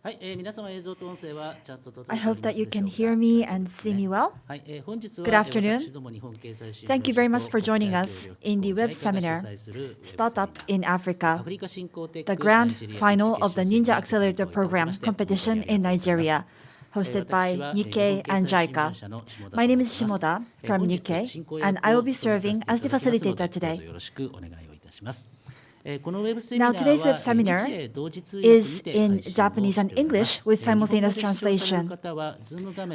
I hope that you can hear me and see me well. Good afternoon. Thank you very much for joining us in the web seminar, Startup in Africa, the grand final of the Ninja Accelerator program competition in Nigeria, hosted by Nikkei and JICA. My name is Shimoda from Nikkei, and I will be serving as the facilitator today. Now, today's web seminar is in Japanese and English with simultaneous translation.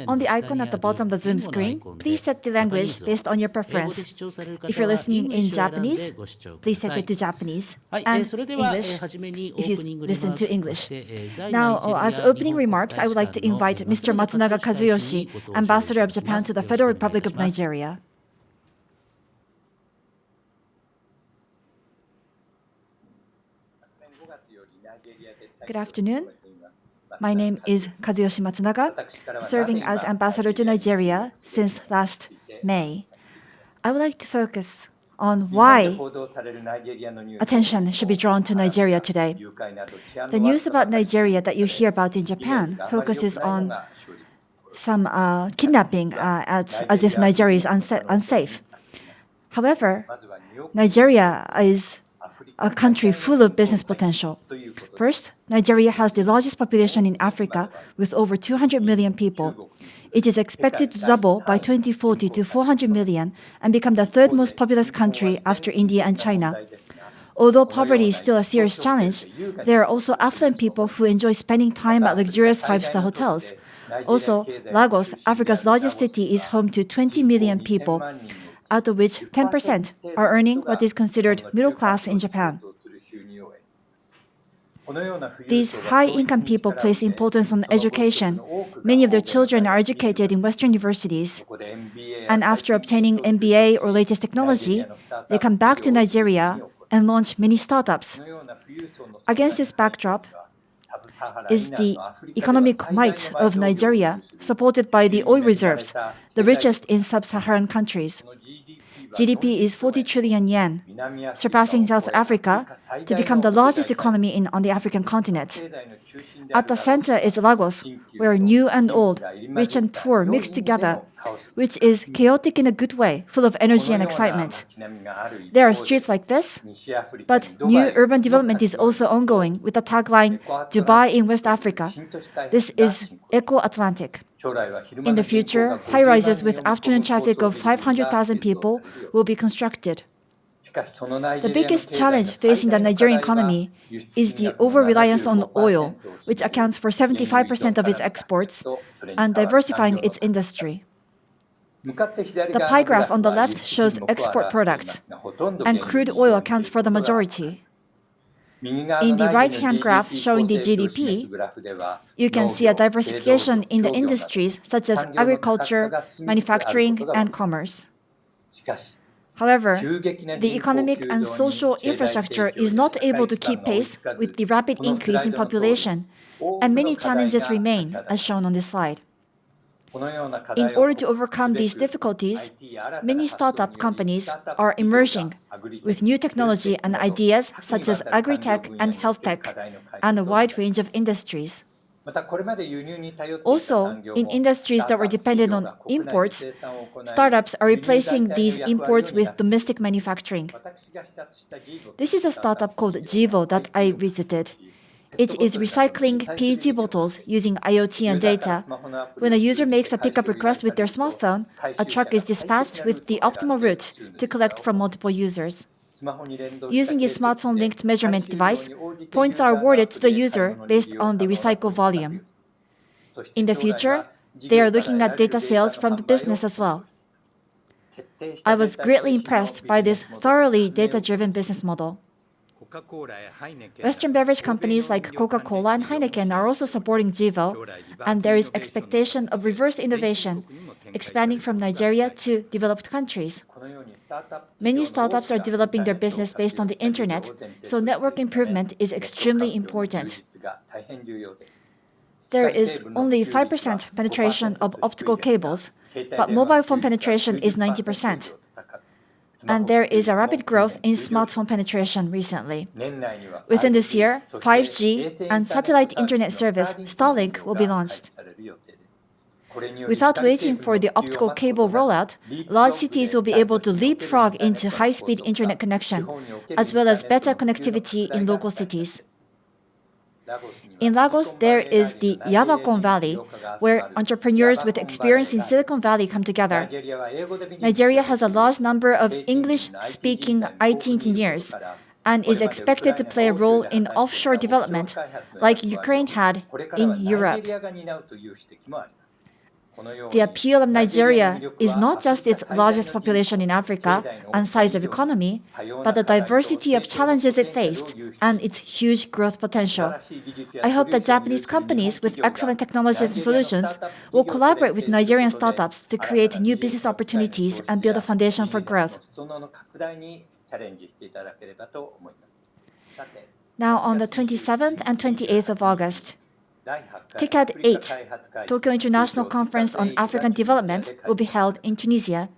On the icon at the bottom of the Zoom screen, please set the language based on your preference. If you're listening in Japanese, please set it to Japanese, and English if you listen to English. Now, as opening remarks, I would like to invite Mr. Matsunaga Kazuyoshi, Ambassador of Japan to the Federal Republic of Nigeria. Good afternoon. My name is Kazuyoshi Matsunaga, serving as ambassador to Nigeria since last May. I would like to focus on why attention should be drawn to Nigeria today. The news about Nigeria that you hear about in Japan focuses on some kidnapping as if Nigeria is unsafe. However, Nigeria is a country full of business potential. First, Nigeria has the largest population in Africa with over 200 million people. It is expected to double by 2040 to 400 million and become the third most populous country after India and China. Although poverty is still a serious challenge, there are also affluent people who enjoy spending time at luxurious five-star hotels. Also, Lagos, Africa's largest city, is home to 20 million people, out of which 10% are earning what is considered middle class in Japan. These high-income people place importance on education. Many of their children are educated in Western universities, and after obtaining MBA or latest technology, they come back to Nigeria and launch many startups. Against this backdrop is the economic might of Nigeria, supported by the oil reserves, the richest in sub-Saharan countries. GDP is 40 trillion yen, surpassing South Africa to become the largest economy on the African continent. At the center is Lagos, where new and old, rich and poor mix together, which is chaotic in a good way, full of energy and excitement. There are streets like this, but new urban development is also ongoing with the tagline, Dubai in West Africa. This is Eco-Atlantic. In the future, high-rises with afternoon traffic of 500,000 people will be constructed. The biggest challenge facing the Nigerian economy is the over-reliance on oil, which accounts for 75% of its exports, and diversifying its industry. The pie graph on the left shows export products, and crude oil accounts for the majority. In the right-hand graph showing the GDP, you can see a diversification in the industries such as agriculture, manufacturing, and commerce. However, the economic and social infrastructure is not able to keep pace with the rapid increase in population, and many challenges remain, as shown on this slide. In order to overcome these difficulties, many startup companies are emerging with new technology and ideas such as agri-tech and health tech, and a wide range of industries. Also, in industries that were dependent on imports, startups are replacing these imports with domestic manufacturing. This is a startup called Jivo that I visited. It is recycling PET bottles using IoT and data. When a user makes a pickup request with their smartphone, a truck is dispatched with the optimal route to collect from multiple users. Using a smartphone-linked measurement device, points are awarded to the user based on the recycle volume. In the future, they are looking at data sales from the business as well. I was greatly impressed by this thoroughly data-driven business model. Western beverage companies like Coca-Cola and Heineken are also supporting Jivo, and there is expectation of reverse innovation, expanding from Nigeria to developed countries. Many startups are developing their business based on the internet, so network improvement is extremely important. There is only 5% penetration of optical cables, but mobile phone penetration is 90%. and there is a rapid growth in smartphone penetration recently. Within this year, 5G and satellite internet service Starlink will be launched. Without waiting for the optical cable rollout, large cities will be able to leapfrog into high-speed internet connection, as well as better connectivity in local cities. In Lagos, there is the Yavakon Valley, where entrepreneurs with experience in Silicon Valley come together. Nigeria has a large number of English-speaking IT engineers and is expected to play a role in offshore development, like Ukraine had in Europe. The appeal of Nigeria is not just its largest population in Africa and size of economy, but the diversity of challenges it faced and its huge growth potential. I hope that Japanese companies with excellent technologies and solutions will collaborate with Nigerian startups to create new business opportunities and build a foundation for growth. Now on the 27th and 28th of August, TICAD 8, Tokyo International Conference on African Development, will be held in Tunisia.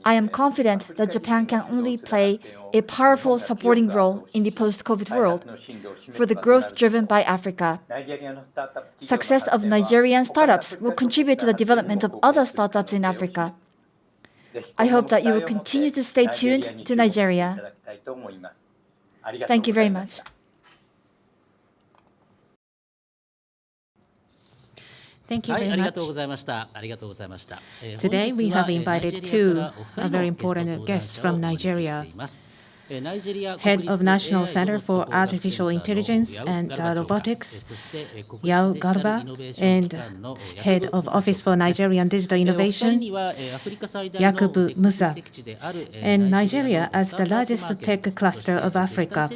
I am confident that Japan can only play a powerful supporting role in the post-COVID world for the growth driven by Africa. Success of Nigerian startups will contribute to the development of other startups in Africa. I hope that you will continue to stay tuned to Nigeria. Thank you very much. Thank you very much. Today we have invited two very important guests from Nigeria. Head of National Center for Artificial Intelligence and Robotics, Yao Garba, and Head of Office for Nigerian Digital Innovation, Yakubu Musa. And Nigeria, as the largest tech cluster of Africa,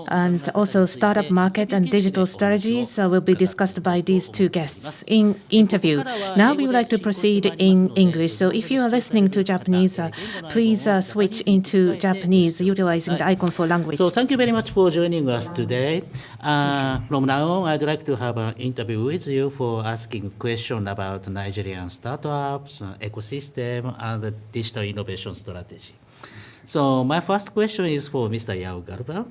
and also startup market and digital strategies will be discussed by these two guests in interview. Now we would like to proceed in English. So if you are listening to Japanese, please switch into Japanese, utilizing the icon for language. So thank you very much for joining us today. From now on, I'd like to have an interview with you for asking questions about Nigerian startups, ecosystem, and digital innovation strategy. So my first question is for Mr. Yao Garba.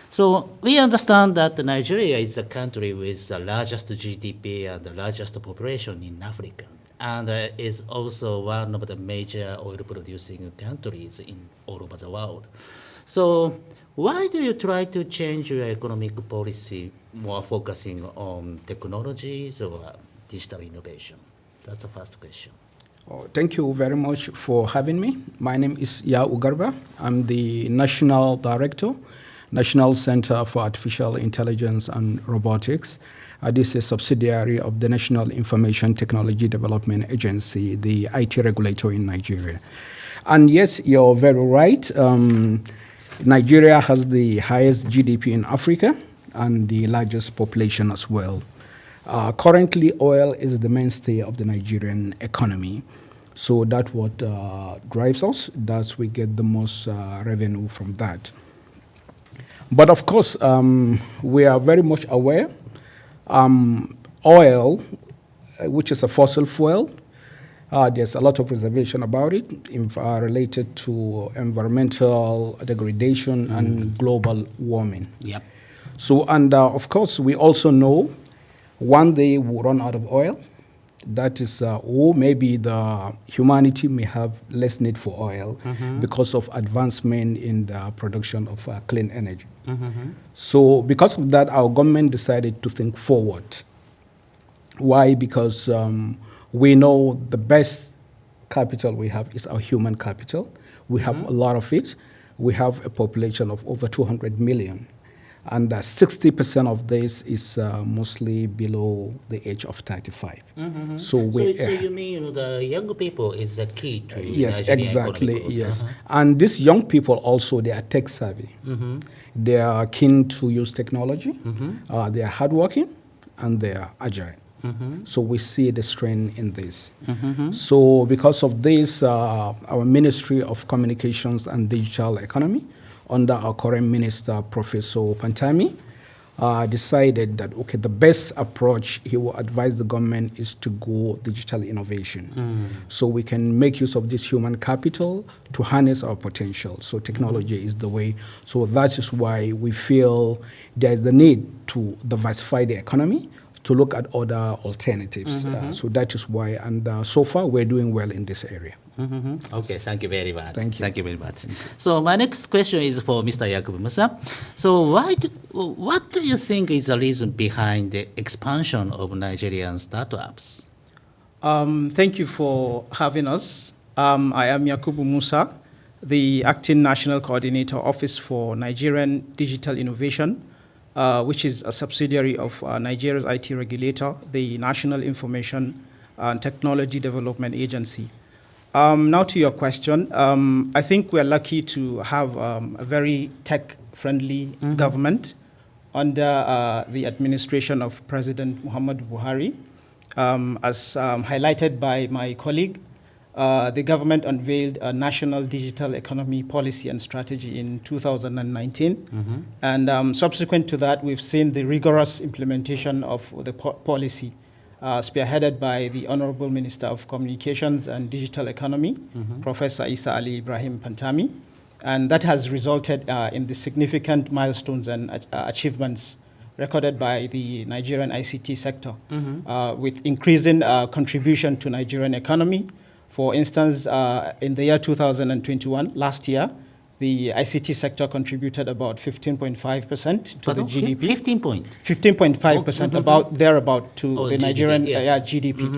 So we understand that Nigeria is a country with the largest GDP and the largest population in Africa, and is also one of the major oil-producing countries in all over the world. So why do you try to change your economic policy more focusing on technologies or digital innovation? That's the first question. Thank you very much for having me. My name is Yao Garba. I'm the National Director, National Center for Artificial Intelligence and Robotics. This is a subsidiary of the National Information Technology Development Agency, the IT regulator in Nigeria. And yes, you're very right. Nigeria has the highest GDP in Africa and the largest population as well. Currently, oil is the mainstay of the Nigerian economy. So that's what drives us. That's we get the most revenue from that. But of course, we are very much aware oil, which is a fossil fuel, there's a lot of reservation about it related to environmental degradation and global warming. Yep. So, and of course, we also know one day we'll run out of oil. That is, or maybe the humanity may have less need for oil because of advancement in the production of clean energy. So because of that, our government decided to think forward. Why? Because we know the best capital we have is our human capital. We have a lot of it. We have a population of over 200 million. And 60% of this is mostly below the age of 35. So you mean the young people is the key to yes, Nigerian exactly, economic growth. yes. And these young people also, they are tech savvy. They are keen to use technology. They are hardworking and they are agile. So we see the strength in this. So because of this, our Ministry of Communications and Digital Economy, under our current minister, Professor Pantami, decided that, okay, the best approach he will advise the government is to go digital innovation. So we can make use of this human capital to harness our potential. So technology is the way. So that is why we feel there is the need to diversify the economy, to look at other alternatives. So that is why, and so far we're doing well in this area. Okay, thank you very much. Thank you. Thank you very much. So my next question is for Mr. Yakubu Musa. So what do you think is the reason behind the expansion of Nigerian startups? Thank you for having us. I am Yakubu Musa, the Acting National Coordinator, Office for Nigerian Digital Innovation, which is a subsidiary of Nigeria's IT regulator, the National Information and Technology Development Agency. Now to your question, I think we're lucky to have a very tech-friendly government under the administration of President Muhammadu Buhari. As highlighted by my colleague, the government unveiled a national digital economy policy and strategy in 2019. And subsequent to that, we've seen the rigorous implementation of the policy spearheaded by the Honorable Minister of Communications and Digital Economy, Professor Isa Ali Ibrahim Pantami. And that has resulted in the significant milestones and achievements recorded by the Nigerian ICT sector, with increasing contribution to Nigerian economy. For instance, in the year 2021, last year, the ICT sector contributed about 15.5% to the GDP. 15.5%, about to the Nigerian GDP.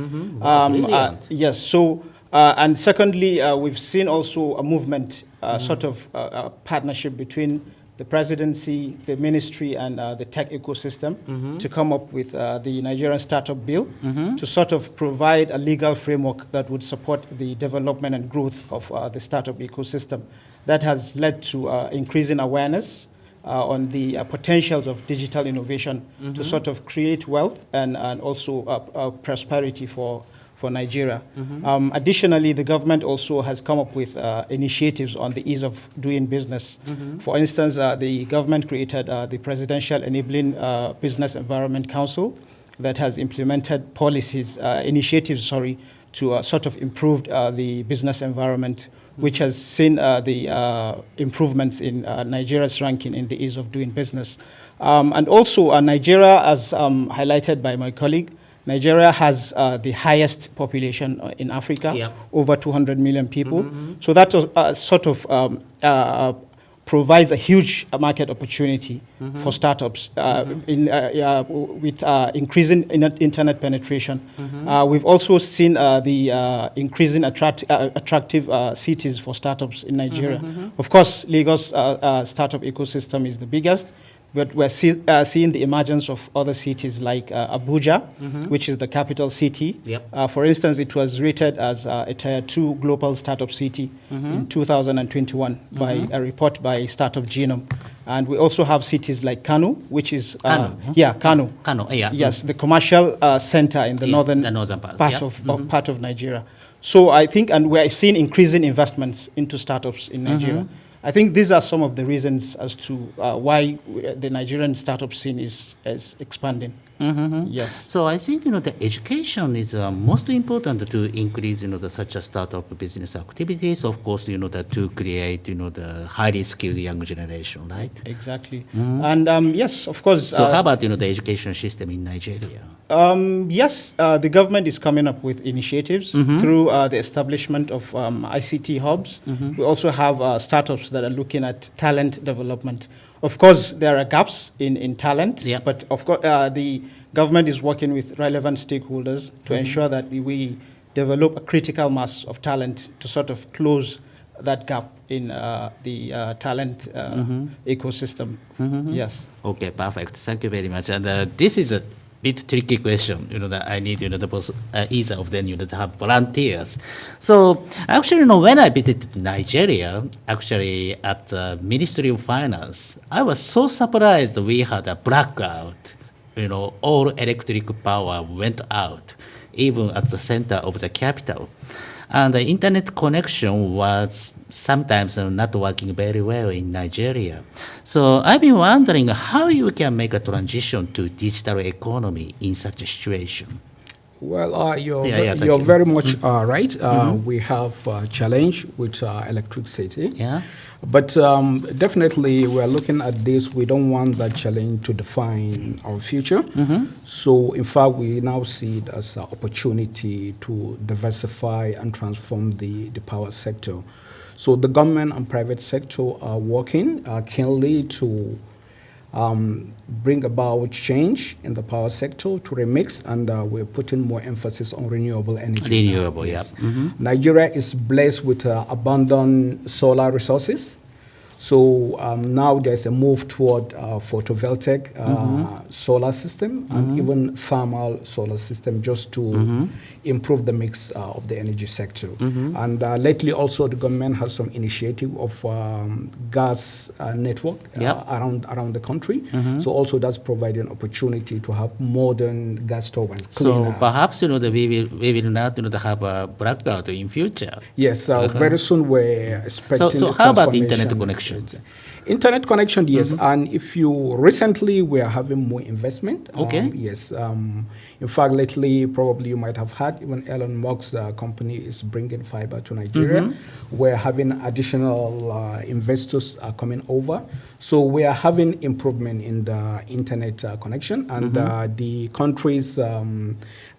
Yes. So, and secondly, we've seen also a movement, sort of a partnership between the presidency, the ministry, and the tech ecosystem to come up with the Nigerian Startup Bill to sort of provide a legal framework that would support the development and growth of the startup ecosystem. That has led to increasing awareness on the potentials of digital innovation to sort of create wealth and also prosperity for Nigeria. Additionally, the government also has come up with initiatives on the ease of doing business. For instance, the government created the Presidential Enabling Business Environment Council that has implemented policies, initiatives, to sort of improve the business environment, which has seen the improvements in Nigeria's ranking in the ease of doing business. And also, Nigeria, as highlighted by my colleague, Nigeria has the highest population in Africa, over 200 million people. So that sort of provides a huge market opportunity for startups with increasing internet penetration. We've also seen the increasing attractive cities for startups in Nigeria. Of course, Lagos startup ecosystem is the biggest, but we're seeing the emergence of other cities like Abuja, which is the capital city. For instance, it was rated as a Tier 2 global startup city in 2021 by a report by Startup Genome. And we also have cities like Kano, which is Kano. Yes, the commercial center in the northern part of Nigeria. So I think, and we're seeing increasing investments into startups in Nigeria. I think these are some of the reasons as to why the Nigerian startup scene is expanding. Yes. So I think the education is most important to increase such a startup business activities. Of course, to create the highly skilled young generation, right? Exactly. And yes, of course. So how about the education system in Nigeria? Yes, the government is coming up with initiatives through the establishment of ICT hubs. We also have startups that are looking at talent development. Of course, there are gaps in talent, but of course, the government is working with relevant stakeholders to ensure that we develop a critical mass of talent to sort of close that gap in the talent ecosystem. Yes. Okay, perfect. Thank you very much. And this is a bit tricky question, that I need, the both, either of them, to have volunteers. So actually, when I visited Nigeria, actually at the Ministry of Finance, I was so surprised we had a blackout. All electric power went out, even at the center of the capital. And the internet connection was sometimes not working very well in Nigeria. So I've been wondering how you can make a transition to digital economy in such a situation. Well, you're Thank you're you. very much right. We have a challenge with electricity. Yeah. But definitely, we're looking at this. We don't want that challenge to define our future. So, in fact, we now see it as an opportunity to diversify and transform the power sector. So, the government and private sector are working keenly to bring about change in the power sector to remix, and we're putting more emphasis on renewable energy. Renewable, yeah. Nigeria is blessed with abundant solar resources. So now there's a move toward photovoltaic solar system and even thermal solar system just to improve the mix of the energy sector. And lately also the government has some initiative of gas network around the country. So also that's providing opportunity to have modern gas turbines. So perhaps we will not have a blackout in future. Yes, very soon we're expecting. So how about the internet connection? Internet connection, yes. And if you recently we are having more investment. Okay. Yes. In fact, lately probably you might have heard even Elon Musk's company is bringing fiber to Nigeria. We're having additional investors coming over. So we are having improvement in the internet connection, and the country's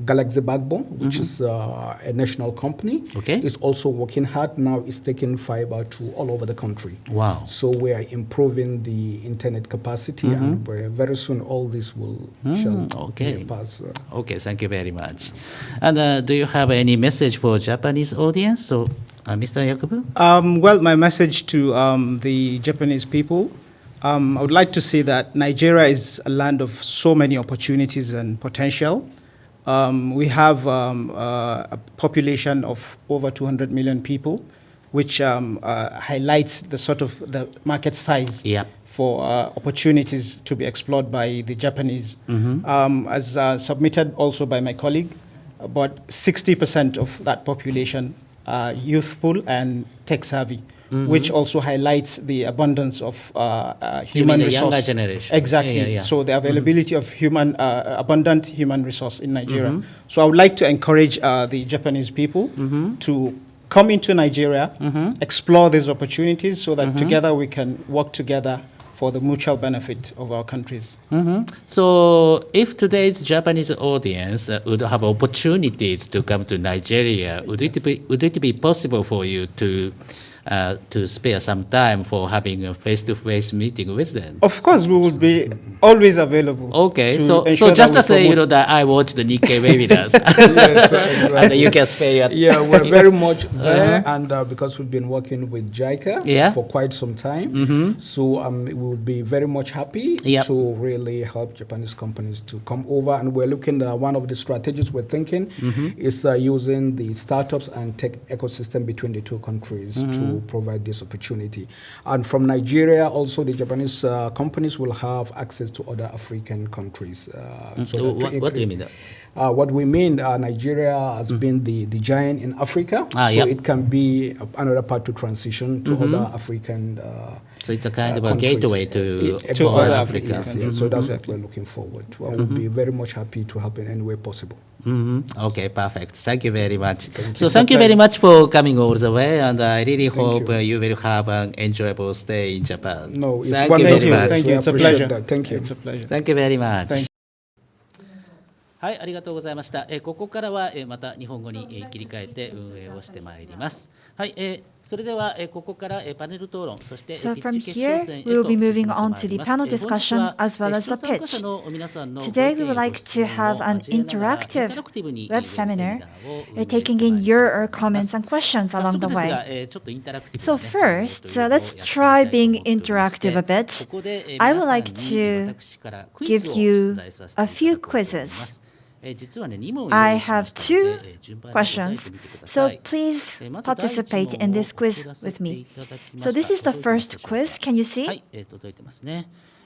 Galaxy Backbone, which is a national company, is also working hard now. Is taking fiber to all over the country. Wow. So we are improving the internet capacity, and very soon all this will shall pass. Okay, thank you very much. And do you have any message for Japanese audience? So, Mr. Yakubu? Well, my message to the Japanese people, I would like to say that Nigeria is a land of so many opportunities and potential. We have a population of over 200 million people, which highlights the sort of the market size for opportunities to be explored by the Japanese. As submitted also by my colleague, about 60% of that population are youthful and tech-savvy, which also highlights the abundance of human resource. Younger generation. Exactly. So the availability of abundant human resource in Nigeria. So I would like to encourage the Japanese people to come into Nigeria, explore these opportunities so that together we can work together for the mutual benefit of our countries. So if today's Japanese audience would have opportunities to come to Nigeria, would it be possible for you to spare some time for having a face-to-face meeting with them? Of course, we will be always available. Okay, so just to say, that I watch the Nikkei webinars, and you can spare. Yeah, we're very much there, and because we've been working with JICA for quite some time, so we would be very much happy to really help Japanese companies to come over. And we're looking at one of the strategies we're thinking is using the startups and tech ecosystem between the two countries to provide this opportunity. And from Nigeria, also the Japanese companies will have access to other African countries. So what do you mean? What we mean, Nigeria has been the giant in Africa, so it can be another part to transition to other African so it's a kind of a countries. gateway to other Africa. Yes, so that's what we're looking forward to. I would be very much happy to help in any way possible. Okay, perfect. Thank you very much. Thank you very much for coming all the way, and I really hope you will have an enjoyable stay in Japan. No, it's Thank you very much. Thank you. It's a pleasure. Thank you. It's a pleasure. Thank you very much. はい、ありがとうございました。ここからはまた日本語に切り替えて運営をしてまいります。はい、それではここからパネル討論、そして So from here, we will be moving on to the panel discussion as well as the pitch. Today, we would like to have an interactive web seminar, taking in your comments and questions along the way. So first, let's try being interactive a bit. I would like to give you a few quizzes. I have 2 questions, so please participate in this quiz with me. So this is the first quiz. Can you see?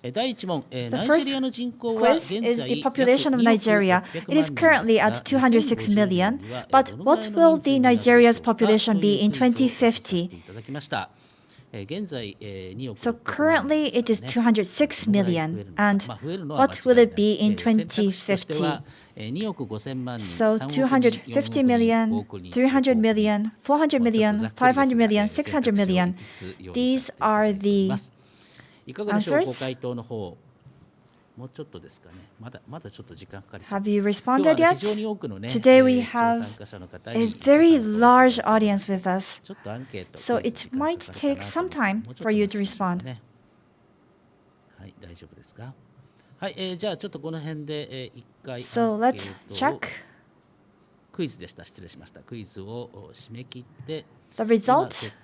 The first quiz is the population of Nigeria. It is currently at 206 million, but what will the Nigeria's population be in 2050? So currently it is 206 million, and what will it be in 2050? So 250 million, 300 million, 400 million, 500 million, 600 million. These are the answers. Have you responded yet? Today we have a very large audience with us, so it might take some time for you to respond. So let's check the result.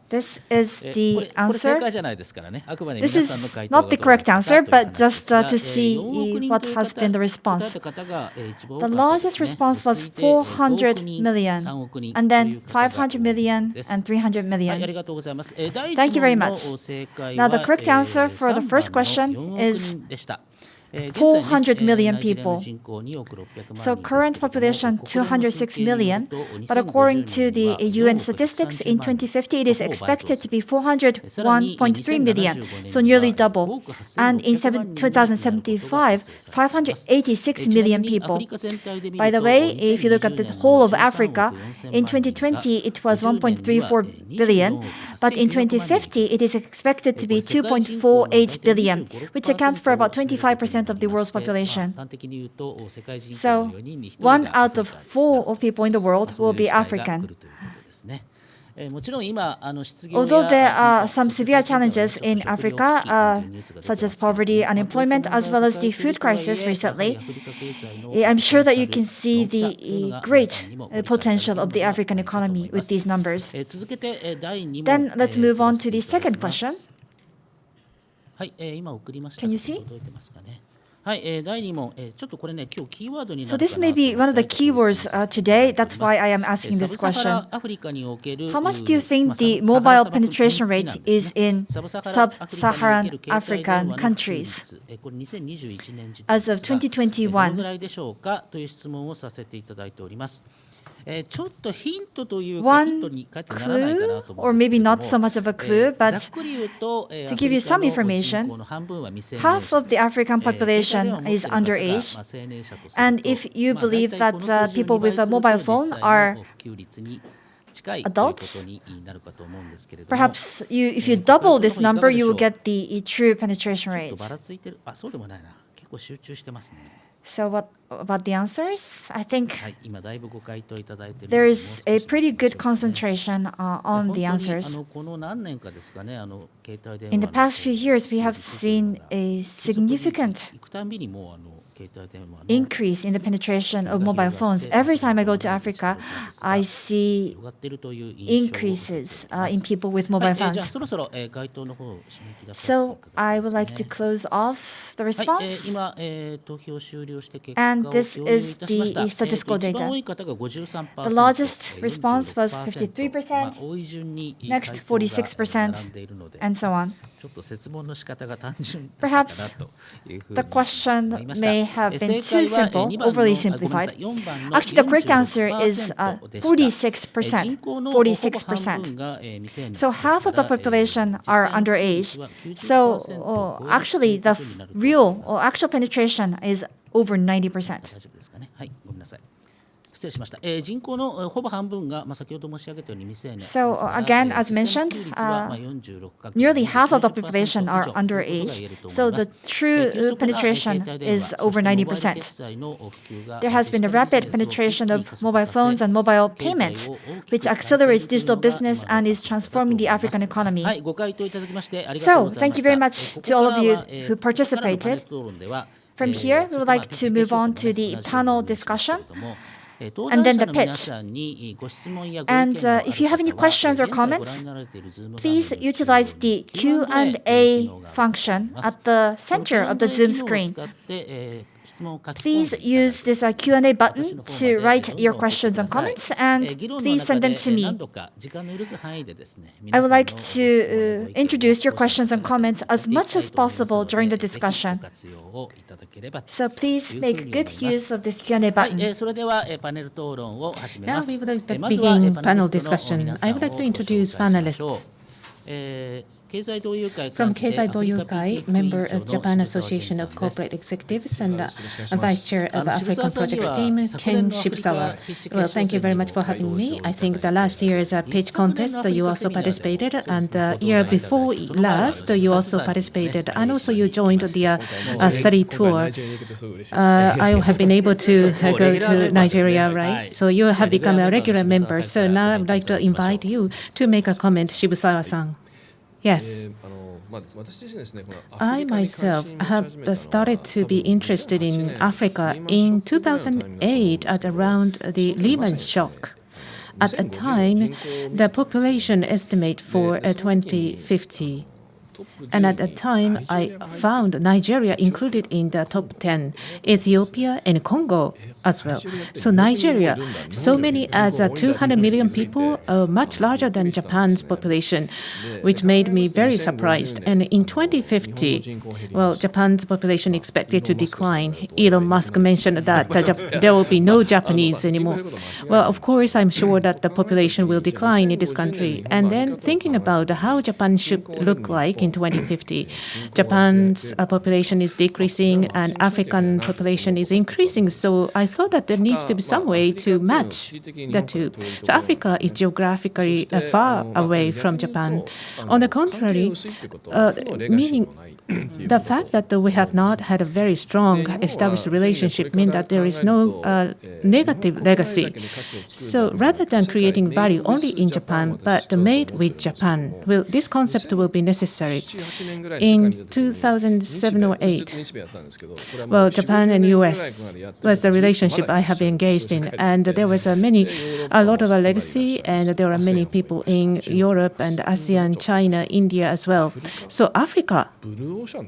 This is the answer. This is not the correct answer, but just to see what has been the response. The largest response was 400 million, and then 500 million and 300 million. Thank you very much. Now the correct answer for the first question is 400 million people. So current population 206 million, but according to the UN statistics, in 2050 it is expected to be 401.3 million, so nearly double. And in 2075, 586 million people. By the way, if you look at the whole of Africa, in 2020 it was 1.34 billion, but in 2050 it is expected to be 2.48 billion, which accounts for about 25% of the world's population. So 1 out of 4 people in the world will be African. Although there are some severe challenges in Africa, such as poverty, unemployment, as well as the food crisis recently, I'm sure that you can see the great potential of the African economy with these numbers. Then let's move on to the second question. Can you see? So this may be one of the keywords today. That's why I am asking this question. How much do you think the mobile penetration rate is in sub-Saharan African countries as of 2021? One clue, or maybe not so much of a clue, but to give you some information, half of the African population is underage. And if you believe that people with a mobile phone are adults, perhaps if you double this number, you will get the true penetration rate. So what about the answers? I think there is a pretty good concentration on the answers. In the past few years, we have seen a significant increase in the penetration of mobile phones. Every time I go to Africa, I see increases in people with mobile phones. So I would like to close off the response. And this is the statistical data. The largest response was 53%, next 46%, and so on. Perhaps the question may have been too simple, overly simplified. Actually, the correct answer is 46%. 46%. So half of the population are underage. So actually, the real or actual penetration is over 90%. So again, as mentioned, nearly half of the population are underage. So the true penetration is over 90%. There has been a rapid penetration of mobile phones and mobile payments, which accelerates digital business and is transforming the African economy. So thank you very much to all of you who participated. From here, we would like to move on to the panel discussion. and then the pitch. And if you have any questions or comments, please utilize the Q&A function at the center of the Zoom screen. Please use this Q&A button to write your questions and comments, and please send them to me. I would like to introduce your questions and comments as much as possible during the discussion. So please make good use of this Q&A button. Now we would like to begin panel discussion. I would like to introduce panelists. From Keizai Doyukai, member of Japan Association of Corporate Executives and Vice Chair of African Project Team, Ken Shibusawa. Well, thank you very much for having me. I think the last year's pitch contest, you also participated, and the year before last, you also participated, and also you joined the study tour. I have been able to go to Nigeria, right? So you have become a regular member. So now I would like to invite you to make a comment, Shibusawa-san. Yes. I myself have started to be interested in Africa in 2008 at around the Lehman shock. At a time, the population estimate for 2050. And at that time, I found Nigeria included in the top 10, Ethiopia and Congo as well. So Nigeria, so many as 200 million people, much larger than Japan's population, which made me very surprised. And in 2050, well, Japan's population expected to decline. Elon Musk mentioned that there will be no Japanese anymore. Well, of course, I'm sure that the population will decline in this country. And then thinking about how Japan should look like in 2050, Japan's population is decreasing and African population is increasing. So I thought that there needs to be some way to match the two. So Africa is geographically far away from Japan. On the contrary, meaning the fact that we have not had a very strong established relationship means that there is no negative legacy. So rather than creating value only in Japan, but made with Japan, this concept will be necessary. In 2007 or 8, well, Japan and US was the relationship I have engaged in, and there was a lot of a legacy, and there are many people in Europe and ASEAN, China, India as well. So Africa,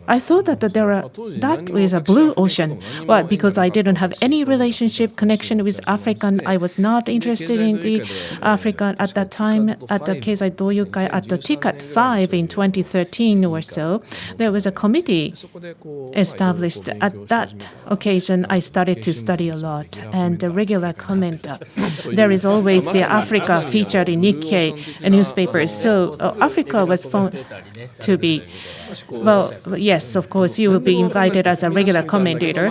I thought that that was a blue ocean. Why? Because I didn't have any relationship connection with African. I was not interested in the African at that time. At the Keizai Doyukai, at the TICAT 5 in 2013 or so, there was a committee established. At that occasion, I started to study a lot, and the regular comment. There is always the Africa featured in Nikkei newspapers. So Africa was found to be. Well, yes, of course, you will be invited as a regular commentator.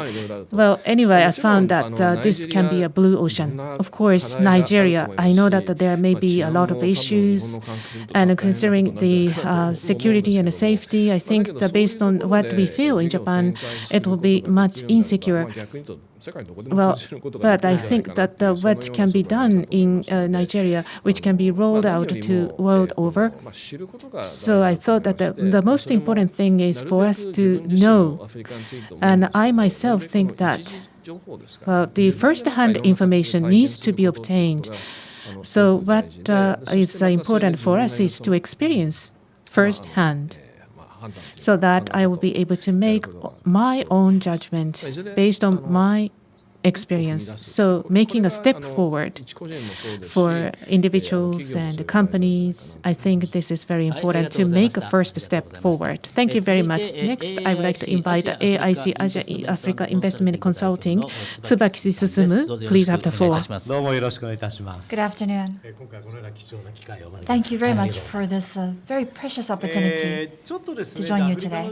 Well, anyway, I found that this can be a blue ocean. Of course, Nigeria, I know that there may be a lot of issues, and considering the security and safety, I think that based on what we feel in Japan, it will be much insecure. Well, but I think that what can be done in Nigeria, which can be rolled out to world over. So I thought that the most important thing is for us to know. And I myself think that the first-hand information needs to be obtained. So what is important for us is to experience first-hand, so that I will be able to make my own judgment based on my experience. So making a step forward for individuals and companies, I think this is very important to make a first step forward. Thank you very much. Next, I would like to invite AIC Asia Africa Investment Consulting, Tsubaki Susumu. Please have the floor. Good afternoon. Thank you very much for this very precious opportunity to join you today.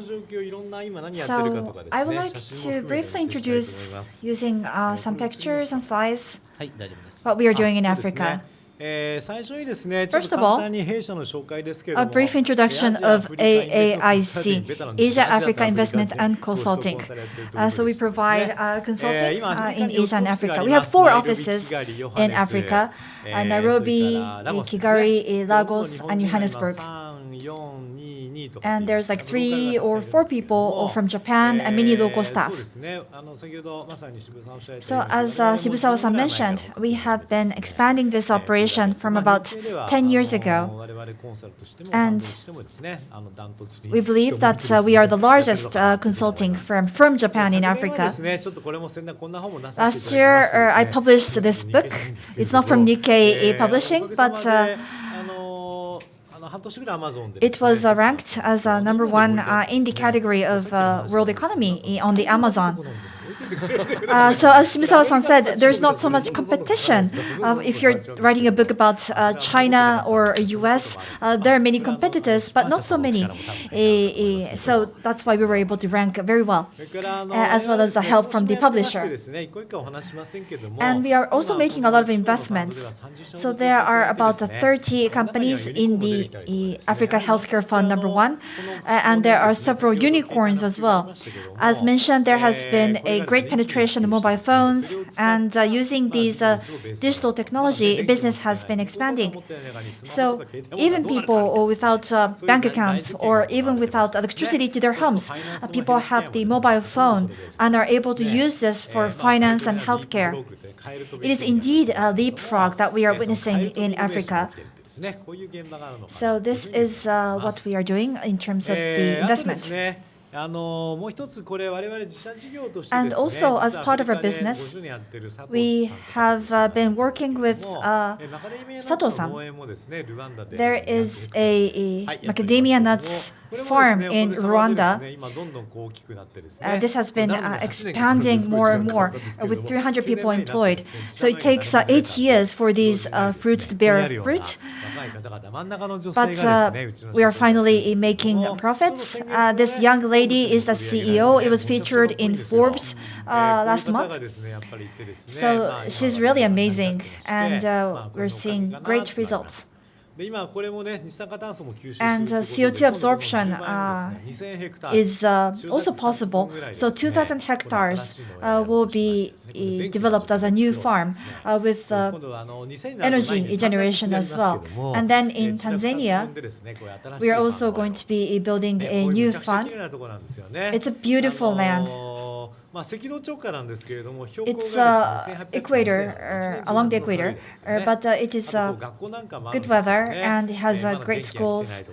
So I would like to briefly introduce, using some pictures and slides, what we are doing in Africa. First of all, a brief introduction of AAIC, Asia Africa Investment and Consulting. So we provide consulting in Asia and Africa. We have 4 offices in Africa: Nairobi, Kigali, Lagos, and Johannesburg. And there's like 3 or 4 people from Japan and many local staff. So as Shibusawa-san mentioned, we have been expanding this operation from about 10 years ago. And we believe that we are the largest consulting firm from Japan in Africa. Last year, I published this book. It's not from Nikkei Publishing, but it was ranked as number 1 in the category of world economy on the Amazon. So as Shibusawa-san said, there's not so much competition. If you're writing a book about China or US, there are many competitors, but not so many. So that's why we were able to rank very well, as well as the help from the publisher. And we are also making a lot of investments. So there are about 30 companies in the Africa Healthcare Fund number 1, and there are several unicorns as well. As mentioned, there has been a great penetration of mobile phones, and using these digital technology, business has been expanding. So even people without bank accounts or even without electricity to their homes, people have the mobile phone and are able to use this for finance and healthcare. It is indeed a leapfrog that we are witnessing in Africa. So this is what we are doing in terms of the investment. And also, as part of our business, we have been working with Sato-san. There is a macadamia nuts farm in Rwanda. This has been expanding more and more with 300 people employed. So it takes 8 years for these fruits to bear fruit. But we are finally making profits. This young lady is the CEO. It was featured in Forbes last month. So she's really amazing, and we're seeing great results. And CO2 absorption is also possible. So 2,000 hectares will be developed as a new farm with energy generation as well. And then in Tanzania, we are also going to be building a new farm. It's a beautiful land. It's equator, along the equator, but it is good weather and it has great schools.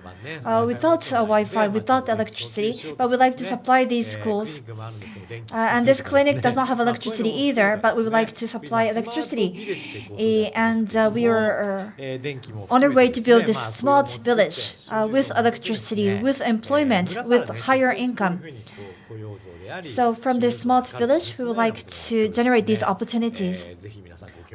Without Wi-Fi, without electricity, but we like to supply these schools. And this clinic does not have electricity either, but we would like to supply electricity. And we are on our way to build this smart village with electricity, with employment, with higher income. So from this smart village, we would like to generate these opportunities.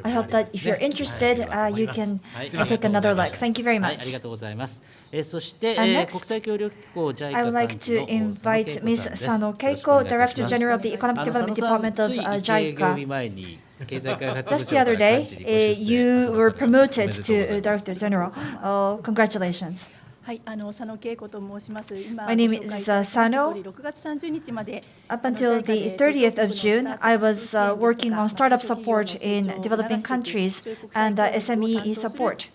I hope that if you're interested, you can take another look. Thank you very much. And next, I would like to invite Ms. Sano Keiko, Director General of the Economic Development Department of JICA. Just the other day, you were promoted to Director General. Oh, congratulations. My name is Sano. Up until the 30th of June, I was working on startup support in developing countries and SME support.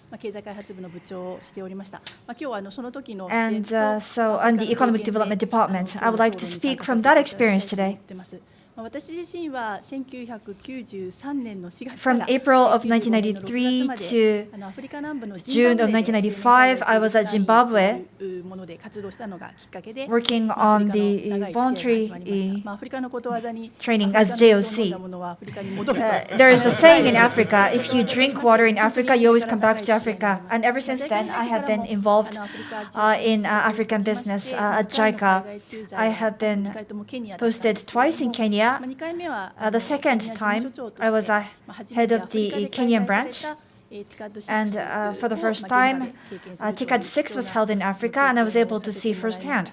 And so on the Economic Development Department, I would like to speak from that experience today. From April of 1993 to June of 1995, I was at Zimbabwe working on the voluntary training as JOC. There is a saying in Africa, if you drink water in Africa, you always come back to Africa. And ever since then, I have been involved in African business at JICA. I have been posted twice in Kenya. The second time, I was head of the Kenyan branch. And for the first time, TICAD 6 was held in Africa, and I was able to see firsthand.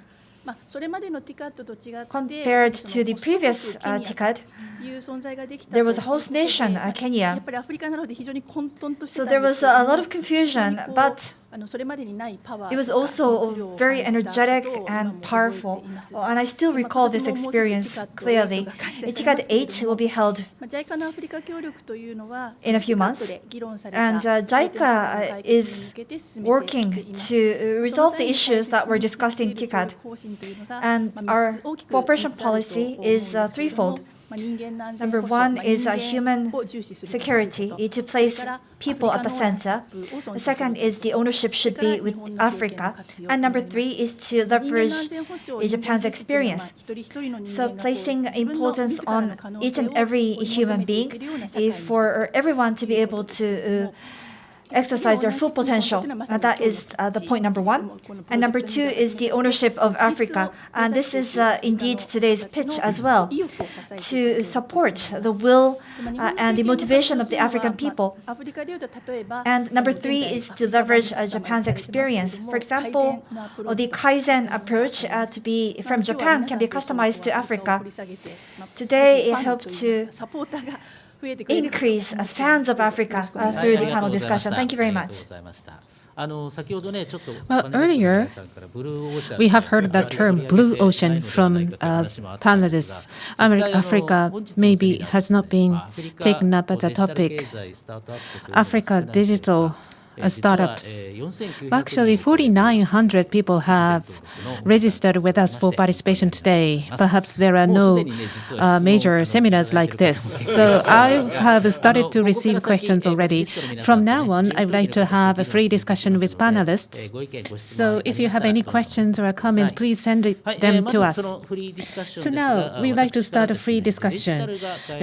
Compared to the previous TICAD, there was a host nation, Kenya. So there was a lot of confusion, but it was also very energetic and powerful. And I still recall this experience clearly. TICAD 8 will be held in a few months. And JICA is working to resolve the issues that were discussed in TICAD. And our cooperation policy is threefold. Number one is human security, to place people at the center. The second is the ownership should be with Africa. And number three is to leverage Japan's experience. So placing importance on each and every human being for everyone to be able to exercise their full potential. That is the point number one. And number two is the ownership of Africa. And this is indeed today's pitch as well, to support the will and the motivation of the African people. And number three is to leverage Japan's experience. For example, the Kaizen approach to be from Japan can be customized to Africa. Today, it helped to increase fans of Africa through the panel discussion. Thank you very much. Well, earlier, we have heard the term blue ocean from panelists. Africa maybe has not been taken up as a topic. Africa digital startups. Actually, 4,900 people have registered with us for participation today. Perhaps there are no major seminars like this. So I have started to receive questions already. From now on, I would like to have a free discussion with panelists. So if you have any questions or comments, please send them to us. So now, we would like to start a free discussion.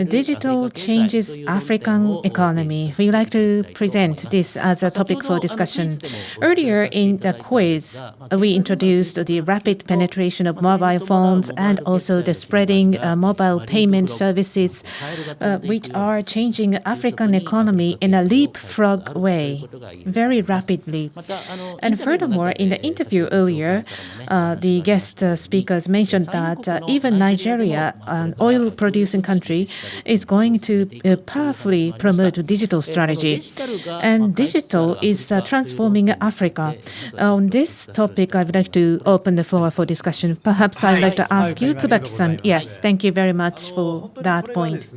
Digital changes African economy. We would like to present this as a topic for discussion. Earlier in the quiz, we introduced the rapid penetration of mobile phones and also the spreading mobile payment services, which are changing African economy in a leapfrog way, very rapidly. And furthermore, in the interview earlier, the guest speakers mentioned that even Nigeria, an oil-producing country, is going to powerfully promote digital strategy. And digital is transforming Africa. On this topic, I would like to open the floor for discussion. Perhaps I would like to ask you, Tsubaki-san. Yes, thank you very much for that point.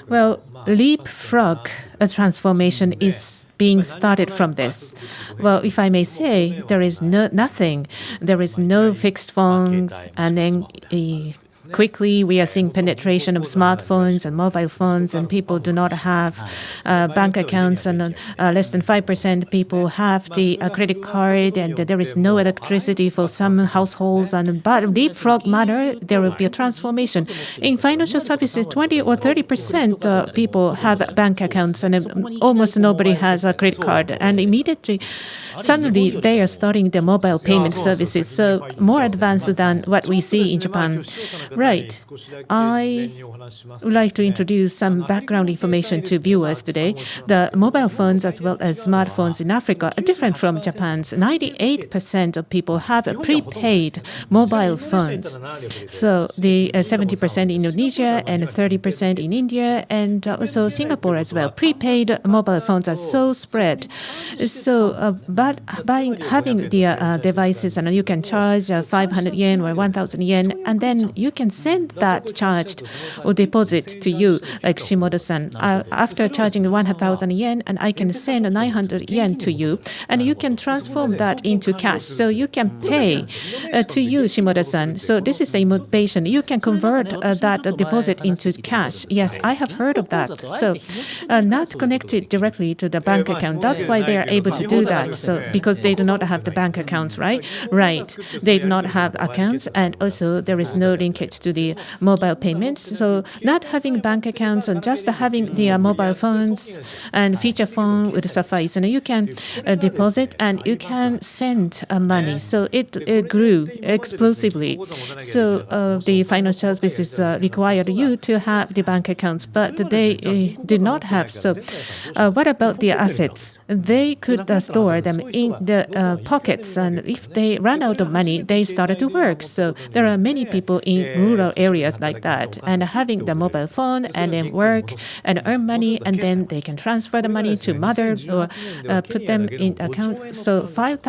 Well, leapfrog transformation is being started from this. Well, if I may say, there is nothing. There is no fixed phones, and then quickly we are seeing penetration of smartphones and mobile phones, and people do not have bank accounts, and less than 5% people have the credit card, and there is no electricity for some households. And but leapfrog manner, there will be a transformation. In financial services, 20 or 30% people have bank accounts, and almost nobody has a credit card. And immediately, suddenly, they are starting the mobile payment services, so more advanced than what we see in Japan. Right. I would like to introduce some background information to viewers today. The mobile phones as well as smartphones in Africa are different from Japan's. 98% of people have prepaid mobile phones. So the 70% in Indonesia and 30% in India and also Singapore as well. Prepaid mobile phones are so spread. So, but by having the devices, and you can charge 500 yen or 1,000 yen, and then you can send that charged or deposit to you, like Shimoda-san. After charging 1,000 yen, and I can send 900 yen to you, and you can transform that into cash. So you can pay to you, Shimoda-san. So this is the innovation. You can convert that deposit into cash. Yes, I have heard of that. So not connected directly to the bank account. That's why they are able to do that. So because they do not have the bank accounts, right? Right. They do not have accounts, and also there is no linkage to the mobile payments. So not having bank accounts and just having the mobile phones and feature phone would suffice. And you can deposit and you can send money. So it grew explosively. So the financial services required you to have the bank accounts, but they did not have. So what about the assets? They could store them in the pockets, and if they ran out of money, they started to work. So there are many people in rural areas like that, and having the mobile phone and then work and earn money, and then they can transfer the money to mother or put them in account. So 5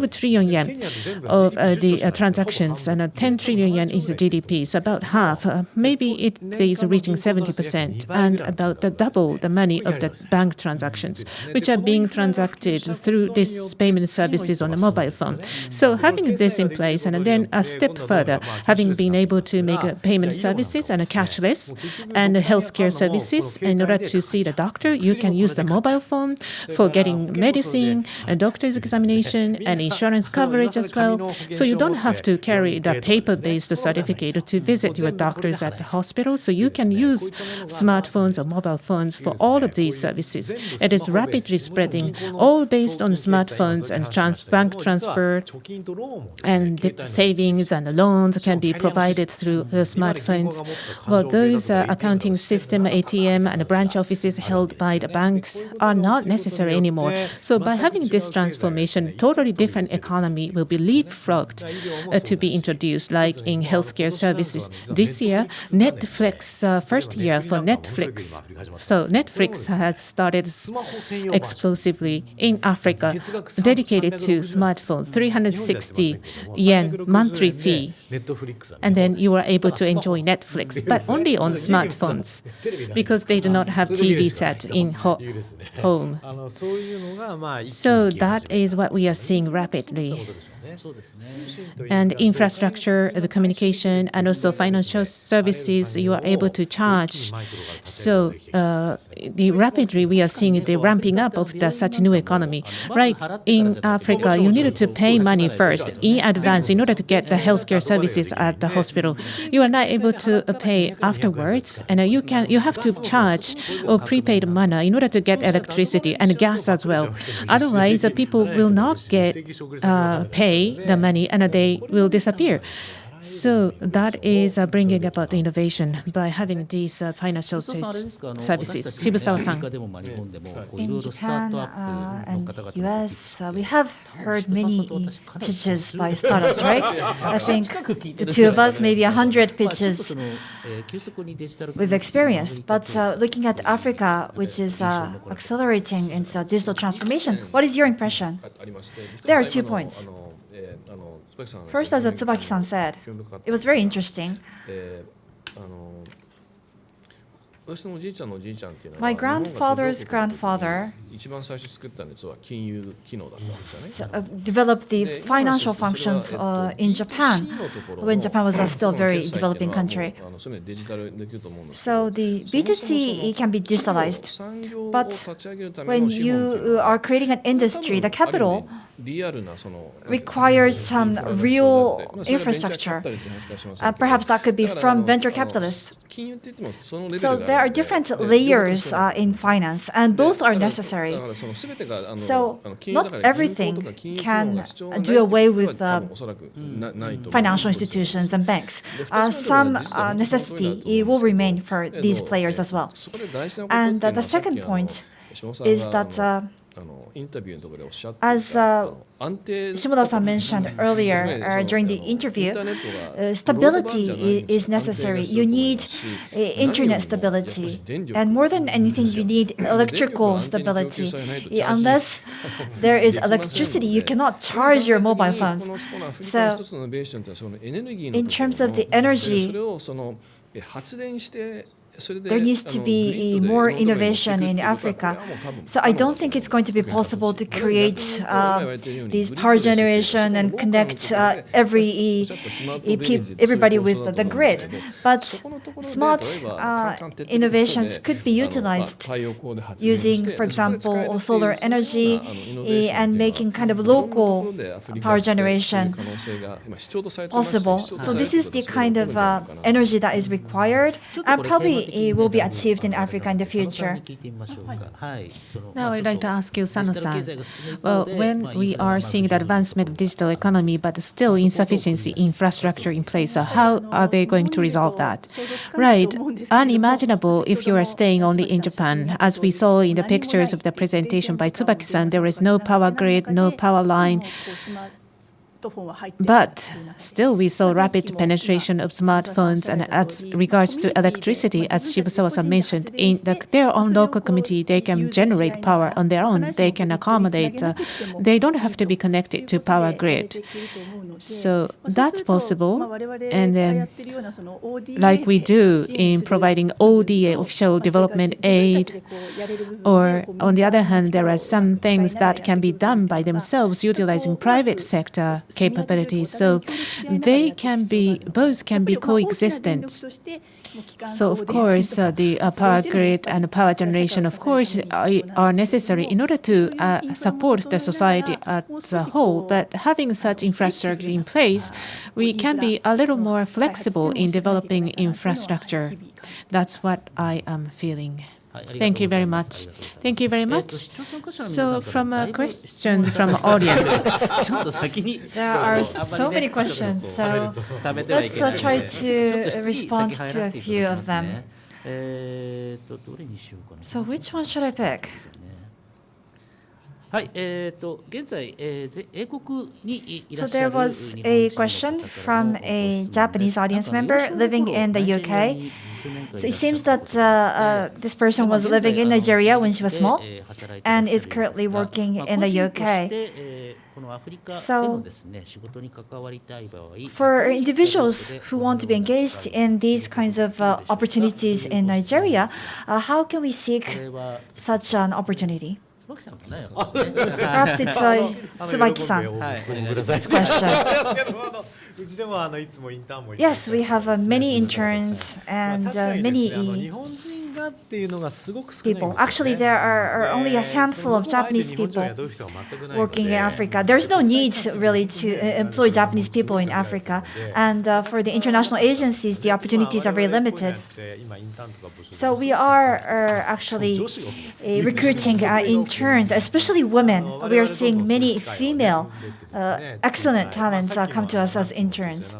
trillion yen of the transactions, and 10 trillion yen is the GDP. So about half, maybe it is reaching 70%, and about double the money of the bank transactions, which are being transacted through these payment services on the mobile phone. So having this in place, and then a step further, having been able to make payment services and cashless and healthcare services, in order to see the doctor, you can use the mobile phone for getting medicine, a doctor's examination, and insurance coverage as well. So you don't have to carry the paper-based certificate to visit your doctors at the hospital. So you can use smartphones or mobile phones for all of these services. It is rapidly spreading, all based on smartphones, and bank transfer and savings and loans can be provided through the smartphones. Well, those accounting system, ATM, and branch offices held by the banks are not necessary anymore. So by having this transformation, totally different economy will be leapfrogged to be introduced, like in healthcare services. This year, Netflix, first year for Netflix. So Netflix has started explosively in Africa, dedicated to smartphone, 360 yen monthly fee. And then you are able to enjoy Netflix, but only on smartphones, because they do not have TV set in home. So that is what we are seeing rapidly. And infrastructure, the communication, and also financial services, you are able to charge. So rapidly we are seeing the ramping up of such new economy. Right in Africa, you needed to pay money first in advance in order to get the healthcare services at the hospital. You are not able to pay afterwards, and you have to charge or prepaid money in order to get electricity and gas as well. Otherwise, people will not get pay the money, and they will disappear. So that is bringing about innovation by having these financial services. Shibusawa-san. In Japan and US, we have heard many pitches by startups, right? I think the two of us, maybe 100 pitches we've experienced. But looking at Africa, which is accelerating its digital transformation, what is your impression? There are 2 points. First, as Tsubaki-san said, it was very interesting. My grandfather's grandfather developed the financial functions in Japan when Japan was still a very developing country. So the B2C can be digitalized, but when you are creating an industry, the capital requires some real infrastructure. Perhaps that could be from venture capitalists. So there are different layers in finance, and both are necessary. So not everything can do away with financial institutions and banks. Some necessity will remain for these players as well. And the second point is that as Shimoda-san mentioned earlier during the interview, stability is necessary. You need internet stability, and more than anything, you need electrical stability. Unless there is electricity, you cannot charge your mobile phones. So, in terms of the energy, there needs to be more innovation in Africa. So I don't think it's going to be possible to create these power generation and connect everybody with the grid. But smart innovations could be utilized using, for example, solar energy and making kind of local power generation possible. So this is the kind of energy that is required, and probably it will be achieved in Africa in the future. Now I'd like to ask you, Sano-san. Well, when we are seeing the advancement of digital economy, but still insufficiency infrastructure in place, so how are they going to resolve that? Right, unimaginable if you are staying only in Japan. As we saw in the pictures of the presentation by Tsubaki-san, there is no power grid, no power line. But still, we saw rapid penetration of smartphones, and as regards to electricity, as Shibusawa-san mentioned, in their own local community, they can generate power on their own. They can accommodate. They don't have to be connected to power grid. So that's possible. And then, like we do in providing ODA, official development aid, or on the other hand, there are some things that can be done by themselves utilizing private sector capabilities. So they can be, both can be coexistent. So of course, the power grid and power generation, of course, are necessary in order to support the society as a whole. But having such infrastructure in place, we can be a little more flexible in developing infrastructure. That's what I am feeling. Thank you very much. Thank you very much. So from a question from the audience. There are so many questions, so let's try to respond to a few of them. So which one should I pick? So there was a question from a Japanese audience member living in the UK. So it seems that this person was living in Nigeria when she was small and is currently working in the UK. So for individuals who want to be engaged in these kinds of opportunities in Nigeria, how can we seek such an opportunity? Perhaps it's Tsubaki-san's question. Yes, we have many interns and many people. Actually, there are only a handful of Japanese people working in Africa. There's no need really to employ Japanese people in Africa. And for the international agencies, the opportunities are very limited. So we are actually recruiting interns, especially women. We are seeing many female excellent talents come to us as interns.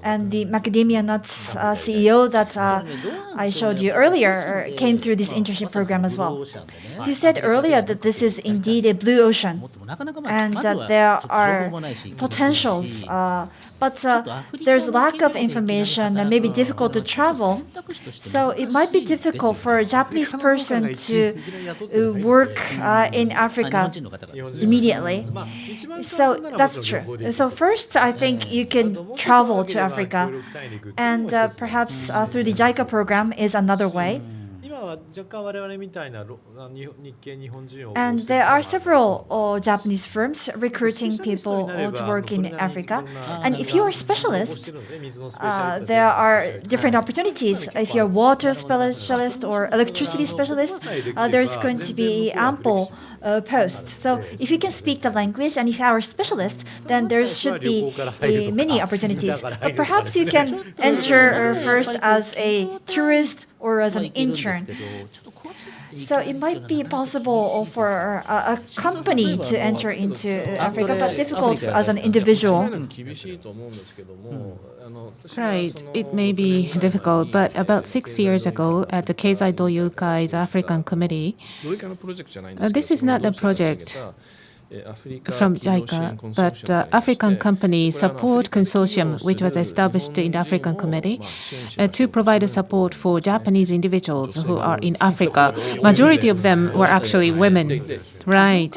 And the Macadamia Nuts CEO that I showed you earlier came through this internship program as well. You said earlier that this is indeed a blue ocean and that there are potentials, but there's lack of information and maybe difficult to travel. So it might be difficult for a Japanese person to work in Africa immediately. So that's true. So first, I think you can travel to Africa, and perhaps through the JICA program is another way. And there are several Japanese firms recruiting people to work in Africa. And if you're a specialist, there are different opportunities. If you're a water specialist or electricity specialist, there's going to be ample posts. So if you can speak the language and if you are a specialist, then there should be many opportunities. But perhaps you can enter first as a tourist or as an intern. So it might be possible for a company to enter into Africa, but difficult as an individual. Right, it may be difficult, but about 6 years ago at the Keizai Doyukai's African Committee, this is not a project from JICA, but African Company Support Consortium, which was established in the African Committee to provide support for Japanese individuals who are in Africa. Majority of them were actually women, right?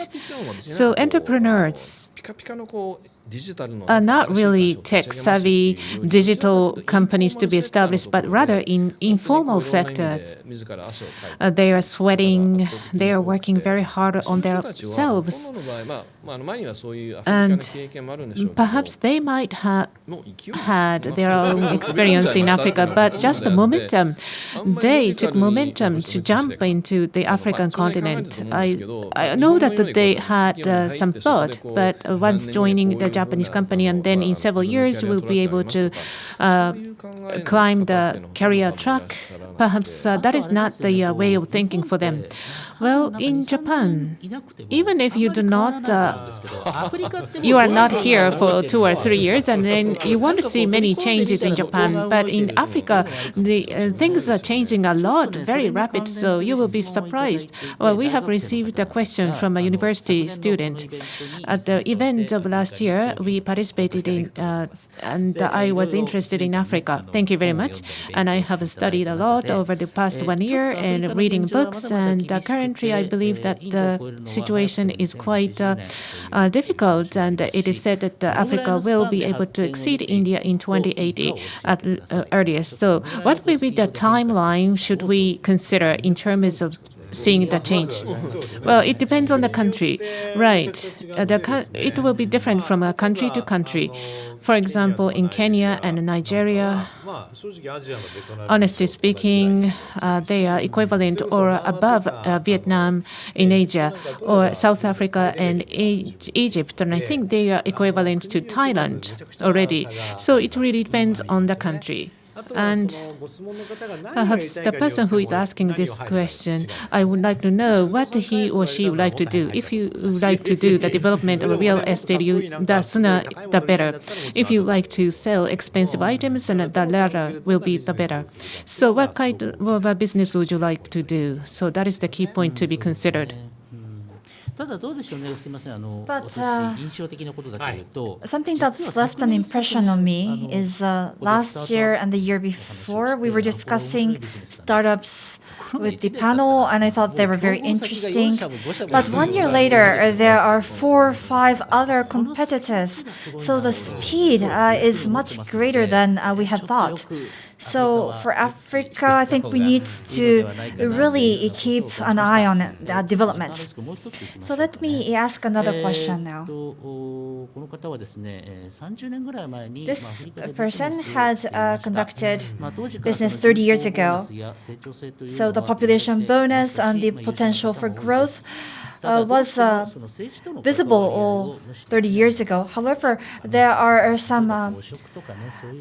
So entrepreneurs are not really tech-savvy digital companies to be established, but rather in informal sectors. They are sweating, they are working very hard on themselves. And perhaps they might have had their own experience in Africa, but just the momentum, they took momentum to jump into the African continent. I know that they had some thought, but once joining the Japanese company, and then in several years we'll be able to climb the career track. Perhaps that is not the way of thinking for them. Well, in Japan, even if you do not, you are not here for 2 or 3 years, and then you want to see many changes in Japan. But in Africa, the things are changing a lot, very rapid. So you will be surprised. Well, we have received a question from a university student at the event of last year. We participated in, and I was interested in Africa. Thank you very much. And I have studied a lot over the past 1 year and reading books. And currently, I believe that the situation is quite difficult. And it is said that Africa will be able to exceed India in 2080 at earliest. So what will be the timeline should we consider in terms of seeing the change? Well, it depends on the country, right? It will be different from country to country. For example, in Kenya and Nigeria, honestly speaking, they are equivalent or above Vietnam in Asia, or South Africa and Egypt, and I think they are equivalent to Thailand already. So it really depends on the country. And perhaps the person who is asking this question, I would like to know what he or she would like to do. If you would like to do the development of real estate, the sooner the better. If you like to sell expensive items, then the latter will be the better. So what kind of a business would you like to do? So that is the key point to be considered. But something that's left an impression on me is last year and the year before, we were discussing startups with the panel, and I thought they were very interesting. But 1 year later, there are 4 or 5 other competitors. So the speed is much greater than we had thought. So for Africa, I think we need to really keep an eye on developments. So let me ask another question now. This person had conducted business 30 years ago. So the population bonus and the potential for growth was visible 30 years ago. However, there are some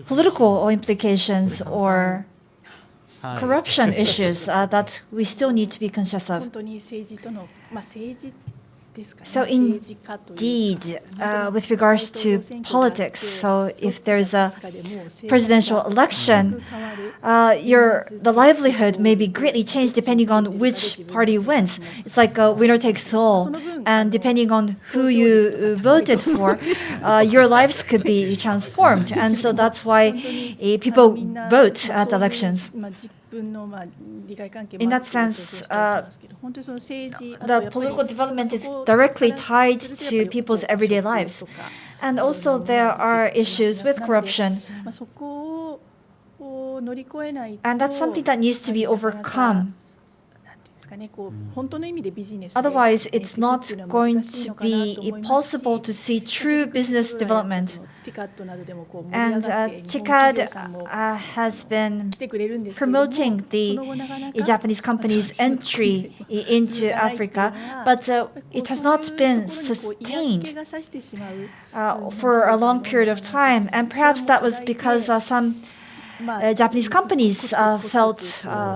political implications or corruption issues that we still need to be conscious of. So indeed, with regards to politics, so if there's a presidential election, the livelihood may be greatly changed depending on which party wins. It's like a winner takes all, and depending on who you voted for, your lives could be transformed. And so that's why people vote at elections. In that sense, the political development is directly tied to people's everyday lives. And also there are issues with corruption. And that's something that needs to be overcome. Otherwise, it's not going to be possible to see true business development. And TICAD has been promoting the Japanese companies' entry into Africa, but it has not been sustained for a long period of time. And perhaps that was because some Japanese companies felt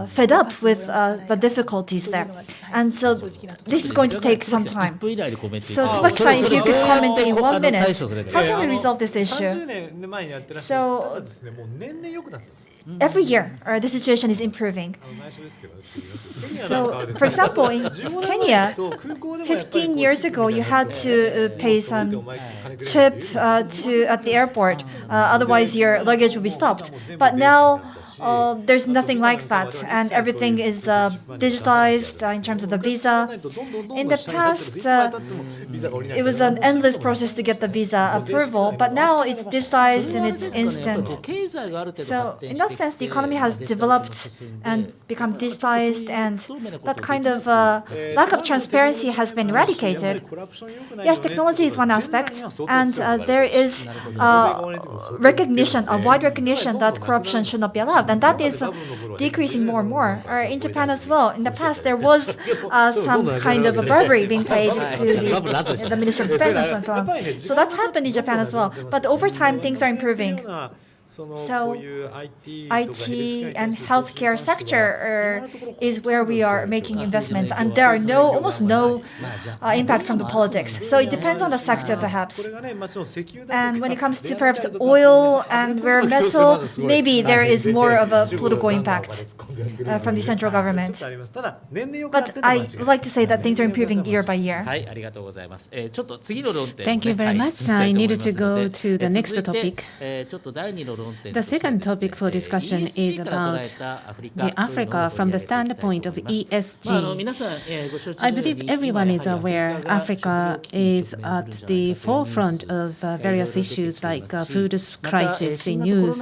fed up with the difficulties there. And so this is going to take some time. So Tsubaki-san, if you could comment in 1 minute, how can we resolve this issue? So every year, the situation is improving. So, for example, in Kenya, 15 years ago, you had to pay some chip at the airport. Otherwise, your luggage would be stopped. But now, there's nothing like that, and everything is digitized in terms of the visa. In the past, it was an endless process to get the visa approval, but now it's digitized and it's instant. So in that sense, the economy has developed and become digitized, and that kind of lack of transparency has been eradicated. Yes, technology is one aspect, and there is recognition, a wide recognition that corruption should not be allowed. And that is decreasing more and more. In Japan as well, in the past there was some kind of a bribery being paid to the Ministry of Defense and so on. So that's happened in Japan as well. But over time, things are improving. So IT and healthcare sector is where we are making investments, and there are almost no impact from the politics. So it depends on the sector, perhaps. And when it comes to perhaps oil and rare metal, maybe there is more of a political impact from the central government. But I would like to say that things are improving year by year. Thank you very much. I needed to go to the next topic. The second topic for discussion is about the Africa from the standpoint of ESG. I believe everyone is aware Africa is at the forefront of various issues like food crisis in news,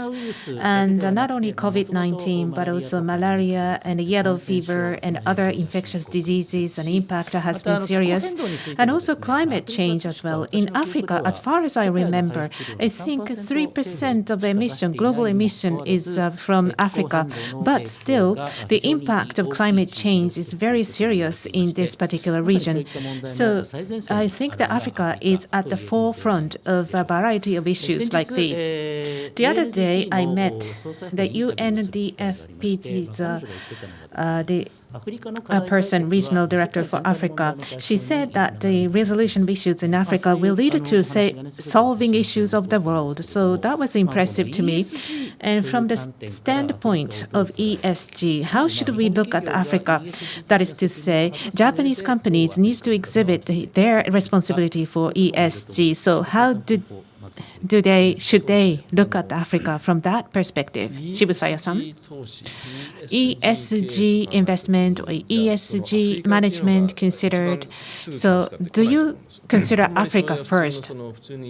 and not only COVID-19 but also malaria and yellow fever and other infectious diseases, and impact has been serious, and also climate change as well. In Africa, as far as I remember, I think 3% of emission, global emission, is from Africa, but still the impact of climate change is very serious in this particular region. So I think that Africa is at the forefront of a variety of issues like these. The other day I met the UNDFP's person, regional director for Africa. She said that the resolution of issues in Africa will lead to solving issues of the world. So that was impressive to me. And from the standpoint of ESG, how should we look at Africa? That is to say, Japanese companies need to exhibit their responsibility for ESG. So how should they look at Africa from that perspective? Shibusaya-san? ESG investment or ESG management considered. So do you consider Africa first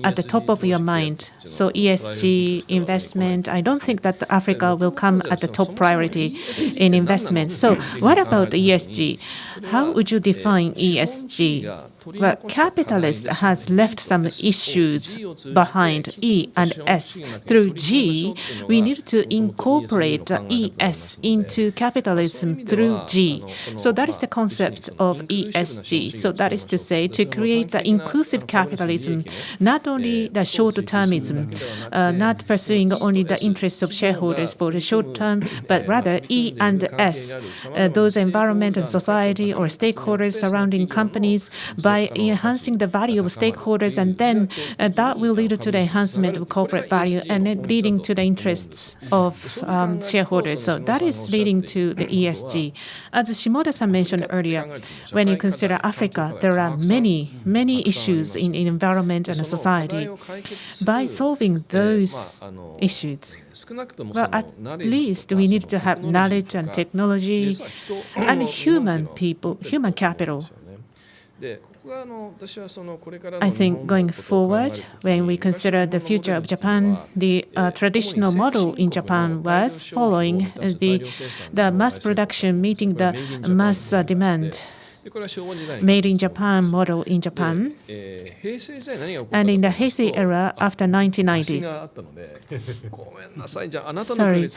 at the top of your mind? So ESG investment, I don't think that Africa will come at the top priority in investment. So what about ESG? How would you define ESG? Well, capitalist has left some issues behind E and S. Through G, we need to incorporate ES into capitalism through G. So that is the concept of ESG. So that is to say, to create the inclusive capitalism, not only the short-termism, not pursuing only the interests of shareholders for the short term, but rather E and S, those environment and society or stakeholders surrounding companies, by enhancing the value of stakeholders, and then that will lead to the enhancement of corporate value and then leading to the interests of shareholders. So that is leading to the ESG. As Shimoda-san mentioned earlier, when you consider Africa, there are many issues in environment and society. By solving those issues, well, at least we need to have knowledge and technology and human capital. I think going forward, when we consider the future of Japan, the traditional model in Japan was following the mass production meeting the mass demand. Made in Japan model in Japan, and in the Heisei era after 1990. Sorry,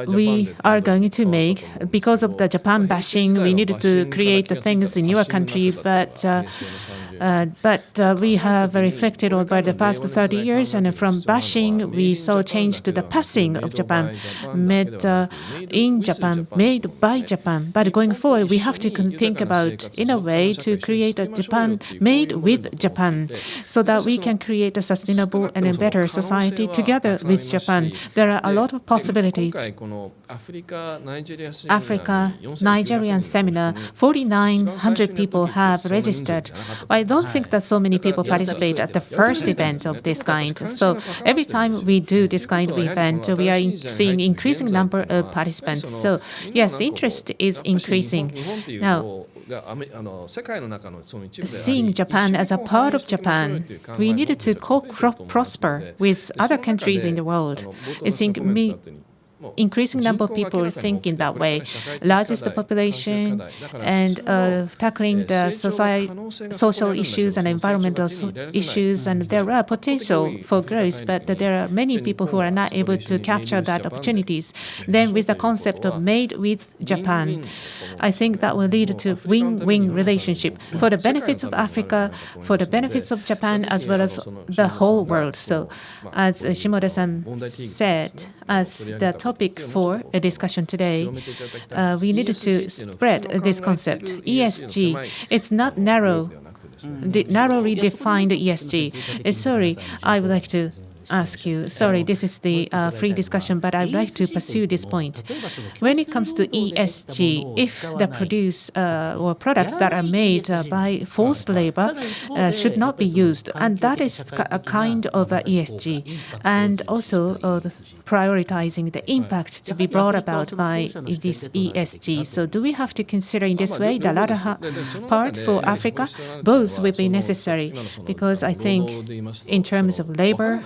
we are going to make, because of the Japan bashing, we needed to create the things in your country, but we have reflected over the past 30 years, and from bashing, we saw change to the passing of Japan, made in Japan, made by Japan. But going forward, we have to think about, in a way, to create a Japan made with Japan, so that we can create a sustainable and a better society together with Japan. There are a lot of possibilities. Africa, Nigerian seminar, 4,900 people have registered. I don't think that so many people participate at the first event of this kind. So every time we do this kind of event, we are seeing increasing number of participants. So yes, interest is increasing. Now, seeing Japan as a part of Japan, we needed to co-prosper with other countries in the world. I think increasing number of people thinking that way. Largest population and tackling the social issues and environmental issues, and there are potential for growth, but there are many people who are not able to capture that opportunities. Then with the concept of made with Japan, I think that will lead to win-win relationship for the benefits of Africa, for the benefits of Japan, as well as the whole world. So as Shimoda-san said, as the topic for a discussion today, we needed to spread this concept. ESG, it's not narrowly defined ESG. Sorry, I would like to ask you, sorry, this is the free discussion, but I'd like to pursue this point. When it comes to ESG, if the produce or products that are made by forced labor should not be used, and that is a kind of ESG, and also prioritizing the impact to be brought about by this ESG. So do we have to consider in this way the latter part for Africa? Both will be necessary, because I think in terms of labor,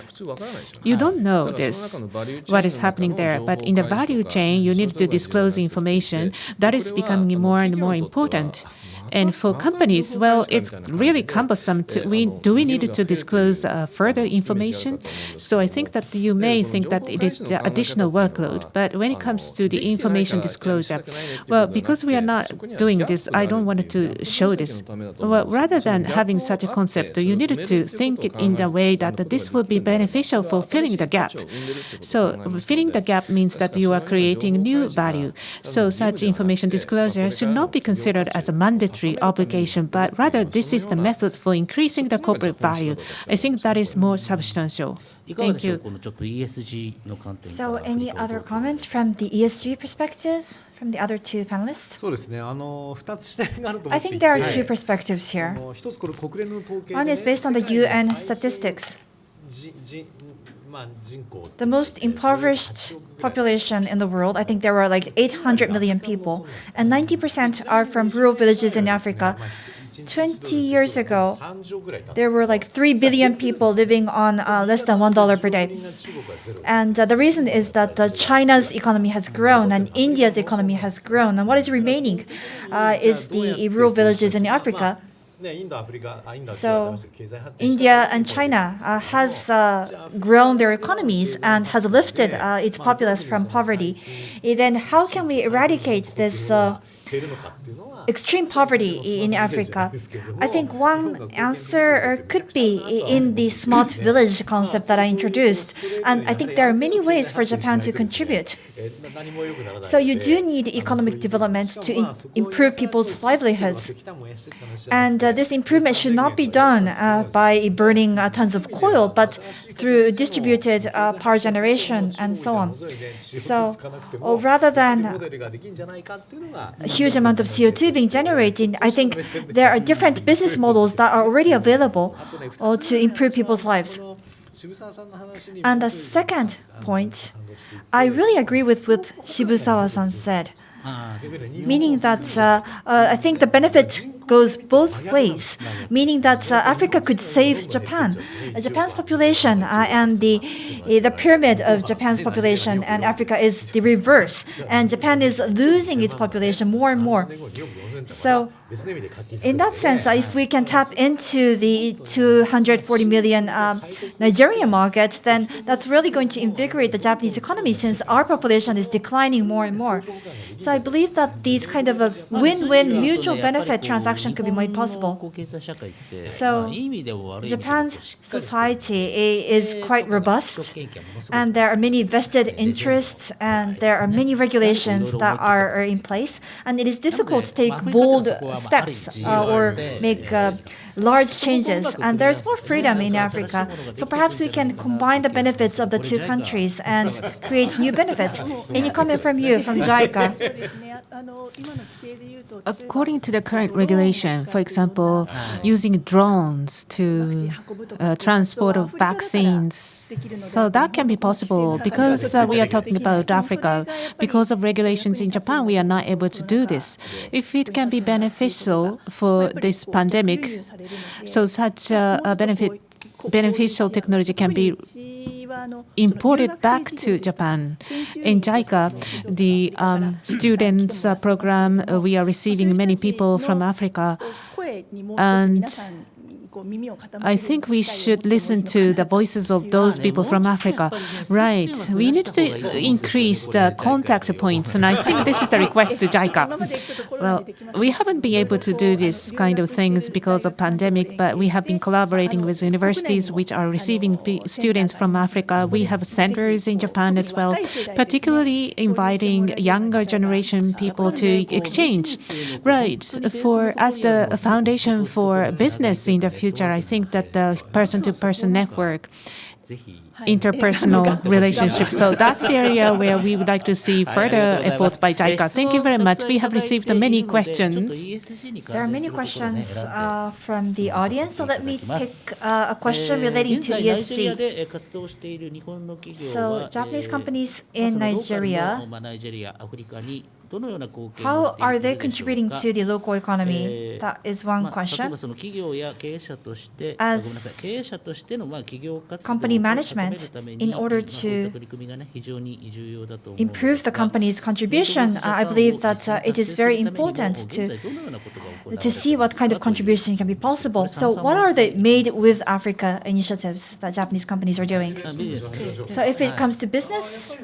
you don't know this, what is happening there. But in the value chain, you need to disclose information. That is becoming more and more important. And for companies, well, it's really cumbersome. Do we need to disclose further information? So I think that you may think that it is the additional workload. But when it comes to the information disclosure, well, because we are not doing this, I don't want to show this. Well, rather than having such a concept, you need to think it in the way that this will be beneficial for filling the gap. So filling the gap means that you are creating new value. So such information disclosure should not be considered as a mandatory obligation, but rather this is the method for increasing the corporate value. I think that is more substantial. Thank you. So any other comments from the ESG perspective from the other two panelists? I think there are two perspectives here. One is based on the UN statistics. The most impoverished population in the world, I think there were like 800 million people, and 90% are from rural villages in Africa. 20 years ago, there were like 3 billion people living on less than $1 per day. And the reason is that China's economy has grown and India's economy has grown. And what is remaining is the rural villages in Africa. So India and China has grown their economies and has lifted its populace from poverty. Then how can we eradicate this extreme poverty in Africa? I think one answer could be in the smart village concept that I introduced. And I think there are many ways for Japan to contribute. So you do need economic development to improve people's livelihoods. And this improvement should not be done by burning tons of coal, but through distributed power generation and so on. So rather than a huge amount of CO2 being generated, I think there are different business models that are already available to improve people's lives. And the second point, I really agree with what Shibusawa-san said, meaning that I think the benefit goes both ways, meaning that Africa could save Japan. Japan's population and the pyramid of Japan's population and Africa is the reverse, and Japan is losing its population more and more. So in that sense, if we can tap into the 240 million Nigerian market, then that's really going to invigorate the Japanese economy since our population is declining more and more. So I believe that these kind of a win-win mutual benefit transaction could be made possible. So Japan's society is quite robust, and there are many vested interests, and there are many regulations that are in place, and it is difficult to take bold steps or make large changes, and there's more freedom in Africa. So perhaps we can combine the benefits of the two countries and create new benefits. Any comment from you, from JICA? According to the current regulation, for example, using drones to transport of vaccines, so that can be possible because we are talking about Africa. Because of regulations in Japan, we are not able to do this. If it can be beneficial for this pandemic, so such a beneficial technology can be imported back to Japan. In JICA, the students program, we are receiving many people from Africa. And I think we should listen to the voices of those people from Africa. Right. We need to increase the contact points, and I think this is the request to JICA. Well, we haven't been able to do this kind of things because of pandemic, but we have been collaborating with universities which are receiving students from Africa. We have centers in Japan as well, particularly inviting younger generation people to exchange. Right. As the foundation for business in the future, I think that the person-to-person network, interpersonal relationships. So that's the area where we would like to see further efforts by JICA. Thank you very much. We have received many questions. There are many questions from the audience, so let me pick a question relating to ESG. So Japanese companies in Nigeria, how are they contributing to the local economy? That is one question. As company management, in order to improve the company's contribution, I believe that it is very important to see what kind of contribution can be possible. So what are the Made with Africa initiatives that Japanese companies are doing? So if it comes to business,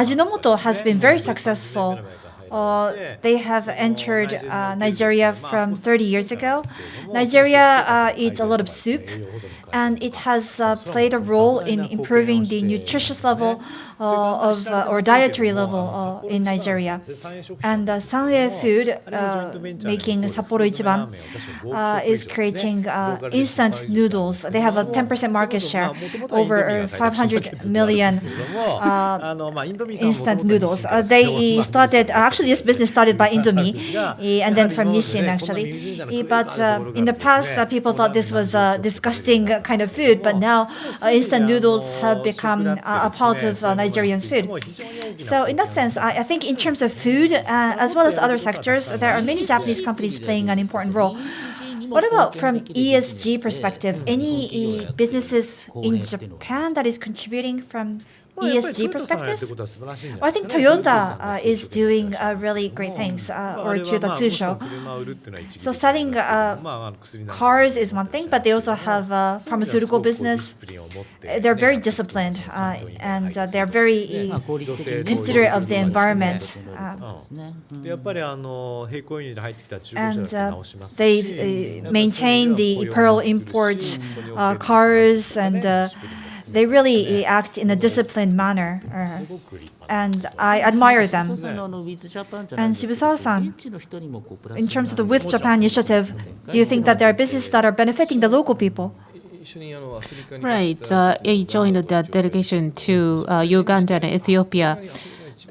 Ajinomoto has been very successful. They have entered Nigeria from 30 years ago. Nigeria eats a lot of soup, and it has played a role in improving the nutritious level or dietary level in Nigeria. And Sanre Food, making Sapporo Ichiban, is creating instant noodles. They have a 10% market share, over 500 million instant noodles. They started, actually this business started by Indomie, and then from Nissin actually. But in the past, people thought this was a disgusting kind of food, but now instant noodles have become a part of Nigerians' food. So in that sense, I think in terms of food, as well as other sectors, there are many Japanese companies playing an important role. What about from ESG perspective? Any businesses in Japan that is contributing from ESG perspectives? Well, I think Toyota is doing really great things, or Toyota Tsusho. So selling cars is one thing, but they also have a pharmaceutical business. They're very disciplined, and they're very considerate of the environment. And they maintain the pearl imports, cars, and they really act in a disciplined manner, and I admire them. And Shibusawa-san, in terms of the With Japan initiative, do you think that there are businesses that are benefiting the local people? Right. I joined the delegation to Uganda and Ethiopia,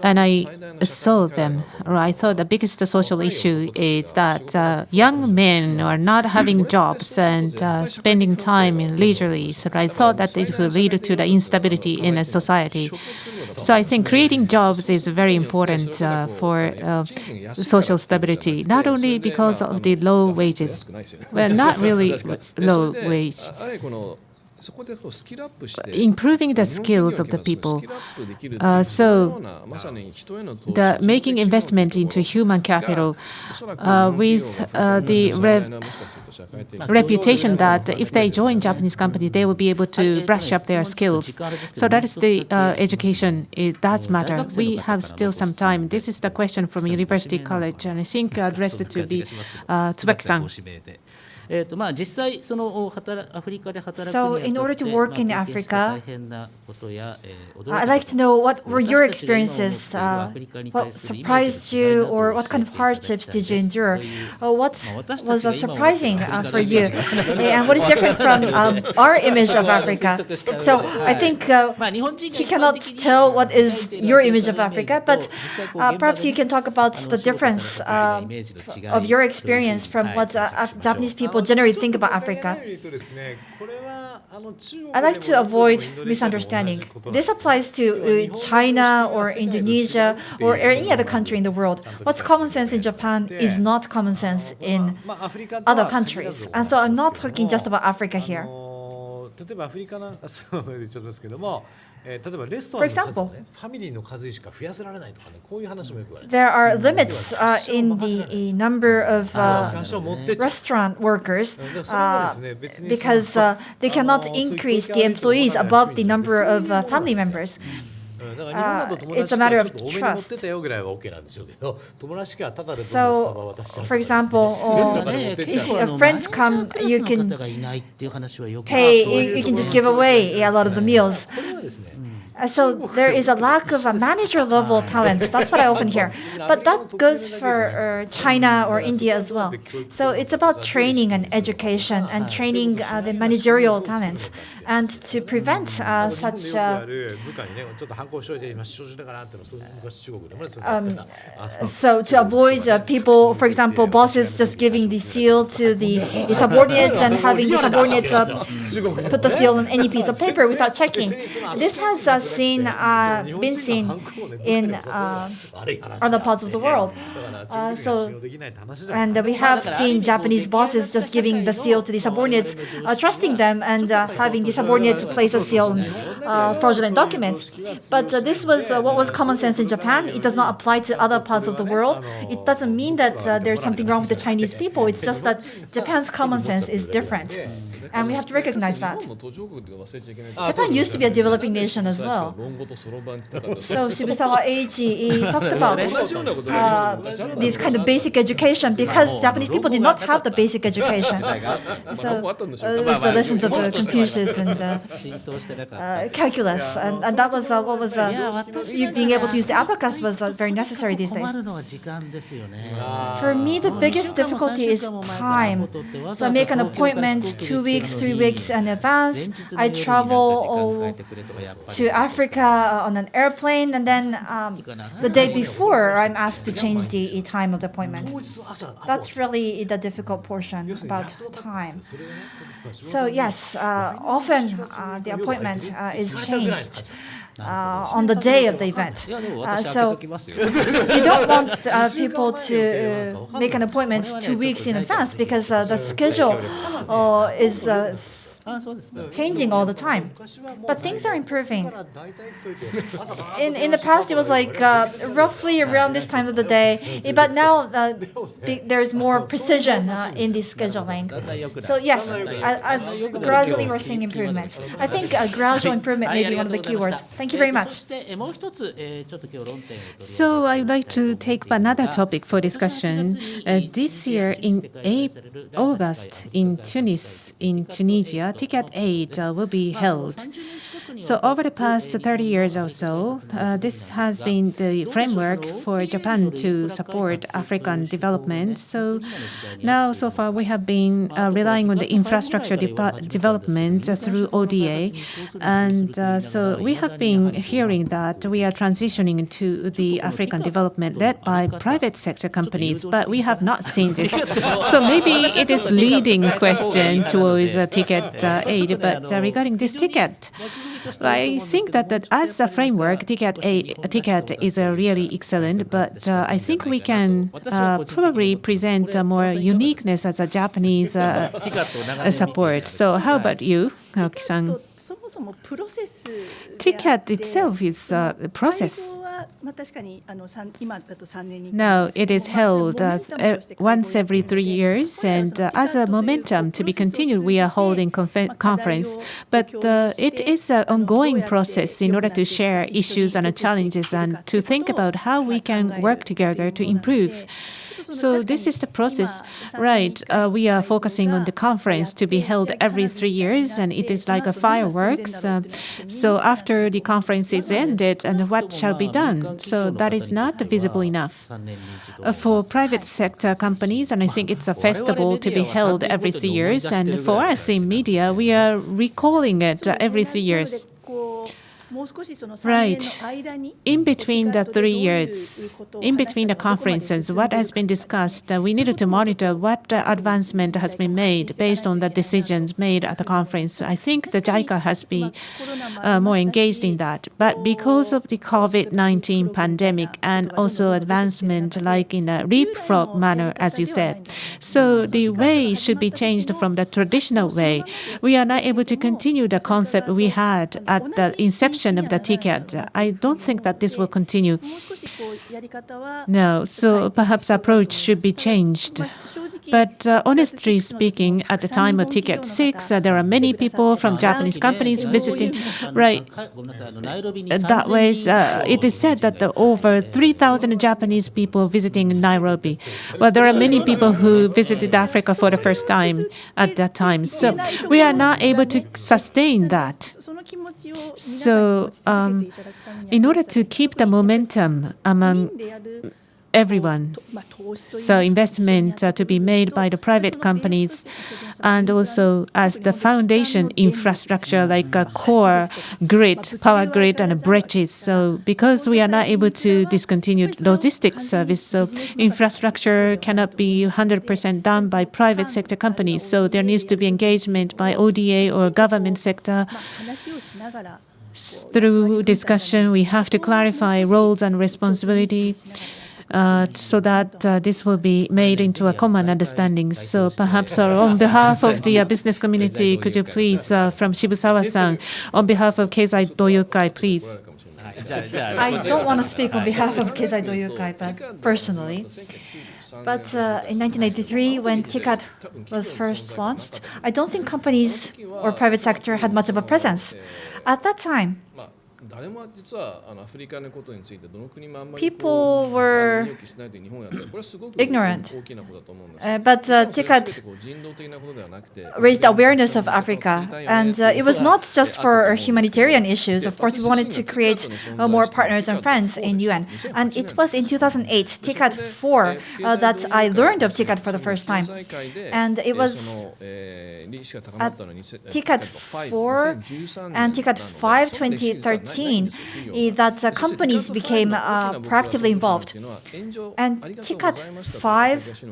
and I saw them. I thought the biggest social issue is that young men are not having jobs and spending time in leisurely. So I thought that it will lead to the instability in a society. So I think creating jobs is very important for social stability, not only because of the low wages, well, not really low wage. Improving the skills of the people. So the making investment into human capital with the reputation that if they join Japanese companies, they will be able to brush up their skills. So that is the education. It does matter. We have still some time. This is the question from University College, and I think addressed to the Tsubaki-san. So in order to work in Africa, I'd like to know what were your experiences, what surprised you, or what kind of hardships did you endure? What was surprising for you, and what is different from our image of Africa? So I think he cannot tell what is your image of Africa, but perhaps you can talk about the difference of your experience from what Japanese people generally think about Africa. I like to avoid misunderstanding. This applies to China or Indonesia or any other country in the world. What's common sense in Japan is not common sense in other countries. And so I'm not talking just about Africa here. 例えばアフリカなんかそう言っちゃいますけども、例えばレストラン For の数 example, をね、ファミリーの数しか増やせられないとかね、こういう話もよく言われて there are limits in the number of キャッシュを持ってっちゃう restaurant workers だからそれはですね、別に because they cannot increase the employees above the number of family members. だから日本だと友達 It's a matter が of ちょっと多めに持ってたよぐらいは OK なんでしょうけど、友達がタダでどんどんスタバ So, 渡しちゃうと for かですね example, レストランから持ってっちゃう if friends come, you can 方がいないっていう話はよく pay, you can just give away a lot of the meals. これはですね、 So there is a lack of manager level talents. That's what I often hear. But that goes for China or India as well. So it's about training and education and training the managerial talents. And to prevent 日本で such よくある部下にね、ちょっと反抗しといて今出張中だからってのはそういう昔中国でもね、そういうのあったら so to avoid people, for example, bosses just giving the seal to the subordinates and having the subordinates put the seal on any piece of paper without checking. This has been seen in other parts of the world. And we have seen Japanese bosses just giving the seal to the subordinates, trusting them and having the subordinates place a seal on fraudulent documents. But this was what was common sense in Japan. It does not apply to other parts of the world. It doesn't mean that there's something wrong with the Chinese people. It's just that Japan's common sense is different. And we have to recognize that. Japan used to be a developing nation as well. So Shibusawa Eiichi talked about this kind of basic education because Japanese people did not have the basic education. So it was the lessons of Confucius and calculus, and that was what was being able to use the abacus was very necessary these days. 困るのは時間ですよね。 For me, the biggest difficulty is time. So I make an appointment 2 weeks, 3 weeks in advance. I travel to Africa on an airplane, and then the day before, I'm asked to change the time of the appointment. That's really the difficult portion about time. So yes, often the appointment is changed on the day of the event. So you don't want people to make an appointment 2 weeks in advance because the schedule is changing all the time. But things are improving. In the past, it was like roughly around this time of the day, but now there's more precision in the scheduling. So yes, as gradually we're seeing improvements. I think gradual improvement may be one of the key words. Thank you very much. もう一つ、ちょっと今日論点を取り上げます。 So I'd like to take up another topic for discussion. This year in August in Tunis, in Tunisia, Ticket 8 will be held. So over the past 30 years or so, this has been the framework for Japan to support African development. So now, so far, we have been relying on the infrastructure development through ODA. And so we have been hearing that we are transitioning to the African development led by private sector companies, but we have not seen this. So maybe it is leading question towards Ticket 8. But regarding this ticket, I think that as a framework, Ticket is really excellent, but I think we can probably present more uniqueness as a Japanese support. So how about you, Naoki-san? Ticket itself is a process. Now it is held once every 3 years, and as a momentum to be continued, we are holding conference. But it is an ongoing process in order to share issues and challenges and to think about how we can work together to improve. So this is the process, right? We are focusing on the conference to be held every 3 years, and it is like a fireworks. So after the conference is ended, and what shall be done? So that is not visible enough. For private sector companies, and I think it's a festival to be held every 3 years, and for us in media, we are recalling it every 3 years. Right. In between the 3 years, in between the conferences, what has been discussed, we needed to monitor what advancement has been made based on the decisions made at the conference. I think the JICA has been more engaged in that. But because of the COVID-19 pandemic and also advancement like in a leapfrog manner, as you said, so the way should be changed from the traditional way. We are not able to continue the concept we had at the inception of the ticket. I don't think that this will continue. No, so perhaps approach should be changed. But honestly speaking, at the time of Ticket 6, there are many people from Japanese companies visiting. Right. That way, it is said that over 3,000 Japanese people visiting Nairobi. Well, there are many people who visited Africa for the first time at that time. So we are not able to sustain that. So in order to keep the momentum among everyone, so investment to be made by the private companies, and also as the foundation infrastructure like a core grid, power grid and bridges. So because we are not able to discontinue logistics service, so infrastructure cannot be 100% done by private sector companies. So there needs to be engagement by ODA or government sector. Through discussion, we have to clarify roles and responsibility. So that this will be made into a common understanding. So perhaps on behalf of the business community, could you please, from Shibusawa-san, on behalf of Keizai Doyokai, please. I don't want to speak on behalf of Keizai Doyokai personally. But in 1983, when TICAD was first launched, I don't think companies or private sector had much of a presence. At that time, people were ignorant, but TICAD raised awareness of Africa, and it was not just for humanitarian issues. Of course, we wanted to create more partners and friends in UN, and it was in 2008, TICAD 4, that I learned of TICAD for the first time, and it was at TICAD 4 and TICAD 5 2013 that companies became proactively involved. And TICAD 5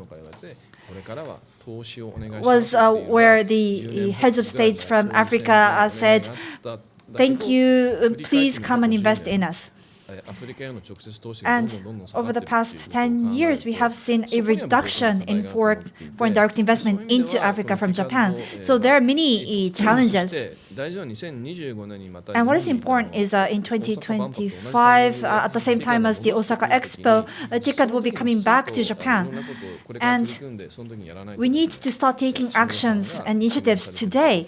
was where the heads of states from Africa said, "Thank you, please come and invest in us." And over the past 10 years, we have seen a reduction in foreign direct investment into Africa from Japan. So there are many challenges. And what is important is in 2025, at the same time as the Osaka Expo, TICAD will be coming back to Japan. And we need to start taking actions and initiatives today.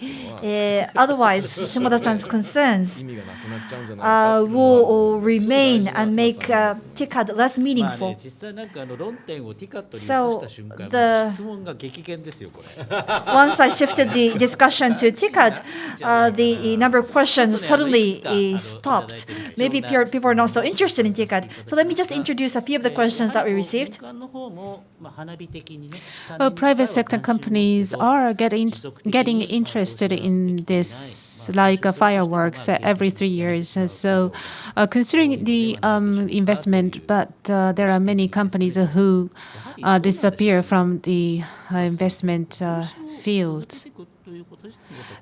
Otherwise, Shimoda-san's concerns will remain and make TICAD less meaningful. So once I shifted the discussion to TICAD, the number of questions suddenly stopped. Maybe people are not so interested in TICAD. So let me just introduce a few of the questions that we received. Well, private sector companies are getting interested in this, like fireworks every 3 years. So considering the investment, but there are many companies who disappear from the investment field.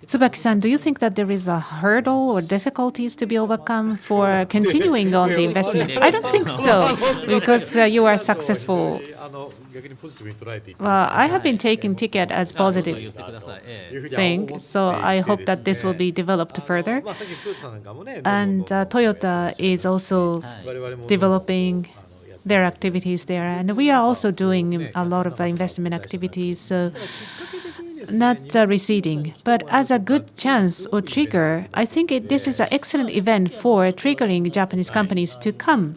Tsubaki-san, do you think that there is a hurdle or difficulties to be overcome for continuing on the investment? I don't think so, because you are successful. Well, I have been taking TICAD as positive thing, so I hope that this will be developed further. And Toyota is also developing their activities there, and we are also doing a lot of investment activities. So not receding, but as a good chance or trigger, I think this is an excellent event for triggering Japanese companies to come.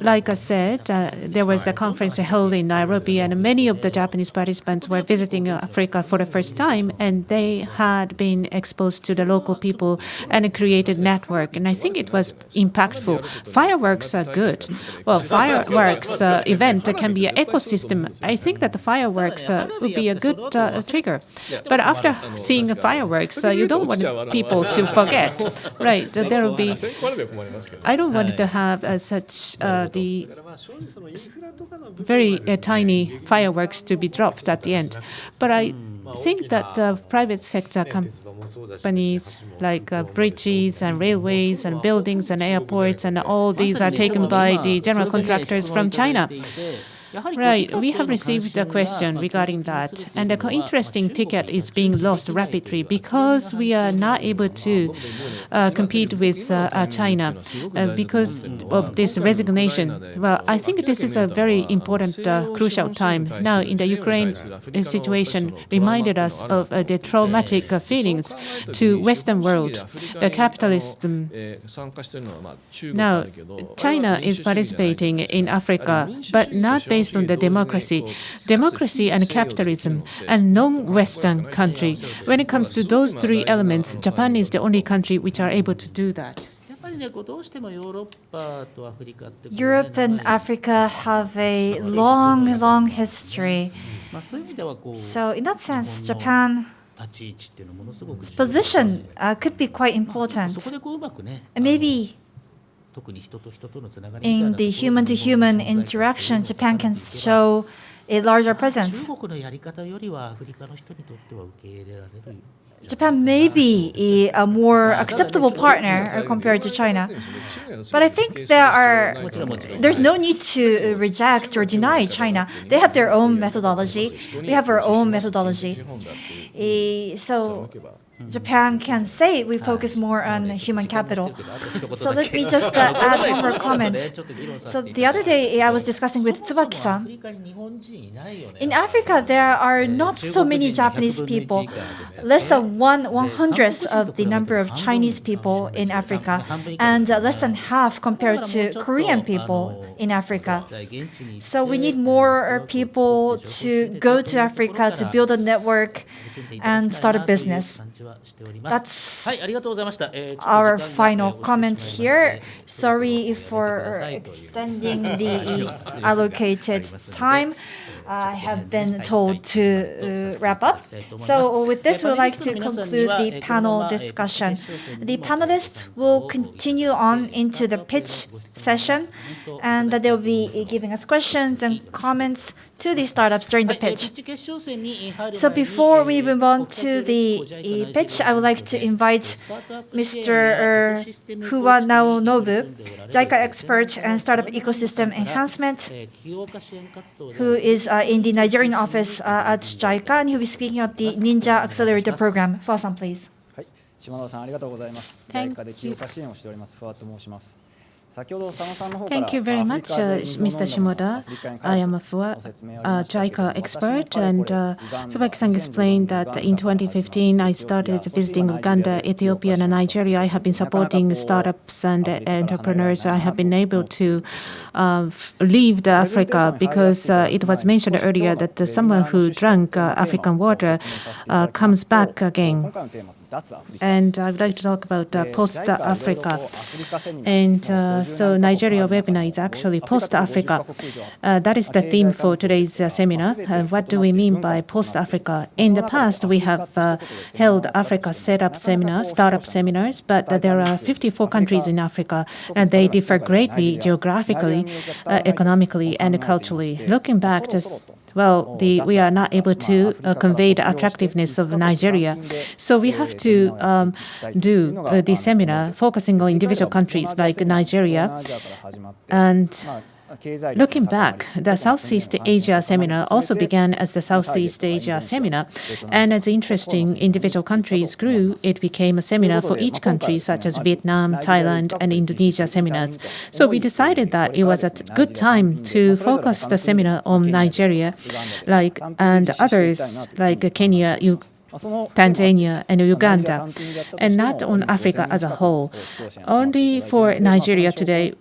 like I said, there was the conference held in Nairobi, and many of the Japanese participants were visiting Africa for the first time, and they had been exposed to the local people and created network. And I think it was impactful. Fireworks are good. Well, fireworks event can be an ecosystem. I think that the fireworks would be a good trigger. But after seeing the fireworks, you don't want people to forget, right? There will be. I don't want to have such the very tiny fireworks to be dropped at the end. But I think that private sector companies like bridges and railways and buildings and airports and all these are taken by the general contractors from China. Right, we have received a question regarding that, and the interesting ticket is being lost rapidly because we are not able to compete with China because of this resignation. Well, I think this is a very important, crucial time. Now, in the Ukraine situation, reminded us of the traumatic feelings to Western world, the capitalism. Now, China is participating in Africa, but not based on the democracy and capitalism, and non-Western country. When it comes to those three elements, Japan is the only country which are able to do that. Europe and Africa have a long, long history. So in that sense, Japan's position could be quite important. And maybe in the human-to-human interaction, Japan can show a larger presence. Japan may be a more acceptable partner compared to China. But I think there's no need to reject or deny China. They have their own methodology. We have our own methodology. So Japan can say we focus more on human capital. So let me just add one more comment. So the other day I was discussing with Tsubaki-san. In Africa, there are not so many Japanese people, less than 1/100th of the number of Chinese people in Africa, and less than half compared to Korean people in Africa. So we need more people to go to Africa to build a network and start a business. That's our final comment here. Sorry for extending the allocated time. I have been told to wrap up. So with this, we would like to conclude the panel discussion. The panelists will continue on into the pitch session, and they'll be giving us questions and comments to the startups during the pitch. So before we move on to the pitch, I would like to invite Mr. Huwa Naonobu, JICA expert and startup ecosystem enhancement, who is in the Nigerian office at JICA, and he'll be speaking at the Ninja Accelerator program. Fuwa-san, please. Thank you very much, Mr. Shimoda. I am a Fuwa, JICA expert, and Tsubaki-san explained that in 2015 I started visiting Uganda, Ethiopia, and Nigeria. I have been supporting startups and entrepreneurs. I have been able to leave Africa because it was mentioned earlier that someone who drank African water comes back again. And I would like to talk about post-Africa. And so Nigeria webinar is actually post-Africa. That is the theme for today's seminar. What do we mean by post-Africa? In the past, we have held Africa setup seminars, startup seminars, but there are 54 countries in Africa, and they differ greatly geographically, economically, and culturally. Looking back, we are not able to convey the attractiveness of Nigeria. So we have to do the seminar focusing on individual countries like Nigeria. And looking back, the Southeast Asia seminar also began as the Southeast Asia seminar. And as interesting individual countries grew, it became a seminar for each country, such as Vietnam, Thailand, and Indonesia seminars. So we decided that it was a good time to focus the seminar on Nigeria, and others like Kenya, Tanzania, and Uganda, and not on Africa as a whole. Only for Nigeria today,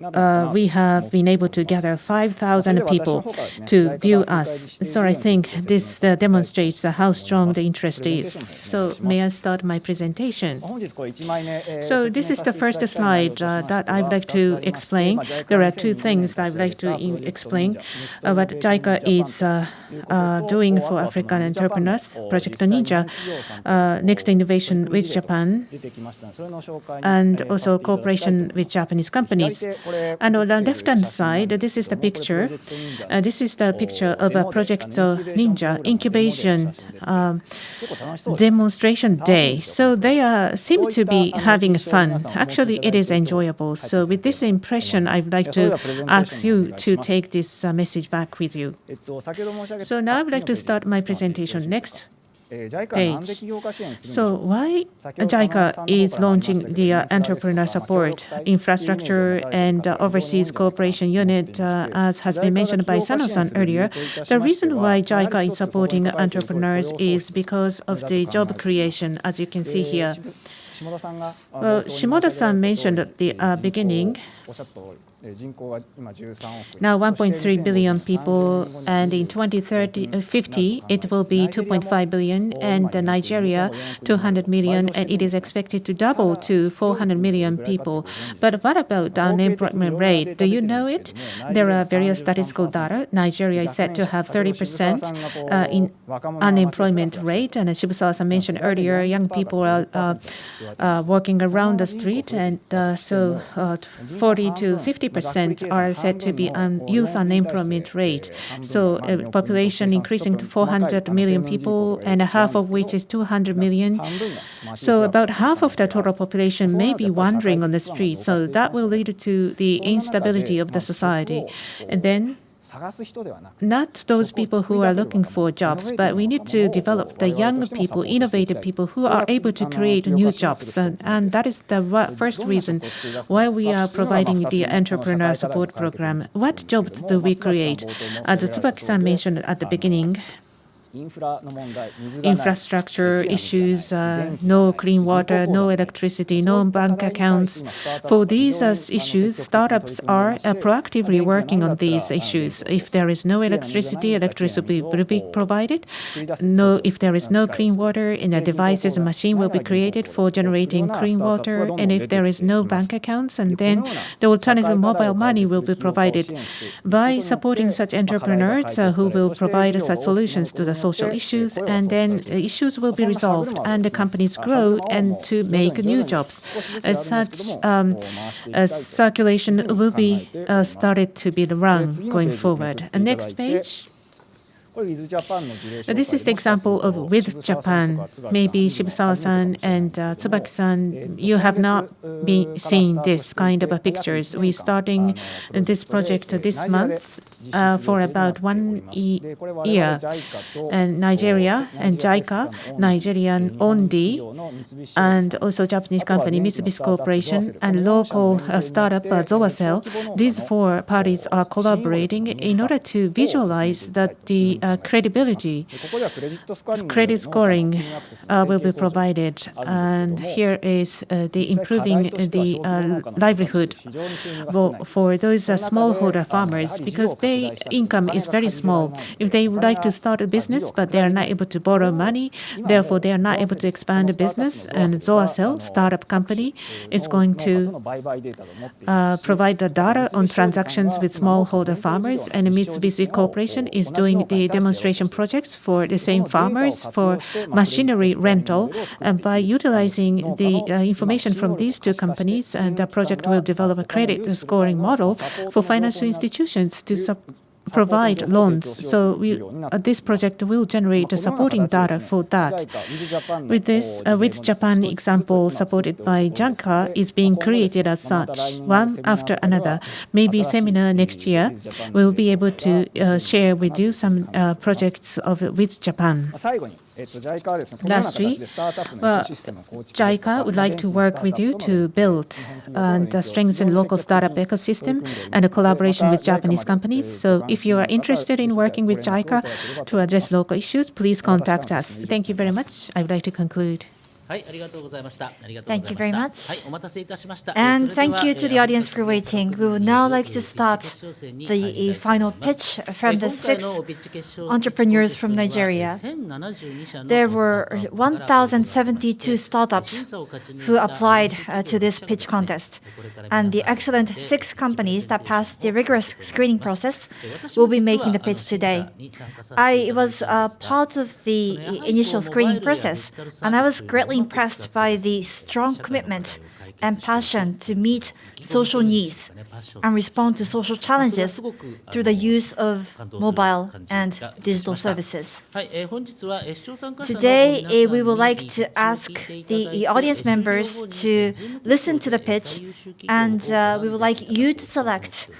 we have been able to gather 5,000 people to view us. So I think this demonstrates how strong the interest is. So may I start my presentation? So this is the first slide that I would like to explain. There are two things I would like to explain. What JICA is doing for African entrepreneurs, Project Ninja, next innovation with Japan, and also cooperation with Japanese companies. And on the left-hand side, this is the picture. This is the picture of a Project Ninja incubation demonstration day. So they seem to be having fun. Actually, it is enjoyable. So with this impression, I would like to ask you to take this message back with you. So now I would like to start my presentation. Next page. So why JICA is launching the entrepreneur support infrastructure and overseas cooperation unit, as has been mentioned by Sano-san earlier. The reason why JICA is supporting entrepreneurs is because of the job creation, as you can see here. Well, Shimoda-san mentioned at the beginning, now 1.3 billion people, and in 2050 it will be 2.5 billion, and Nigeria 200 million, and it is expected to double to 400 million people. But what about the unemployment rate? Do you know it? There are various statistical data. Nigeria is said to have 30% in unemployment rate, and as Shibusawa-san mentioned earlier, young people are walking around the street, and so 40 to 50% are said to be youth unemployment rate. So population increasing to 400 million people, and half of which is 200 million. So about half of the total population may be wandering on the streets. So that will lead to the instability of the society. And then not those people who are looking for jobs, but we need to develop the young people, innovative people who are able to create new jobs. And that is the first reason why we are providing the entrepreneur support program. What jobs do we create? As Tsubaki-san mentioned at the beginning, infrastructure issues, no clean water, no electricity, no bank accounts. For these issues, startups are proactively working on these issues. If there is no electricity, electricity will be provided. If there is no clean water, in a devices, a machine will be created for generating clean water. And if there is no bank accounts, and then the alternative mobile money will be provided. By supporting such entrepreneurs who will provide such solutions to the social issues, and then issues will be resolved and the companies grow and to make new jobs. Such circulation will be started to be run going forward. And next page. This is the example of with Japan. Maybe Shibusawa-san and Tsubaki-san, you have not been seeing this kind of pictures. We're starting this project this month for about 1 year. And Nigeria and JICA, Nigerian only, and also Japanese company Mitsubishi Corporation and local startup Zoacell. These four parties are collaborating in order to visualize that the credibility, credit scoring will be provided. And here is the improving the livelihood for those smallholder farmers, because their income is very small. If they would like to start a business, but they are not able to borrow money, therefore they are not able to expand the business. And Zoacell, startup company, is going to provide the data on transactions with smallholder farmers, and Mitsubishi Corporation is doing the demonstration projects for the same farmers for machinery rental. And by utilizing the information from these two companies, the project will develop a credit scoring model for financial institutions to provide loans. So this project will generate supporting data for that. With this, with Japan example supported by JICA is being created as such, one after another. Maybe seminar next year, we will be able to share with you some projects with Japan. Lastly, JICA would like to work with you to build and strengthen local startup ecosystem and a collaboration with Japanese companies. So if you are interested in working with JICA to address local issues, please contact us. Thank you very much. I would like to conclude. Thank you very much. And thank you to the audience for waiting. We would now like to start the final pitch from the 6 entrepreneurs from Nigeria. There were 1,072 startups who applied to this pitch contest. And the excellent 6 companies that passed the rigorous screening process will be making the pitch today. I was part of the initial screening process, and I was greatly impressed by the strong commitment and passion to meet social needs and respond to social challenges through the use of mobile and digital services. Today, we would like to ask the audience members to listen to the pitch, and we would like you to select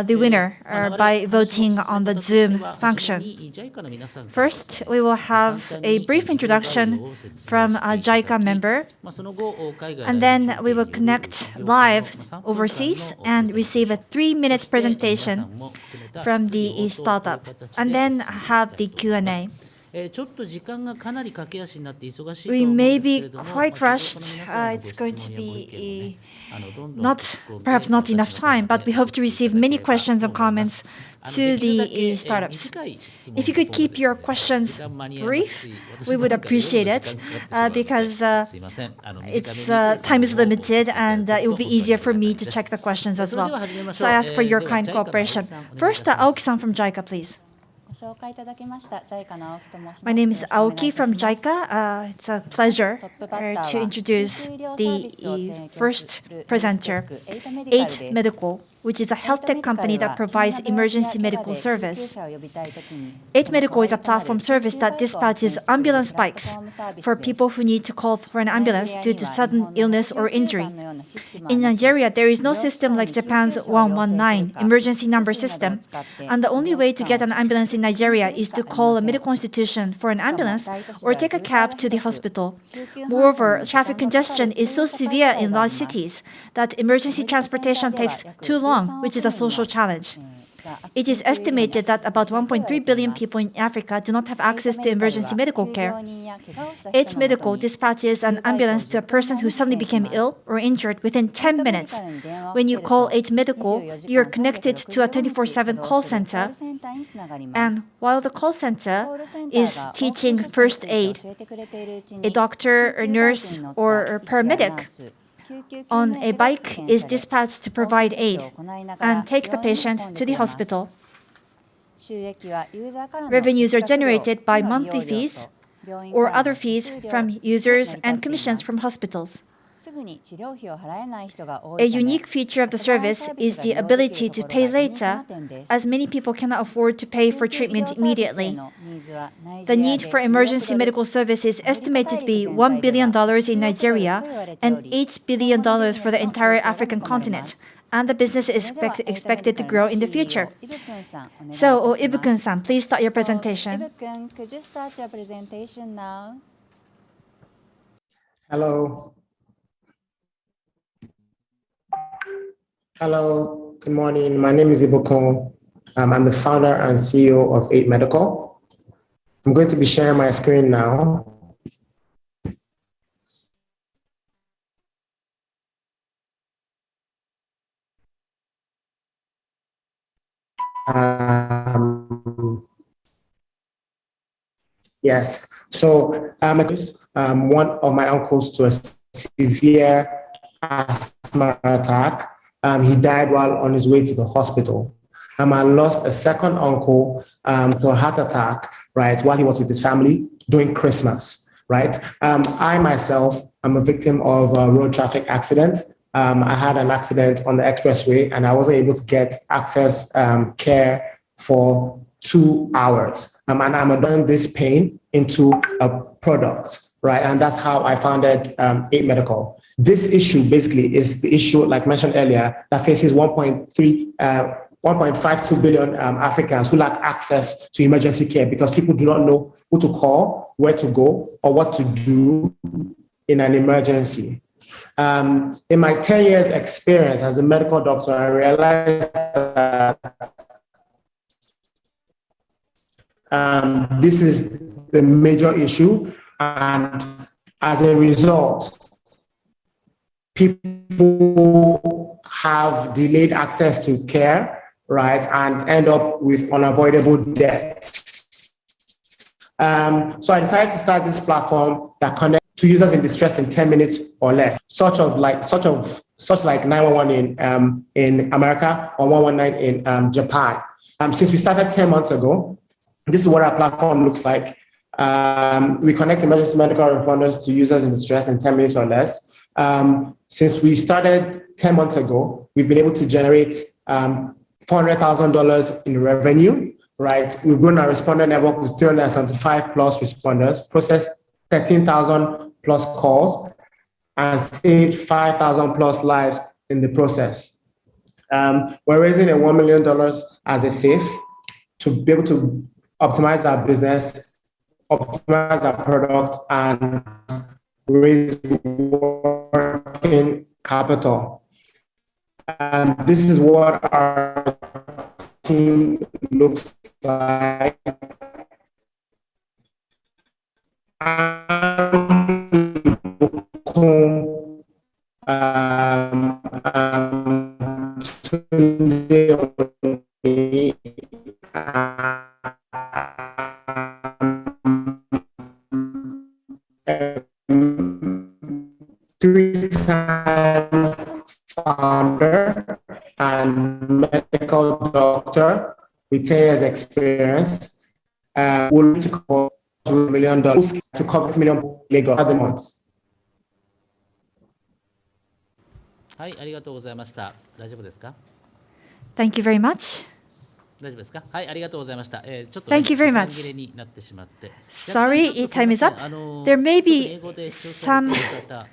the winner by voting on the Zoom function. First, we will have a brief introduction from a JICA member, and then we will connect live overseas and receive a 3-minute presentation from the startup, and then have the Q&A. We may be quite rushed. It's going to be perhaps not enough time, but we hope to receive many questions and comments to the startups. If you could keep your questions brief, we would appreciate it because time is limited and it will be easier for me to check the questions as well. So I ask for your kind cooperation. First, Aoki-san from JICA, please. My name is Aoki from JICA. It's a pleasure to introduce the first presenter, 8 Medical, which is a health tech company that provides emergency medical service. 8 Medical is a platform service that dispatches ambulance bikes for people who need to call for an ambulance due to sudden illness or injury. In Nigeria, there is no system like Japan's 119 emergency number system, and the only way to get an ambulance in Nigeria is to call a medical institution for an ambulance or take a cab to the hospital. Moreover, traffic congestion is so severe in large cities that emergency transportation takes too long, which is a social challenge. It is estimated that about 1.3 billion people in Africa do not have access to emergency medical care. 8 Medical dispatches an ambulance to a person who suddenly became ill or injured within 10 minutes. When you call 8 Medical, you are connected to a 24/7 call center. And while the call center is teaching first aid, a doctor, a nurse, or a paramedic on a bike is dispatched to provide aid and take the patient to the hospital. Revenues are generated by monthly fees or other fees from users and commissions from hospitals. A unique feature of the service is the ability to pay later, as many people cannot afford to pay for treatment immediately. The need for emergency medical service is estimated to be $1 billion in Nigeria and $8 billion for the entire African continent, and the business is expected to grow in the future. So, Ibu-kun-san, please start your presentation. Ibu-kun, could you start your presentation now? Hello. Hello, good morning. My name is Ibu-kun. I'm the founder and CEO of 8 Medical. I'm going to be sharing my screen now. Yes, so one of my uncles to a severe asthma attack. He died while on his way to the hospital. I lost a second uncle to a heart attack, right, while he was with his family during Christmas, right? I myself am a victim of a road traffic accident. I had an accident on the expressway and I wasn't able to get access care for 2 hours. And I'm turning this pain into a product, right? And that's how I founded 8 Medical. This issue basically is the issue, like mentioned earlier, that faces 1.52 billion Africans who lack access to emergency care because people do not know who to call, where to go, or what to do in an emergency. In my 10 years experience as a medical doctor, I realized that this is the major issue, and as a result, people have delayed access to care, right, and end up with unavoidable deaths. So I decided to start this platform that connects to users in distress in 10 minutes or less, such like 911 in America or 119 in Japan. Since we started 10 months ago, this is what our platform looks like. We connect emergency medical responders to users in distress in 10 minutes or less. Since we started 10 months ago, we've been able to generate $400,000 in revenue, right? We've grown our responder network with 375 plus responders, processed 13,000 plus calls, and saved 5,000 plus lives in the process. We're raising a $1 million as a SAFE to be able to optimize our business, optimize our product, and raise working capital. This is what our team looks like. Three-time founder and medical doctor with 10 years experience. We'll to cover $1 million to cover $1 million Lagos other months. はい、ありがとうございました。大丈夫ですか？ Thank you very much. 大丈夫ですか？はい、ありがとうございました。ちょっと Thank you very 時間 much. 切れになってしまって。 Sorry, 若干 time is up. ちょっとすいません。There may be 英語で視聴されている方、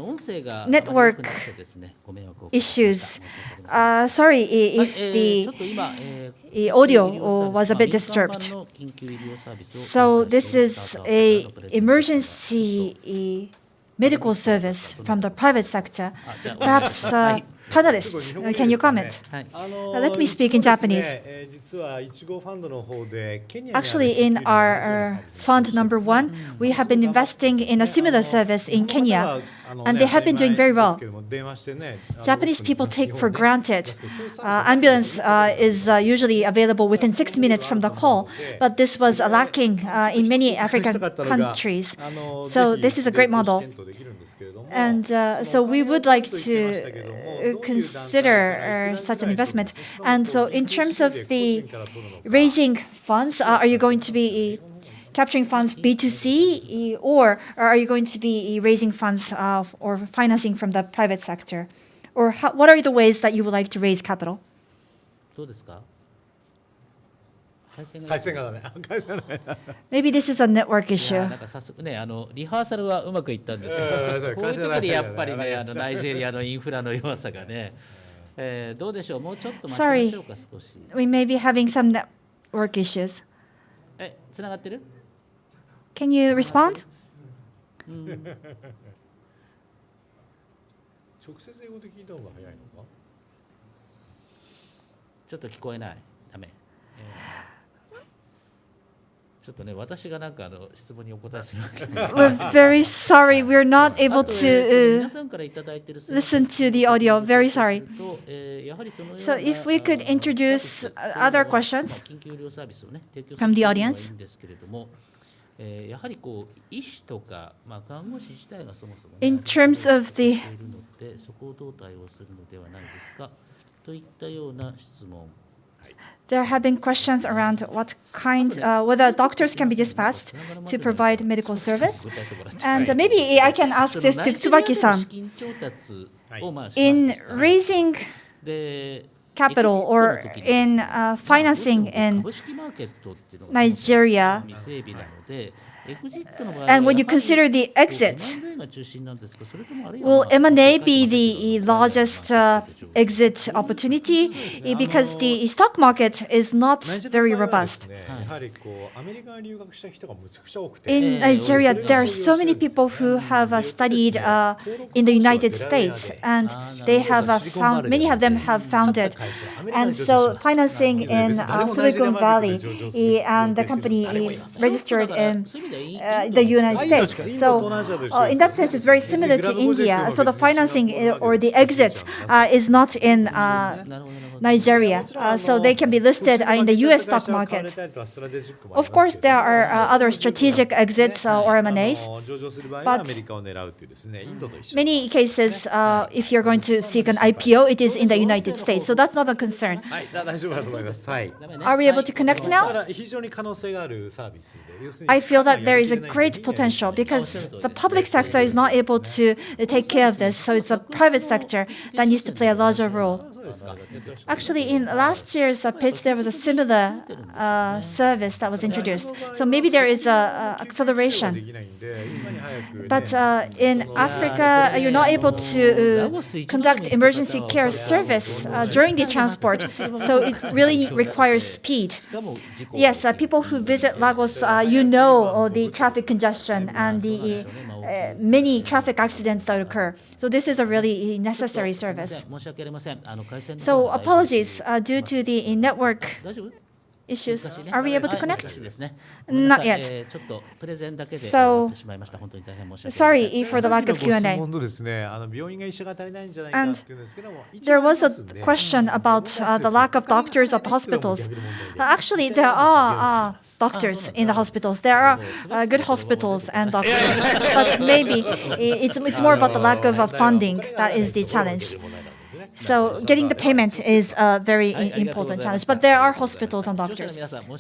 音声があまり良くなくてですね、ご迷惑をおかけしました。 issues. 申し訳ありません。 Sorry はい、 if ちょっと今、the audio was a bit disturbed. So this is a emergency medical service from the private sector. Perhaps panelists, can you comment? Let me speak in Japanese. Actually, in our fund number 1, we have been investing in a similar service in Kenya, and they have been doing very well. Japanese people take for granted ambulance is usually available within 6 minutes from the call, but this was lacking in many African countries. So this is a great model. And so we would like to consider such an investment. And so in terms of the raising funds, are you going to be capturing funds B2C, or are you going to be raising funds or financing from the private sector? Or what are the ways that you would like to raise capital? どうですか？ Maybe this is a network issue. なんか早速ね、リハーサルはうまくいったんですけど、こういうところでやっぱりね、ナイジェリアのインフラの弱さがね、どうでしょう、もうちょっと待ちましょうか、少し。We may be having some network issues. つながってる？ Can you respond? 直接英語で聞いた方が早いのか？ちょっと聞こえない。ダメ。ちょっとね、私がなんか質問にお答えするわけ。We're very sorry. We're not able to 皆さんからいただいている listen to the audio. Very sorry. So if we could introduce other questions 緊急医療サービスをね、提供す from る the のはいい audience. んですけれども、やはりこう医師とか看護師自体がそもそも、ね、In terms of the いるので、そこをどう対応するのではないですかといったような質問。There have been questions around what kind, whether doctors can be dispatched to provide medical service. And maybe I can ask this to Tsubaki-san. In raising capital or in financing in Nigeria, And when you consider the exit, will M&A be the largest exit opportunity? Because the stock market is not very robust. In Nigeria, there are so many people who have studied in the United States, and they have found, many of them have founded. And so financing in Silicon Valley and the company registered in the United States. So in that sense, it's very similar to India. So the financing or the exit is not in Nigeria. So they can be listed in the US stock market. Of course, there are other strategic exits or M&As, but many cases, if you're going to seek an IPO, it is in the United States. So that's not a concern. Are we able to connect now? I feel that there is a great potential because the public sector is not able to take care of this. So it's a private sector that needs to play a larger role. Actually, in last year's pitch, there was a similar service that was introduced. So maybe there is a acceleration. But in Africa, you're not able to conduct emergency care service during the transport. So it really requires speed. Yes, people who visit Lagos, you know the traffic congestion and the many traffic accidents that occur. So this is a really necessary service. So apologies due to the network issues. Are we able to connect? Not yet. So, sorry for the lack of Q&A. And there was a question about the lack of doctors at hospitals. Actually, there are doctors in the hospitals. There are good hospitals and doctors. But maybe it's more about the lack of funding that is the challenge. So getting the payment is a very important challenge. But there are hospitals and doctors.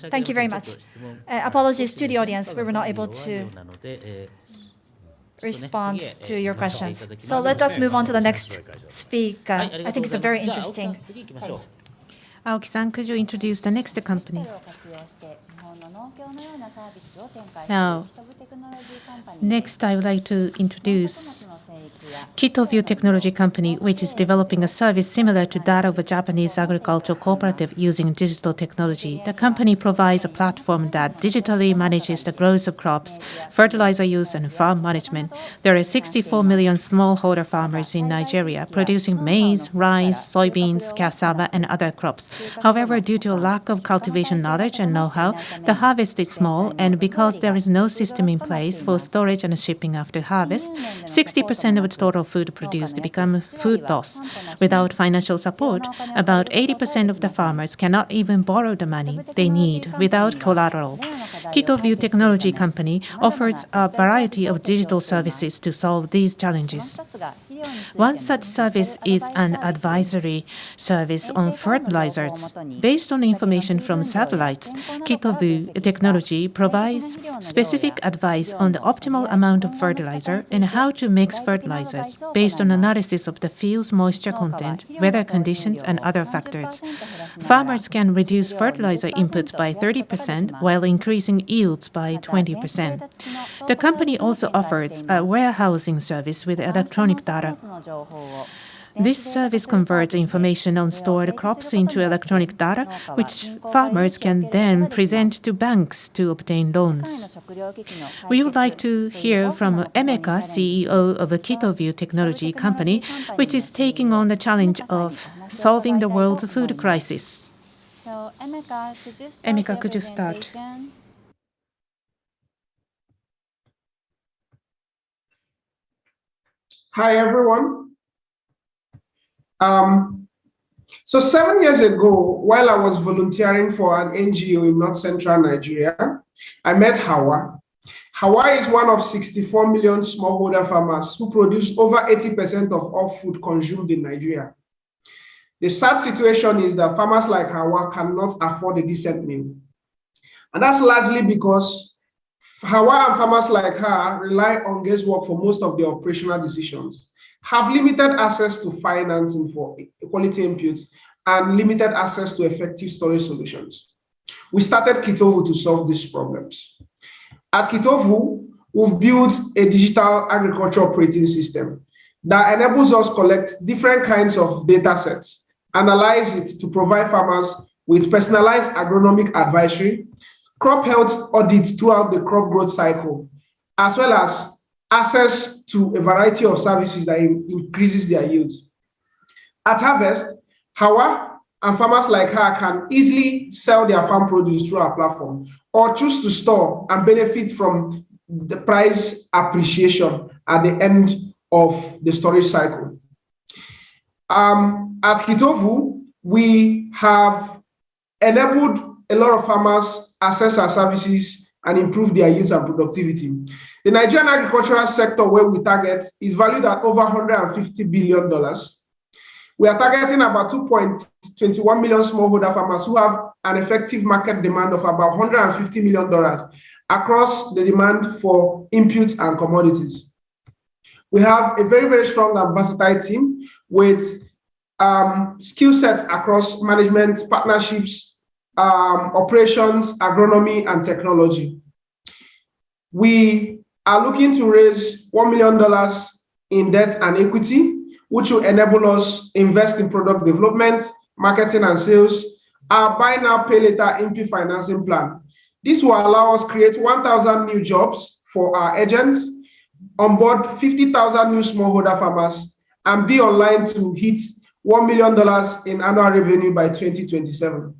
Thank you very much. Apologies to the audience. We were not able to respond to your questions. So let us move on to the next speaker. I think it's a very interesting case. Aoki-san, could you introduce the next company? Now, next I would like to introduce KitoView Technology Company, which is developing a service similar to that of a Japanese agricultural cooperative using digital technology. The company provides a platform that digitally manages the growth of crops, fertilizer use, and farm management. There are 64 million smallholder farmers in Nigeria producing maize, rice, soybeans, cassava, and other crops. However, due to a lack of cultivation knowledge and know-how, the harvest is small, and because there is no system in place for storage and shipping after harvest, 60% of the total food produced become food loss. Without financial support, about 80% of the farmers cannot even borrow the money they need without collateral. KitoView Technology Company offers a variety of digital services to solve these challenges. One such service is an advisory service on fertilizers. Based on information from satellites, KitoView Technology provides specific advice on the optimal amount of fertilizer and how to mix fertilizers based on analysis of the field's moisture content, weather conditions, and other factors. Farmers can reduce fertilizer inputs by 30% while increasing yields by 20%. The company also offers a warehousing service with electronic data. This service converts information on stored crops into electronic data, which farmers can then present to banks to obtain loans. We would like to hear from Emeka, CEO of a KitoView Technology Company, which is taking on the challenge of solving the world's food crisis. So, Emeka, could you start? Hi, everyone. So 7 years ago, while I was volunteering for an NGO in North Central Nigeria, I met Hawa. Hawa is one of 64 million smallholder farmers who produce over 80% of all food consumed in Nigeria. The sad situation is that farmers like Hawa cannot afford a decent meal. And that's largely because Hawa and farmers like her rely on guesswork for most of their operational decisions, have limited access to financing for quality inputs, and limited access to effective storage solutions. We started KitoView to solve these problems. At Kitovu, we've built a digital agriculture operating system that enables us to collect different kinds of data sets, analyze it to provide farmers with personalized agronomic advisory, crop health audits throughout the crop growth cycle, as well as access to a variety of services that increases their yields. At harvest, Hawa and farmers like her can easily sell their farm produce through our platform or choose to store and benefit from the price appreciation at the end of the storage cycle. At Kitovu, we have enabled a lot of farmers access our services and improve their yields and productivity. The Nigerian agricultural sector where we target is valued at over $150 billion. We are targeting about 2.21 million smallholder farmers who have an effective market demand of about $150 million across the demand for inputs and commodities. We have a very, very strong and versatile team with skill sets across management, partnerships, operations, agronomy, and technology. We are looking to raise $1 million in debt and equity, which will enable us invest in product development, marketing and sales, our buy now, pay later MP financing plan. This will allow us create 1,000 new jobs for our agents, onboard 50,000 new smallholder farmers, and be online to hit $1 million in annual revenue by 2027.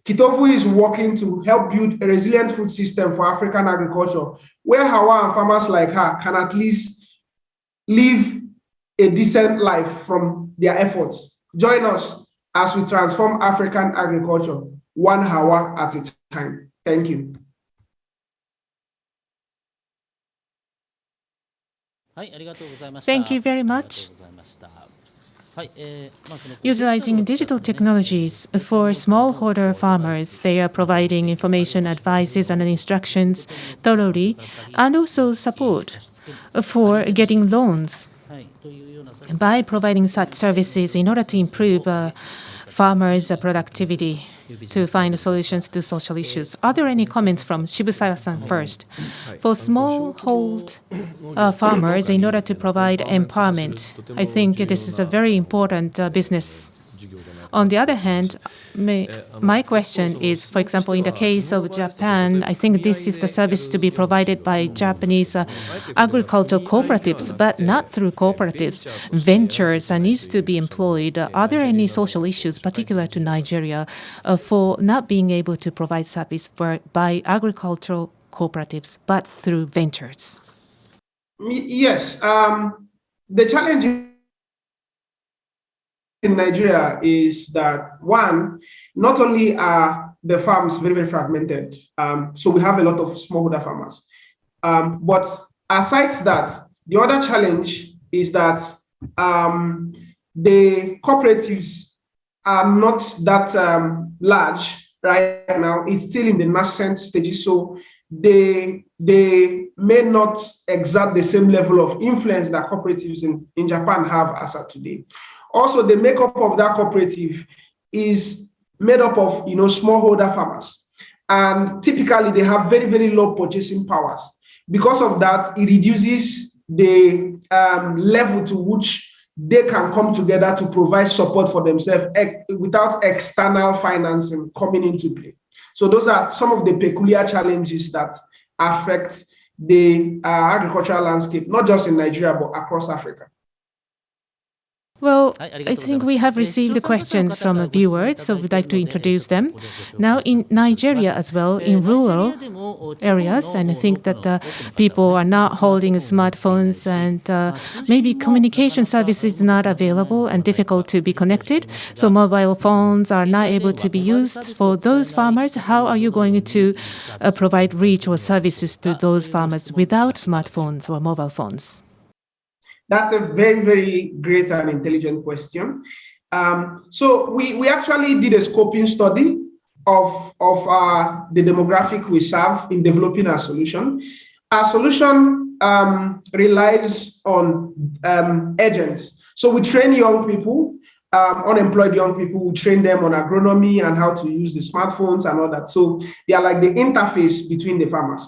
Kitovu is working to help build a resilient food system for African agriculture, where Hawa and farmers like her can at least live a decent life from their efforts. Join us as we transform African agriculture, one Hawa at a time. Thank you. Thank you very much. Utilizing digital technologies for smallholder farmers, they are providing information, advices, and instructions thoroughly, and also support for getting loans. By providing such services in order to improve farmers' productivity to find solutions to social issues. Are there any comments from Shibusaya-san first? For smallhold farmers, in order to provide empowerment, I think this is a very important business. On the other hand, my question is, for example, in the case of Japan, I think this is the service to be provided by Japanese agricultural cooperatives, but not through cooperatives. Ventures needs to be employed. Are there any social issues particular to Nigeria for not being able to provide service by agricultural cooperatives, but through ventures? Yes. The challenge in Nigeria is that, one, not only are the farms very, very fragmented, so we have a lot of smallholder farmers, but aside that, the other challenge is that the cooperatives are not that large right now. It's still in the nascent stages, so they may not exert the same level of influence that cooperatives in Japan have as of today. Also, the makeup of that cooperative is made up of smallholder farmers, and typically they have very, very low purchasing powers. Because of that, it reduces the level to which they can come together to provide support for themselves without external financing coming into play. So those are some of the peculiar challenges that affect the agricultural landscape, not just in Nigeria, but across Africa. Well, I think we have received questions from viewers, so we'd like to introduce them. Now, in Nigeria as well, in rural areas, and I think that people are not holding smartphones, and maybe communication service is not available and difficult to be connected, so mobile phones are not able to be used. For those farmers, how are you going to provide reach or services to those farmers without smartphones or mobile phones? That's a very, very great and intelligent question. So we actually did a scoping study of the demographic we serve in developing our solution. Our solution relies on agents. So we train young people, unemployed young people, we train them on agronomy and how to use the smartphones and all that. So they are like the interface between the farmers.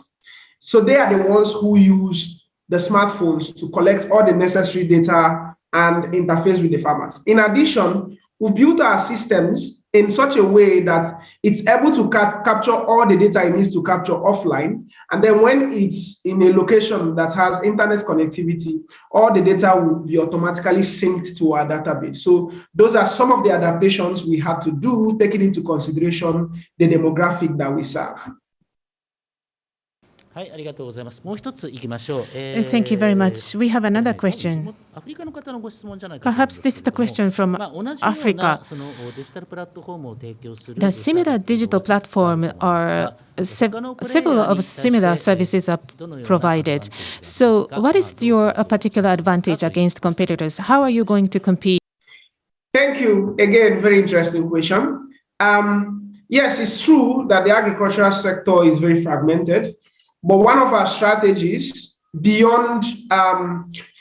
So they are the ones who use the smartphones to collect all the necessary data and interface with the farmers. In addition, we've built our systems in such a way that it's able to capture all the data it needs to capture offline. And then when it's in a location that has internet connectivity, all the data will be automatically synced to our database. So those are some of the adaptations we had to do, taking into consideration the demographic that we serve. Thank you very much. We have another question. Perhaps this is the question from Africa. The similar digital platform are several of similar services are provided. So what is your particular advantage against competitors? How are you going to compete? Thank you. Again, very interesting question. Yes, it's true that the agricultural sector is very fragmented. But one of our strategies, beyond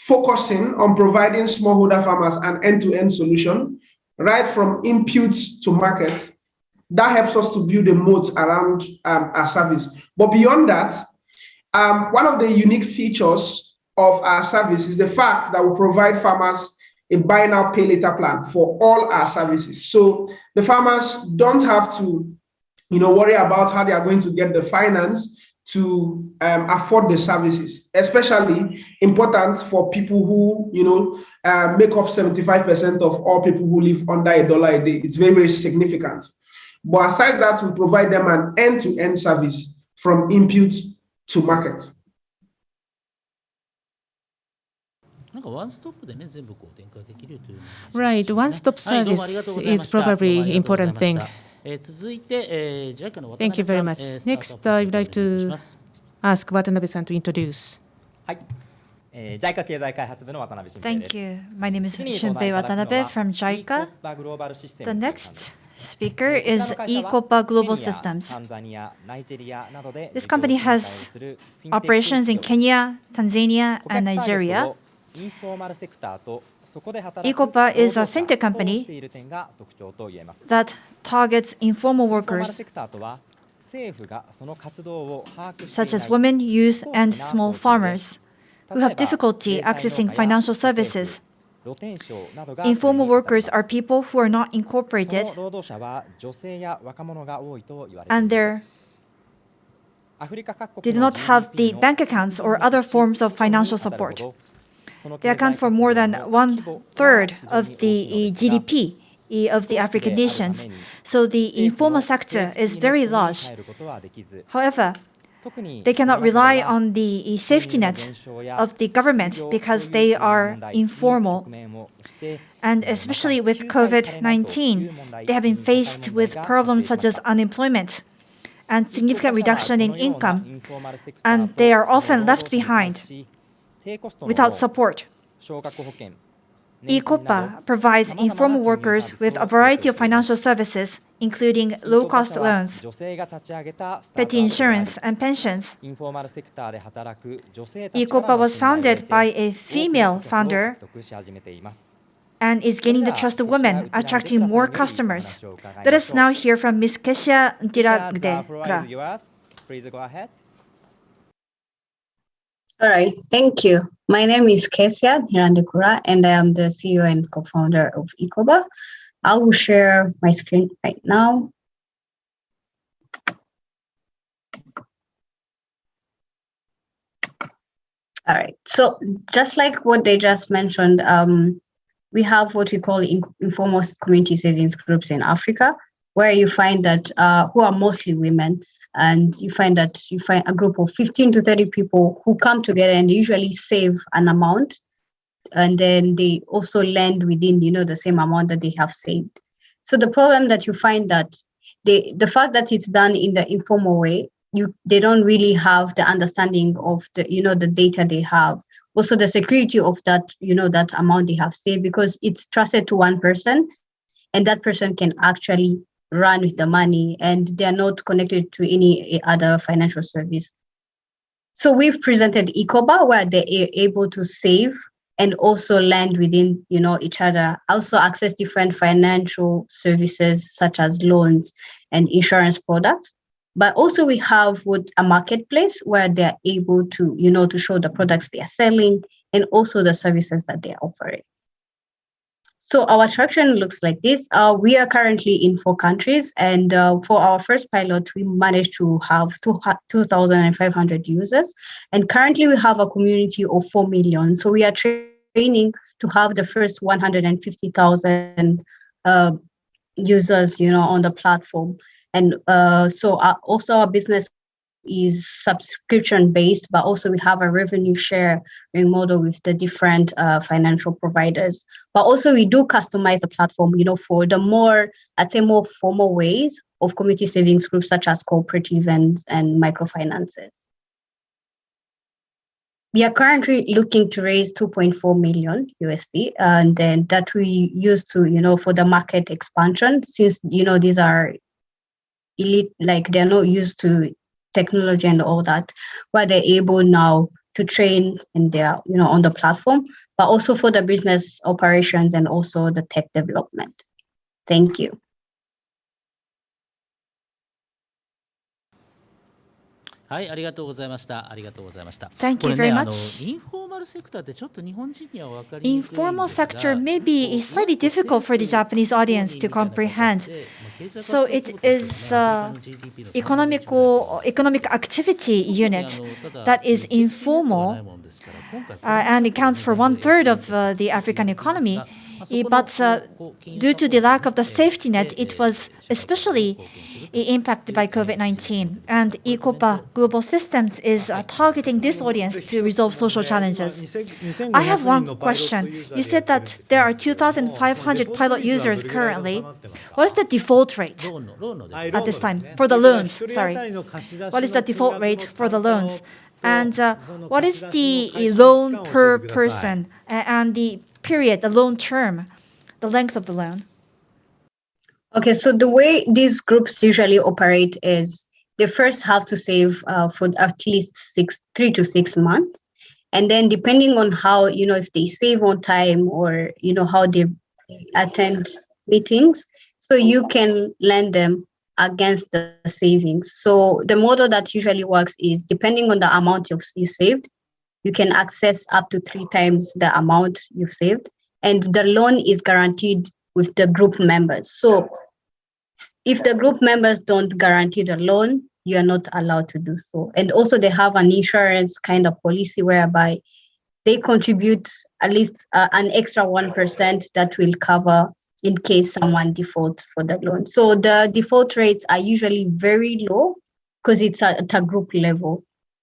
focusing on providing smallholder farmers an end-to-end solution, right from inputs to market, that helps us to build a moat around our service. But beyond that, one of the unique features of our service is the fact that we provide farmers a buy now, pay later plan for all our services. So the farmers don't have to, worry about how they are going to get the finance to afford the services, especially important for people who, make up 75% of all people who live under $1 a day. It's very, very significant. But aside that, we provide them an end-to-end service from input to market. Right, one-stop service is probably an important thing. Thank you very much. Next, I would like to ask Watanabe-san to introduce. Thank you. My name is Shunpei Watanabe from JICA. The next speaker is Ecopa Global Systems. This company has operations in Kenya, Tanzania, and Nigeria. Ecopa is a fintech company that targets informal workers, such as women, youth, and small farmers, who have difficulty accessing financial services. Informal workers are people who are not incorporated, and they do not have the bank accounts or other forms of financial support. They account for more than 1/3 of the GDP of the African nations. So the informal sector is very large. However, they cannot rely on the safety net of the government because they are informal. And especially with COVID-19, they have been faced with problems such as unemployment and significant reduction in income, and they are often left behind without support. Ecopa provides informal workers with a variety of financial services, including low-cost loans, petty insurance, and pensions. Ecopa was founded by a female founder and is gaining the trust of women, attracting more customers. Let us now hear from Ms. Kesia Ntiragde. Please go ahead. All right, thank you. My name is Kesia Ntiragde, and I am the CEO and co-founder of Ecopa. I will share my screen right now. All right, so just like what they just mentioned, we have what we call informal community savings groups in Africa, where you find that who are mostly women. And you find a group of 15 to 30 people who come together and usually save an amount, and then they also lend within, the same amount that they have saved. So the problem that you find that the fact that it's done in the informal way, they don't really have the understanding of the data they have. Also the security of that, that amount they have saved, because it's trusted to one person, and that person can actually run with the money, and they are not connected to any other financial service. So we've presented Ecopa, where they're able to save and also lend within, each other, also access different financial services such as loans and insurance products. But also we have a marketplace where they're able to, to show the products they are selling and also the services that they are offering. So our traction looks like this. We are currently in 4 countries, and for our first pilot, we managed to have 2,500 users. And currently we have a community of 4 million. So we are training to have the first 150,000 users, on the platform. And so also our business is subscription based, but also we have a revenue sharing model with the different financial providers. But also we do customize the platform, for the more formal ways of community savings groups such as cooperative and microfinances. We are currently looking to raise 2.4 million USD, and then that we use to, for the market expansion, since, these are elite, like they're not used to technology and all that, where they're able now to train in their, on the platform, but also for the business operations and also the tech development. Thank you. Thank you very much. Informal sector may be slightly difficult for the Japanese audience to comprehend. So it is economic activity unit that is informal and accounts for 1/3 of the African economy. But due to the lack of the safety net, it was especially impacted by COVID-19. And Ecopa Global Systems is targeting this audience to resolve social challenges. I have one question. You said that there are 2,500 pilot users currently. What is the default rate at this time for the loans? Sorry. What is the default rate for the loans? And what is the loan per person and the period, the loan term, the length of the loan? Okay, so the way these groups usually operate is they first have to save for at least 3 to 6 months. And then depending on how, if they save on time or, how they attend meetings, so you can lend them against the savings. So the model that usually works is depending on the amount you saved, you can access up to 3 times the amount you've saved. And the loan is guaranteed with the group members. So if the group members don't guarantee the loan, you are not allowed to do so. And also they have an insurance kind of policy whereby they contribute at least an extra 1% that will cover in case someone defaults for the loan. So the default rates are usually very low because it's at a group level.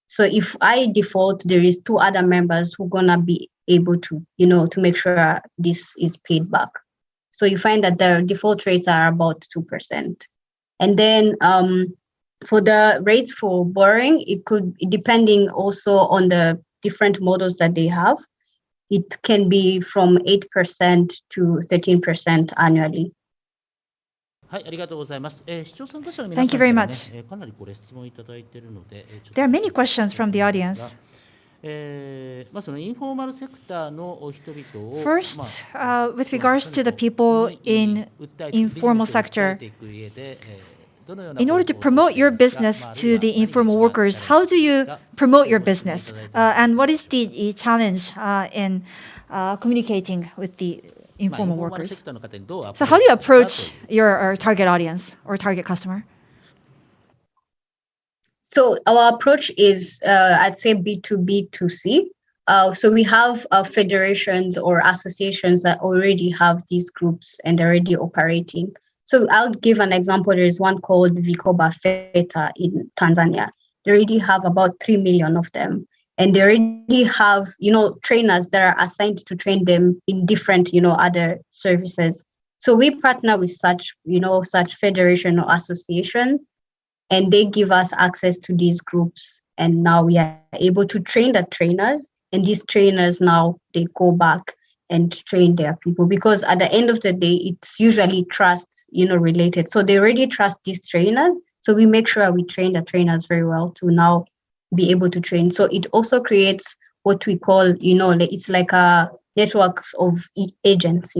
So if I default, there is 2 other members who are gonna be able to, to make sure this is paid back. So you find that the default rates are about 2%. And then for the rates for borrowing, it could, depending also on the different models that they have, it can be from 8% to 13% annually. Thank you very much. There are many questions from the audience. First, with regards to the people in informal sector, in order to promote your business to the informal workers, how do you promote your business? And what is the challenge in communicating with the informal workers? So how do you approach your target audience or target customer? So our approach is, I'd say B2B2C. So we have federations or associations that already have these groups and they're already operating. So I'll give an example. There is one called Ecopa in Tanzania. They already have about 3 million of them. And they already have, trainers that are assigned to train them in different, other services. So we partner with such federation or associations, and they give us access to these groups. And now we are able to train the trainers. And these trainers now, they go back and train their people, because at the end of the day, it's usually trust, related. So they already trust these trainers. So we make sure we train the trainers very well to now be able to train. So it also creates what we call, it's like a networks of agents,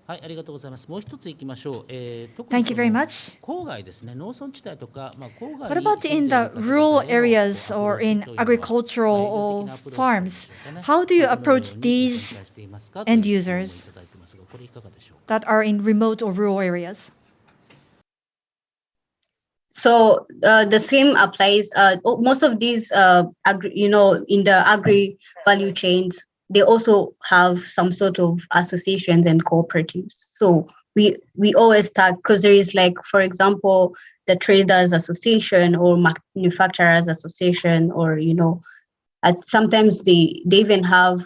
はい、ありがとうございます。もう一つ行きましょう。Thank you very much. 郊外ですね、農村地帯とか、郊外 What about in the rural areas or in agricultural farms? How do you approach these end users that are in remote or rural areas? So the same applies. Most of these, in the agri value chains, they also have some sort of associations and cooperatives. So we always start, because there is, like, for example, the traders association or manufacturers association, or sometimes they even have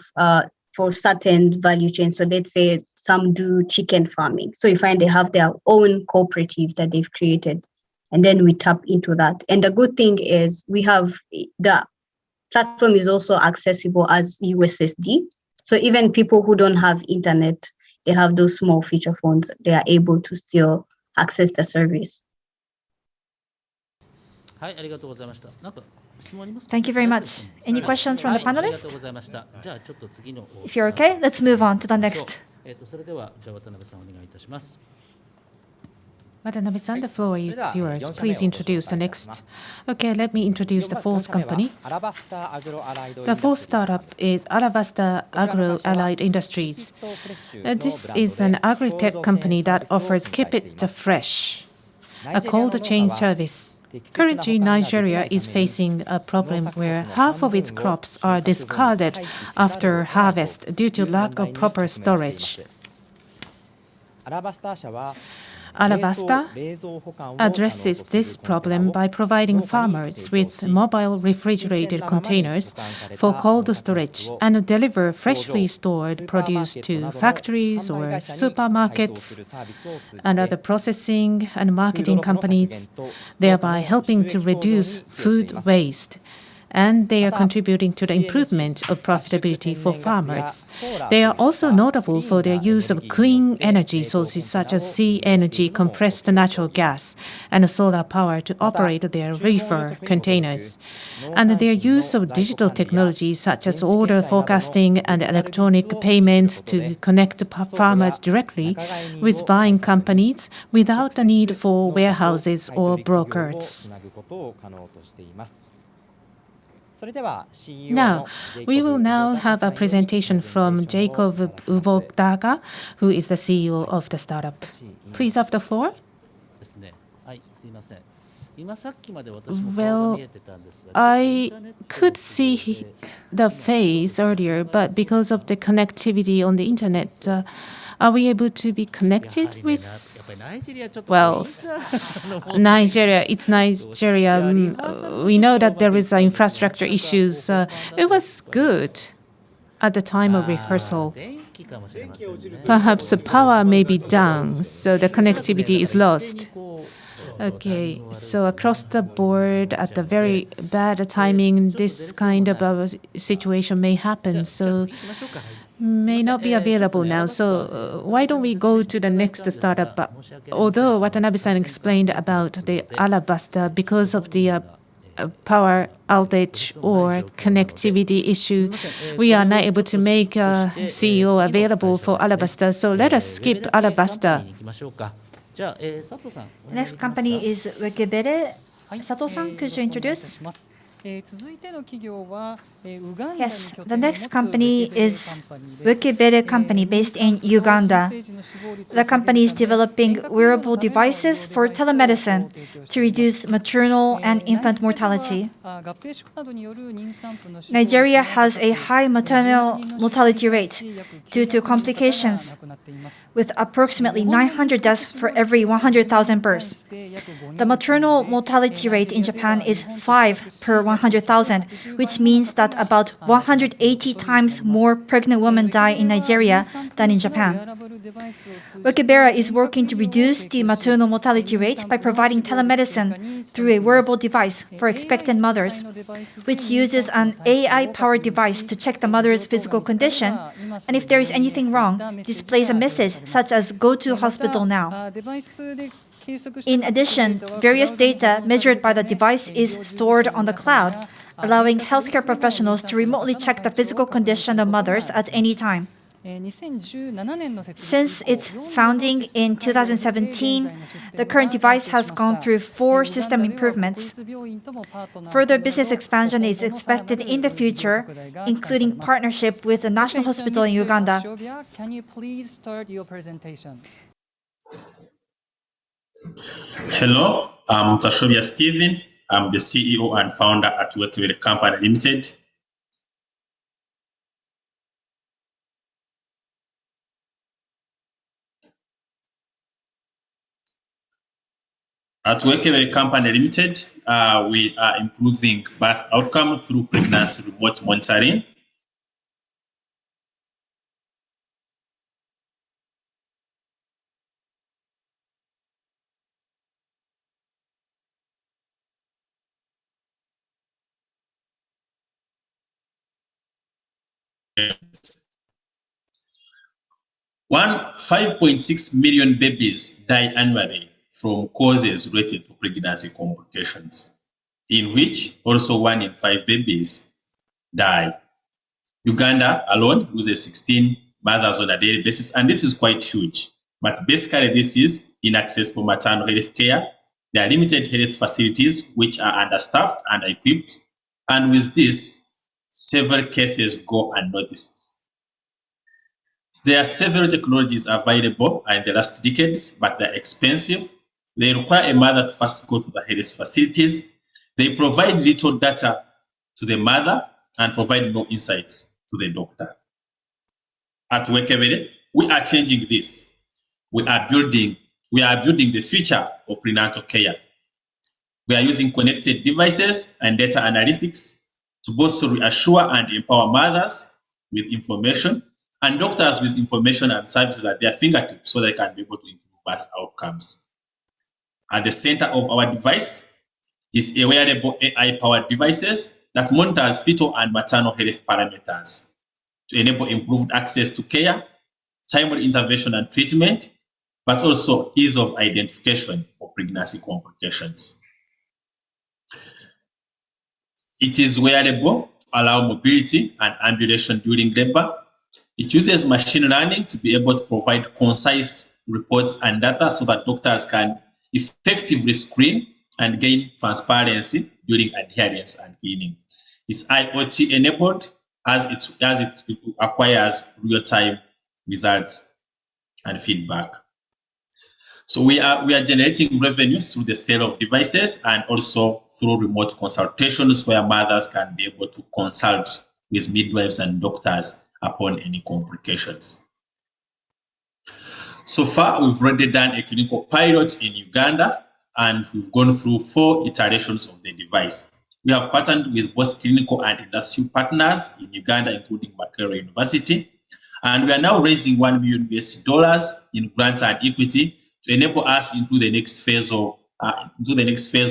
for certain value chains. So let's say some do chicken farming. So you find they have their own cooperative that they've created. And then we tap into that. And the good thing is we have the platform is also accessible as USSD. So even people who don't have internet, they have those small feature phones, they are able to still access the service. Thank you very much. Any questions from the panelists? If you're okay, let's move on to the next. Watanabe-san, the floor is yours. Please introduce the next. Okay, let me introduce the fourth company. The fourth startup is Alabasta Agro-Allied Industries. This is an agri-tech company that offers Keep It Fresh, a cold chain service. Currently, Nigeria is facing a problem where half of its crops are discarded after harvest due to lack of proper storage. Alabasta addresses this problem by providing farmers with mobile refrigerated containers for cold storage and deliver freshly stored produce to factories or supermarkets and other processing and marketing companies, thereby helping to reduce food waste. And they are contributing to the improvement of profitability for farmers. They are also notable for their use of clean energy sources such as sea energy, compressed natural gas, and solar power to operate their reefer containers. And their use of digital technology such as order forecasting and electronic payments to connect farmers directly with buying companies without the need for warehouses or brokers. Now, we will now have a presentation from Jacob Ubodaga, who is the CEO of the startup. Please have the floor. Well, I could see the face earlier, but because of the connectivity on the internet, are we able to be connected with, well, Nigeria? It's Nigeria. We know that there is infrastructure issues. It was good at the time of rehearsal. Perhaps the power may be down, so the connectivity is lost. Okay, so across the board, at the very bad timing, this kind of a situation may happen. So may not be available now. So why don't we go to the next startup? Although Watanabe-san explained about the Alabasta, because of the power outage or connectivity issue, we are not able to make a CEO available for Alabasta. So let us skip Alabasta. The next company is Wekebere. Sato-san, could you introduce? Yes, the next company is Wekebere Company based in Uganda. The company is developing wearable devices for telemedicine to reduce maternal and infant mortality. Nigeria has a high maternal mortality rate due to complications, with approximately 900 deaths for every 100,000 births. The maternal mortality rate in Japan is 5 per 100,000, which means that about 180 times more pregnant women die in Nigeria than in Japan. Wekebera is working to reduce the maternal mortality rate by providing telemedicine through a wearable device for expectant mothers, which uses an AI-powered device to check the mother's physical condition, and if there is anything wrong, displays a message such as "Go to hospital now." In addition, various data measured by the device is stored on the cloud, allowing healthcare professionals to remotely check the physical condition of mothers at any time. Since its founding in 2017, the current device has gone through 4 system improvements. Further business expansion is expected in the future, including partnership with the National Hospital in Uganda. Can you please start your presentation? Hello, I'm Tashobia Stephen. I'm the CEO and founder at Workaway Company Limited. At Workaway Company Limited, we are improving birth outcome through pregnancy remote monitoring. One 5.6 million babies die annually from causes related to pregnancy complications, in which also 1 in 5 babies die. Uganda alone loses 16 mothers on a daily basis, and this is quite huge. But basically, this is inaccessible maternal health care. There are limited health facilities which are understaffed and equipped, and with this, several cases go unnoticed. There are several technologies available in the last decades, but they're expensive. They require a mother to first go to the health facilities. They provide little data to the mother and provide no insights to the doctor. At Workaway, we are changing this. We are building the future of prenatal care. We are using connected devices and data analytics to both reassure and empower mothers with information and doctors with information and services at their fingertips so they can be able to improve birth outcomes. At the center of our device is a wearable AI-powered devices that monitors fetal and maternal health parameters to enable improved access to care, timely intervention and treatment, but also ease of identification of pregnancy complications. It is wearable to allow mobility and ambulation during labor. It uses machine learning to be able to provide concise reports and data so that doctors can effectively screen and gain transparency during adherence and cleaning. It's IoT enabled as it acquires real-time results and feedback. So we are generating revenues through the sale of devices and also through remote consultations where mothers can be able to consult with midwives and doctors upon any complications. So far, we've already done a clinical pilot in Uganda, and we've gone through 4 iterations of the device. We have partnered with both clinical and industrial partners in Uganda, including Makerere University, and we are now raising $1 million in grant and equity to enable us into the next phase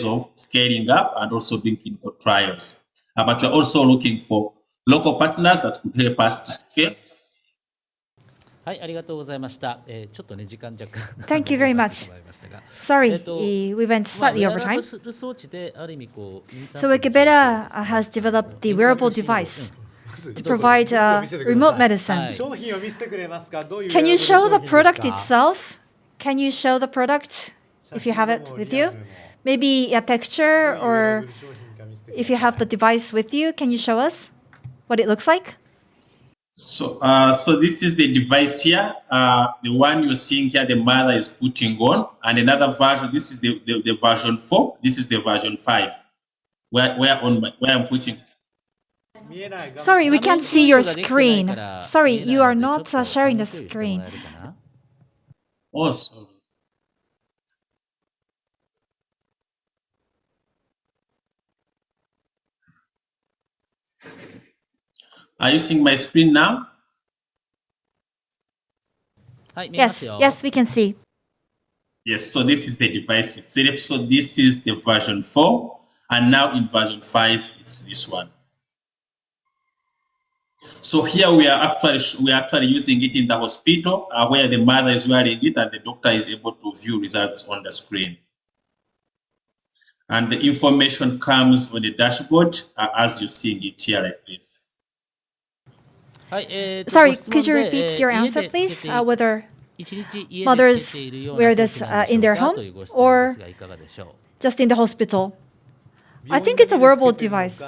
of scaling up and also doing clinical trials. But we're also looking for local partners that could help us to scale. Thank you very much. Sorry, we went slightly over time. So Ecopa has developed the wearable device to provide remote medicine. Can you show the product itself? Can you show the product if you have it with you? Maybe a picture, or if you have the device with you, can you show us what it looks like? So this is the device here. The one you're seeing here, the mother is putting on, and another version. This is the version 4. This is the version 5. Where I'm putting. Sorry, we can't see your screen. Sorry, you are not sharing the screen. Awesome. Are you seeing my screen now? Yes, we can see. Yes, so this is the device itself. So this is the version 4, and now in version 5, it's this one. So here we are actually using it in the hospital where the mother is wearing it and the doctor is able to view results on the screen. And the information comes on the dashboard as you're seeing it here like this. Sorry, could you repeat your answer, please? Whether mothers wear this in their home or just in the hospital? I think it's a wearable device.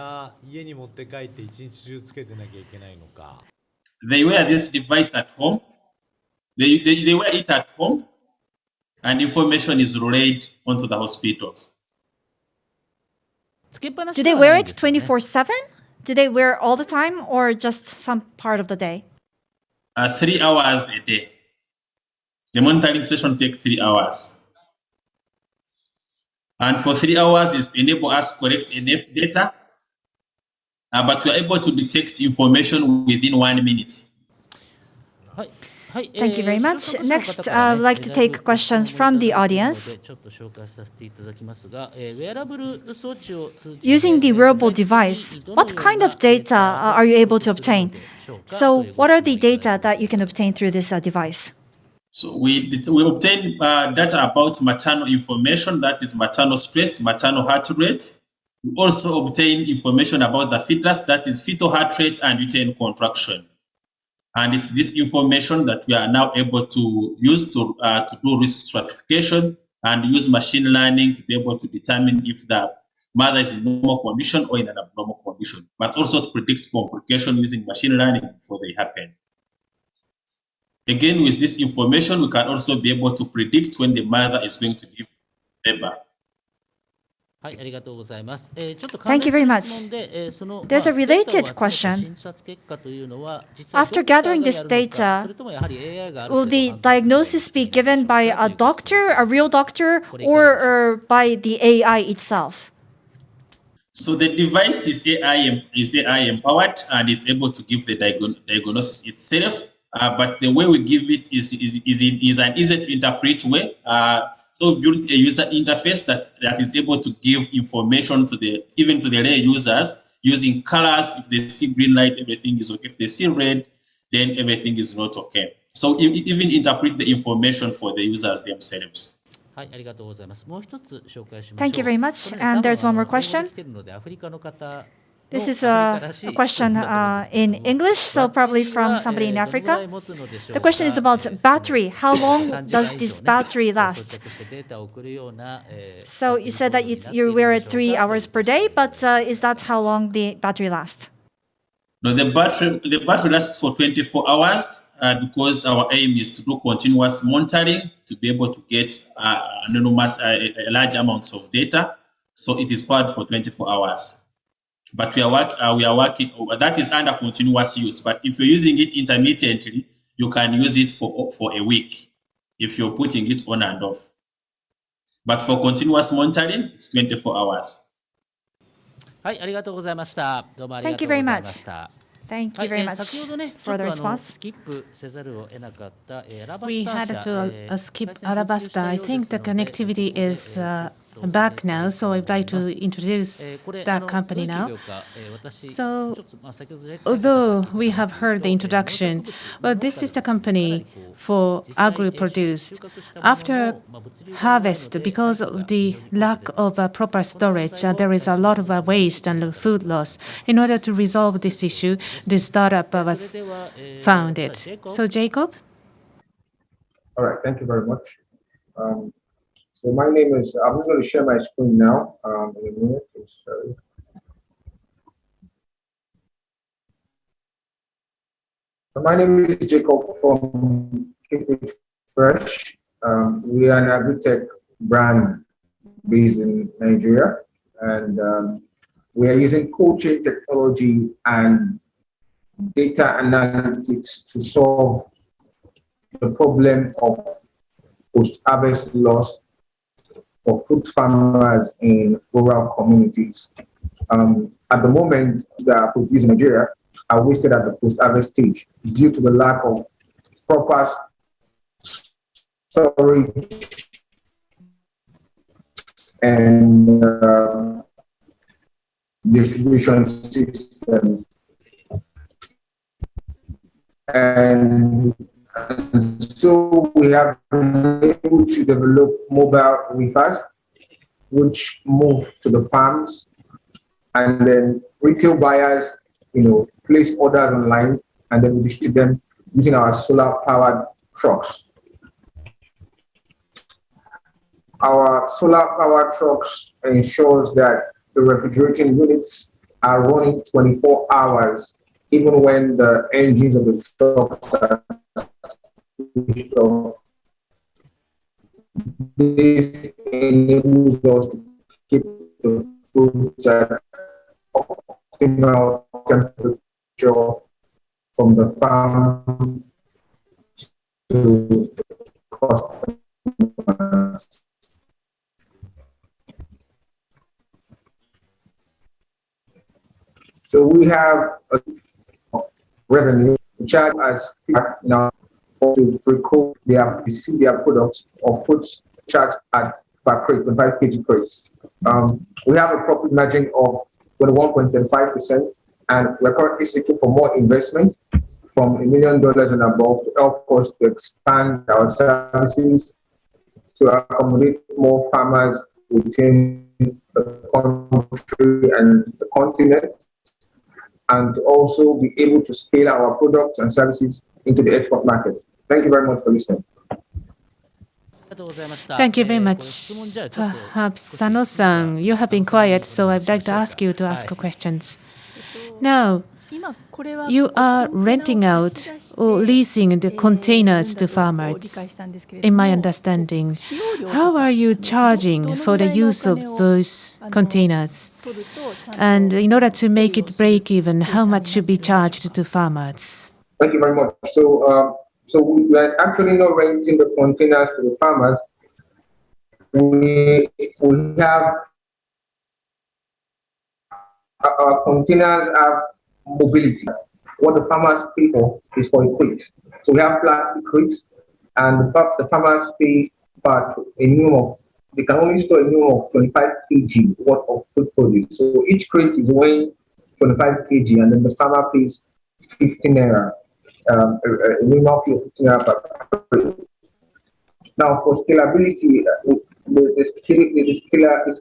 They wear this device at home. They wear it at home, and information is relayed onto the hospitals. Do they wear it 24/7? Do they wear all the time or just some part of the day? 3 hours a day. The monitoring session takes 3 hours. And for 3 hours is to enable us to collect enough data, but we are able to detect information within 1 minute. Thank you very much. Next, I would like to take questions from the audience. Using the wearable device, what kind of data are you able to obtain? So what are the data that you can obtain through this device? So we obtain data about maternal information, that is maternal stress, maternal heart rate. We also obtain information about the fetus, that is fetal heart rate and uterine contraction. And it's this information that we are now able to use to do risk stratification and use machine learning to be able to determine if the mother is in normal condition or in an abnormal condition, but also to predict complication using machine learning before they happen. Again, with this information, we can also be able to predict when the mother is going to give labor. Thank you very much. There's a related question. After gathering this data, will the diagnosis be given by a doctor, a real doctor, or by the AI itself? So the device is AI empowered, and it's able to give the diagnosis itself. But the way we give it is an easy to interpret way. So we built a user interface that is able to give information to the lay users using colors. If they see green light, everything is okay. If they see red, then everything is not okay. So even interpret the information for the users themselves. Thank you very much. And there's one more question. This is a question in English, so probably from somebody in Africa. The question is about battery. How long does this battery last? So you said that you wear it 3 hours per day, but is that how long the battery lasts? No, the battery lasts for 24 hours because our aim is to do continuous monitoring to be able to get large amounts of data. So it is powered for 24 hours. But we are working, that is under continuous use. But if you're using it intermittently, you can use it for a week if you're putting it on and off. But for continuous monitoring, it's 24 hours. Thank you very much. Thank you very much for the response. We had to skip Alabasta. I think the connectivity is back now, so I'd like to introduce that company now. So, although we have heard the introduction, well, this is the company for agri-produced. After harvest, because of the lack of proper storage, there is a lot of waste and food loss. In order to resolve this issue, this startup was founded. So, Jacob? All right, thank you very much. So my name is, I'm just going to share my screen now in a minute. Sorry. So my name is Jacob from Keep It Fresh. We are an agri-tech brand based in Nigeria, and we are using cold chain technology and data analytics to solve the problem of post-harvest loss for food farmers in rural communities. At the moment, the produce in Nigeria are wasted at the post-harvest stage due to the lack of proper storage and distribution system. And so we have been able to develop mobile reefers, which move to the farms, and then retail buyers, place orders online and then we distribute them using our solar-powered trucks. Our solar-powered trucks ensures that the refrigerating units are running 24 hours, even when the engines of the trucks are switched off. This enables us to keep the foods at optimal temperature from the farm to the customers. So we have a revenue charge as now to pre-cook receive their products or foods charged at per crate, 25 kg crates. We have a profit margin of 21.5%, and we're currently seeking for more investment from $1 million and above to help us to expand our services to accommodate more farmers within the country and the continent, and also be able to scale our products and services into the export market. Thank you very much for listening. Thank you very much. Perhaps Sano-san, you have been quiet, so I'd like to ask you to ask questions. Now, you are renting out or leasing the containers to farmers, in my understanding. How are you charging for the use of those containers? And in order to make it break even, how much should be charged to farmers? Thank you very much. So we are actually not renting the containers to the farmers. We have our containers have mobility. What the farmers pay for is for a crate. So we have plastic crates, and the farmers pay for a minimum of, they can only store a minimum of 25 kg worth of food produce. So each crate is weighing 25 kg, and then the farmer pays 15 naira, a minimum fee of 15 naira per crate. Now, for scalability, the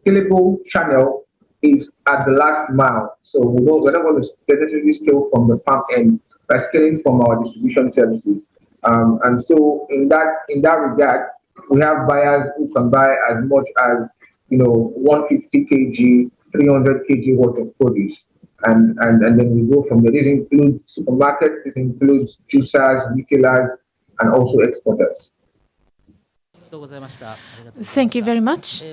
scalable channel is at the last mile. So we're not going to necessarily scale from the farm end, we're scaling from our distribution services. And so in that regard, we have buyers who can buy as much as 150 kg, 300 kg worth of produce. And then we go from there. This includes supermarkets, this includes juicers, retailers, and also exporters. Thank you very much.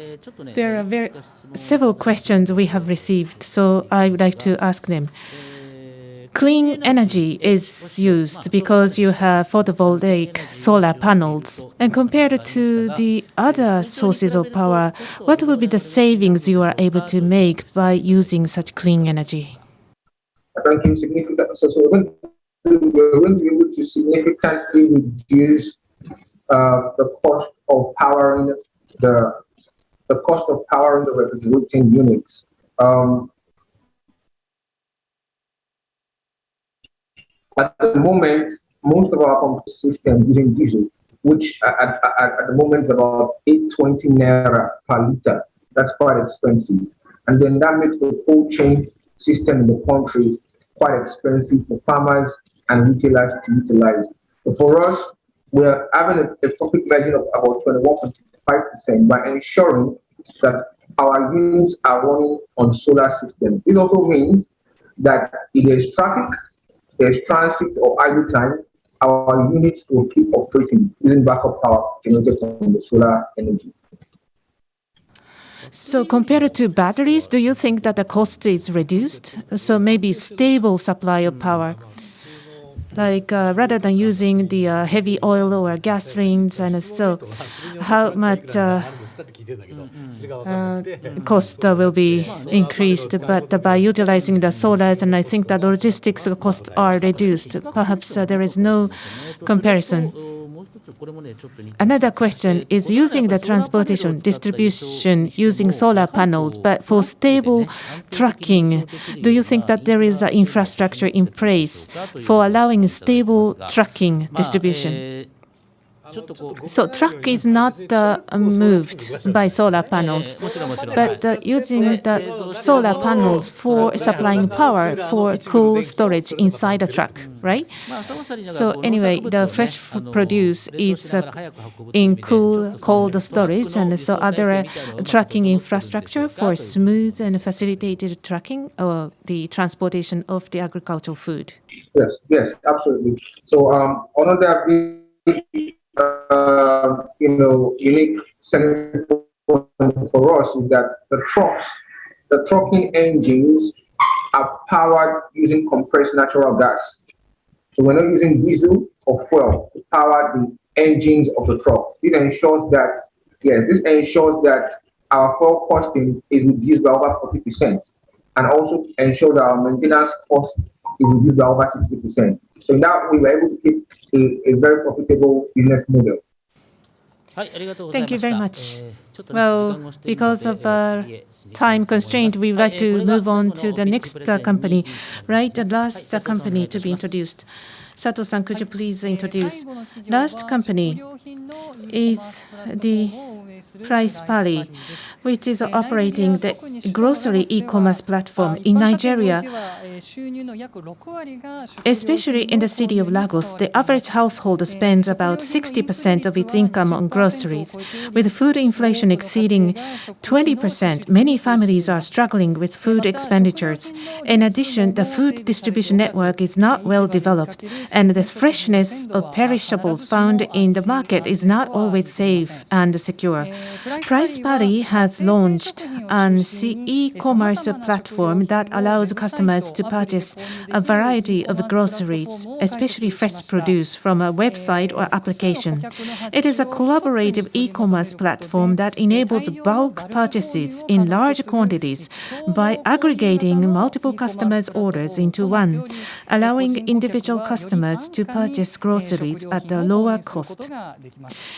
There are several questions we have received, so I would like to ask them. Clean energy is used because you have photovoltaic solar panels. And compared to the other sources of power, what will be the savings you are able to make by using such clean energy? Thank you. Significant. So we're going to be able to significantly reduce the cost of powering the refrigerating units. At the moment, most of our pump systems using diesel, which at the moment is about 820 naira per liter. That's quite expensive, and then that makes the whole chain system in the country quite expensive for farmers and retailers to utilize. But for us, we're having a profit margin of about 21.5% by ensuring that our units are running on solar systems. This also means that if there's traffic, there's transit or idle time, our units will keep operating using backup power generated from the solar energy. So compared to batteries, do you think that the cost is reduced? So maybe stable supply of power, like rather than using the heavy oil or gasolines, and so how much cost will be increased, but by utilizing the solars, and I think that logistics costs are reduced. Perhaps there is no comparison. Another question is using the transportation distribution using solar panels, but for stable trucking, do you think that there is an infrastructure in place for allowing stable trucking distribution? So truck is not moved by solar panels, but using the solar panels for supplying power for cool storage inside the truck, right? So anyway, the fresh produce is in cool, cold storage, and so other trucking infrastructure for smooth and facilitated trucking or the transportation of the agricultural food. Yes, absolutely. So another unique selling point for us is that the trucking engines are powered using compressed natural gas. So we're not using diesel or fuel to power the engines of the truck. This ensures that our fuel costing is reduced by over 40%, and also ensure that our maintenance cost is reduced by over 60%. So in that way, we're able to keep a very profitable business model. Thank you very much. Well, because of time constraint, we would like to move on to the next company, right? The last company to be introduced. Sato-san, could you please introduce? Last company is the Price Pali, which is operating the grocery e-commerce platform in Nigeria. Especially in the city of Lagos, the average household spends about 60% of its income on groceries. With food inflation exceeding 20%, many families are struggling with food expenditures. In addition, the food distribution network is not well developed, and the freshness of perishables found in the market is not always safe and secure. Price Pali has launched an e-commerce platform that allows customers to purchase a variety of groceries, especially fresh produce, from a website or application. It is a collaborative e-commerce platform that enables bulk purchases in large quantities by aggregating multiple customers' orders into one, allowing individual customers to purchase groceries at a lower cost.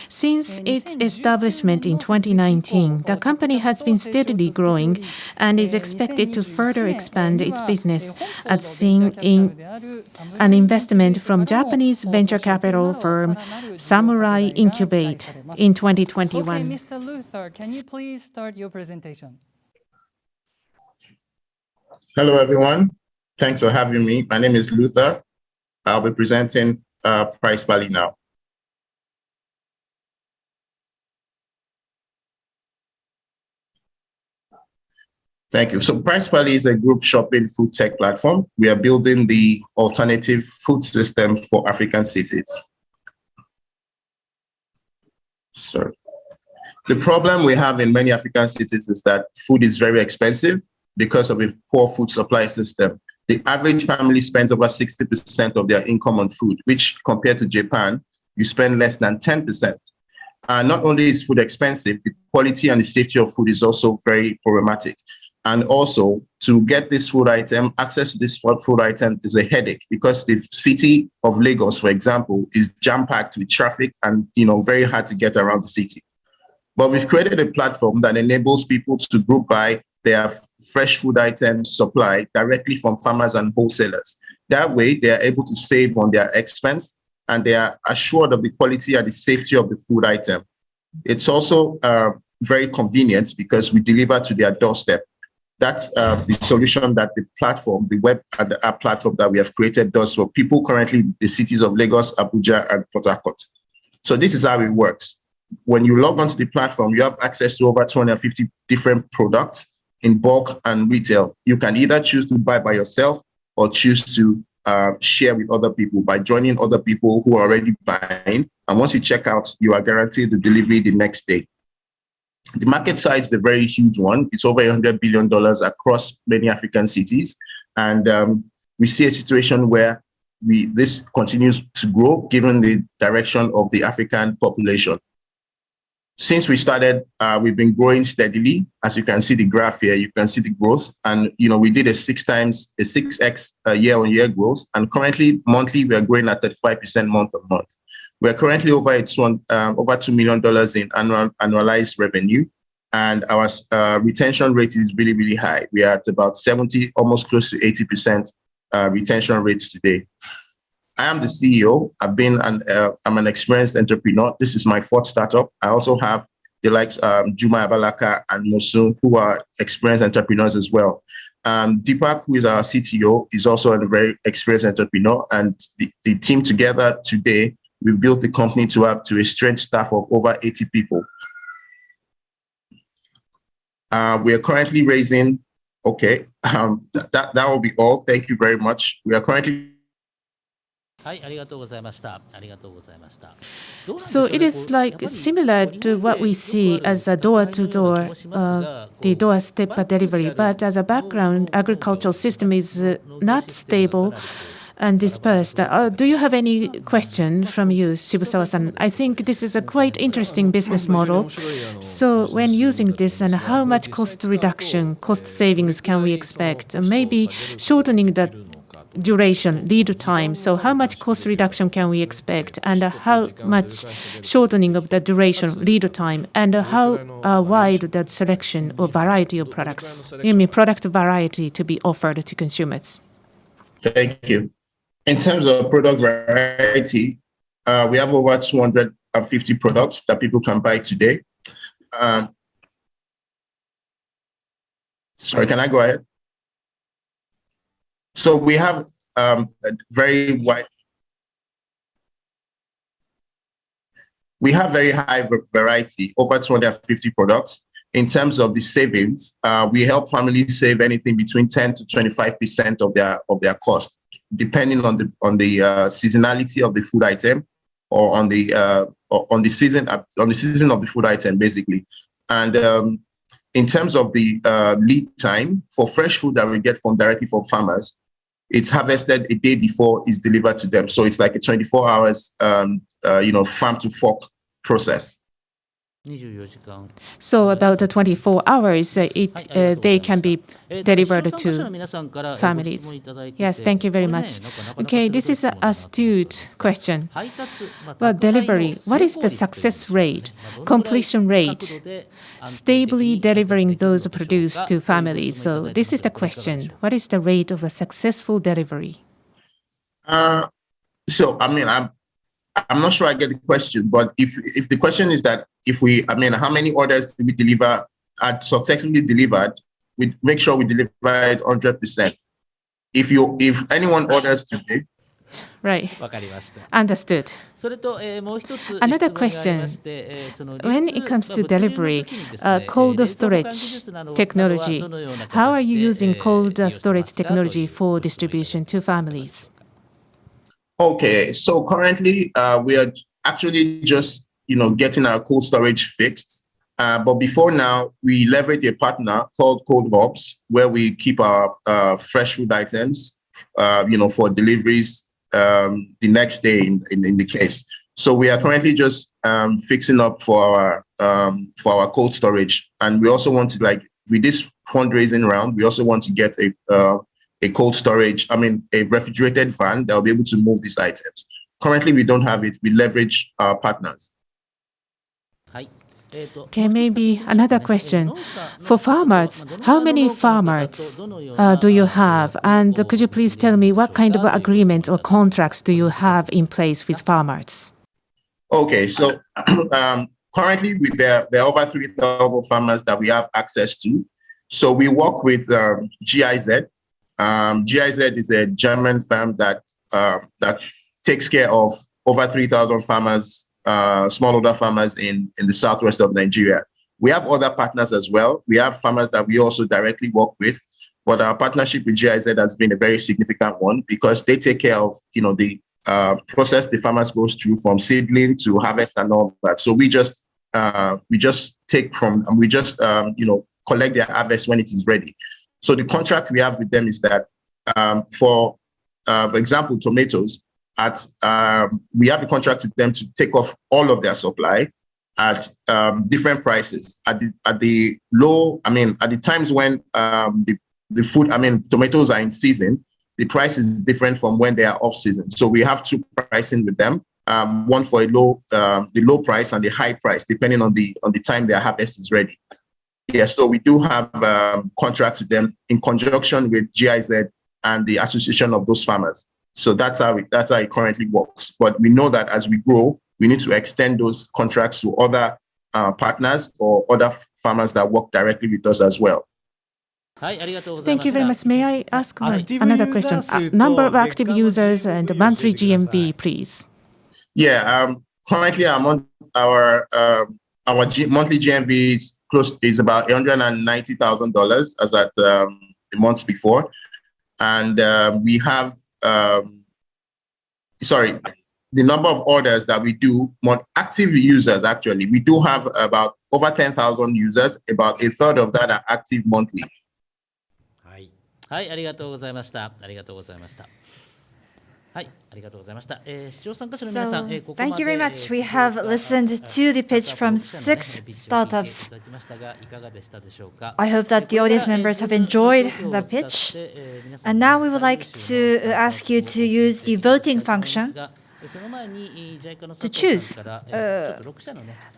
Since its establishment in 2019, the company has been steadily growing and is expected to further expand its business, as seen in an investment from Japanese venture capital firm Samurai Incubate in 2021. Okay, Mr. Luther, can you please start your presentation? Hello, everyone. Thanks for having me. My name is Luther. I'll be presenting Price Pali now. Thank you. So Price Pali is a group shopping food tech platform. We are building the alternative food system for African cities. Sorry. The problem we have in many African cities is that food is very expensive because of a poor food supply system. The average family spends over 60% of their income on food, which compared to Japan, you spend less than 10%. Not only is food expensive, the quality and the safety of food is also very problematic. And also, to get this food item, access to this food item is a headache because the city of Lagos, for example, is jam-packed with traffic and very hard to get around the city. But we've created a platform that enables people to group buy their fresh food items supplied directly from farmers and wholesalers. That way, they are able to save on their expense and they are assured of the quality and the safety of the food item. It's also very convenient because we deliver to their doorstep. That's the solution that the platform, the web and the app platform that we have created does for people currently in the cities of Lagos, Abuja, and Port Harcourt. So this is how it works. When you log onto the platform, you have access to over 250 different products in bulk and retail. You can either choose to buy by yourself or choose to share with other people by joining other people who are already buying. And once you check out, you are guaranteed the delivery the next day. The market size is a very huge one. It's over $100 billion across many African cities. And we see a situation where this continues to grow given the direction of the African population. Since we started, we've been growing steadily. As you can see the graph here, you can see the growth. And we did a 6x year-on-year growth. And currently, monthly, we are growing at 35% month-on-month. We're currently over $2 million in annualized revenue, and our retention rate is really, really high. We are at about 70, almost close to 80% retention rates today. I am the CEO. I'm an experienced entrepreneur. This is my fourth startup. I also have the likes Juma Abalaka and Mosun, who are experienced entrepreneurs as well. Deepak, who is our CTO, is also a very experienced entrepreneur. And the team together today, we've built the company to a strength staff of over 80 people. We are currently raising, that will be all. Thank you very much. We are currently. So it is like similar to what we see as a door-to-door, the doorstep delivery. But as a background, agricultural system is not stable and dispersed. Do you have any question from you, Shibusawa-san? I think this is a quite interesting business model. So when using this, and how much cost reduction, cost savings can we expect? Maybe shortening the duration, lead time. So how much cost reduction can we expect? And how much shortening of the duration, lead time? And how wide the selection or variety of products? You mean product variety to be offered to consumers? Thank you. In terms of product variety, we have over 250 products that people can buy today. Sorry, can I go ahead? So we have a very wide. We have very high variety, over 250 products. In terms of the savings, we help families save anything between 10 to 25% of their cost, depending on the seasonality of the food item, or on the season of the food item, basically. And in terms of the lead time for fresh food that we get directly from farmers, it's harvested a day before it's delivered to them. So it's like a 24 hours, farm to fork process. So about the 24 hours, they can be delivered to families. Yes, thank you very much. Okay, this is an astute question. Well, delivery, what is the success rate, completion rate, stably delivering those produced to families? So this is the question. What is the rate of a successful delivery? I'm not sure I get the question, but if the question is that how many orders do we deliver successfully delivered, we make sure we deliver it 100%. If anyone orders today. Right. Understood. Another question. When it comes to delivery, cold storage technology, how are you using cold storage technology for distribution to families? Okay, so currently we are actually just getting our cold storage fixed. But before now, we leverage a partner called Cold Hubs, where we keep our fresh food items, for deliveries the next day in the case. So we are currently just fixing up for our cold storage, and we also want to, with this fundraising round, we also want to get a cold storage, a refrigerated van that will be able to move these items. Currently, we don't have it. We leverage our partners. Okay, maybe another question. For farmers, how many farmers do you have? And could you please tell me what kind of agreement or contracts do you have in place with farmers? Okay, so currently there are over 3,000 farmers that we have access to. So we work with GIZ. GIZ is a German firm that takes care of over 3,000 farmers, smallholder farmers in the southwest of Nigeria. We have other partners as well. We have farmers that we also directly work with, but our partnership with GIZ has been a very significant one because they take care of the process the farmers goes through from seedling to harvest and all that. So we just take from and we just collect their harvest when it is ready. So the contract we have with them is that for example, tomatoes, we have a contract with them to take off all of their supply at different prices. At the times when the food, tomatoes are in season, the price is different from when they are off season. So we have two pricing with them, one for the low price and the high price, depending on the time their harvest is ready. Yeah, so we do have contracts with them in conjunction with GIZ and the association of those farmers. So that's how it currently works. But we know that as we grow, we need to extend those contracts to other partners or other farmers that work directly with us as well. Thank you very much. May I ask another question? Number of active users and monthly GMV, please. Yeah, currently our monthly GMV is about $190,000 as at the months before, and we have the number of orders that we do, active users actually, we do have about over 10,000 users. About a third of that are active monthly. はい、ありがとうございました。ありがとうございました。はい、ありがとうございました。視聴参加者の皆さん、ここまで Thank you very much. We have listened to the pitch from 6 startups. I hope that the audience members have enjoyed the pitch. And now we would like to ask you to use the voting function to choose.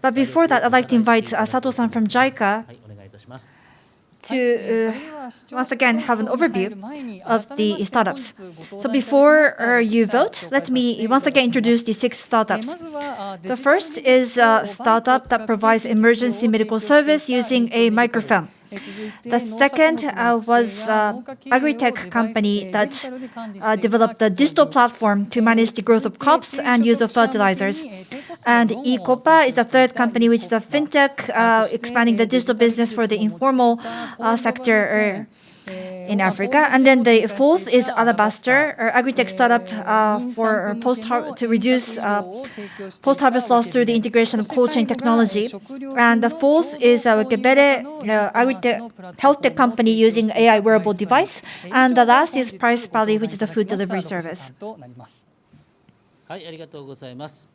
But before that, I'd like to invite Sato-san from JICA to once again have an overview of the startups. So before you vote, let me once again introduce the 6 startups. The first is a startup that provides emergency medical service using a microphone. The second was agri-tech company that developed a digital platform to manage the growth of crops and use of fertilizers. And Ecopa is the third company, which is a fintech expanding the digital business for the informal sector in Africa. And then the fourth is Alabaster, an agri-tech startup for to reduce post-harvest loss through the integration of cold chain technology. And the fourth is Gebere, agri-tech health tech company using AI wearable device. And the last is Price Pally, which is a food delivery service. はい、ありがとうございます。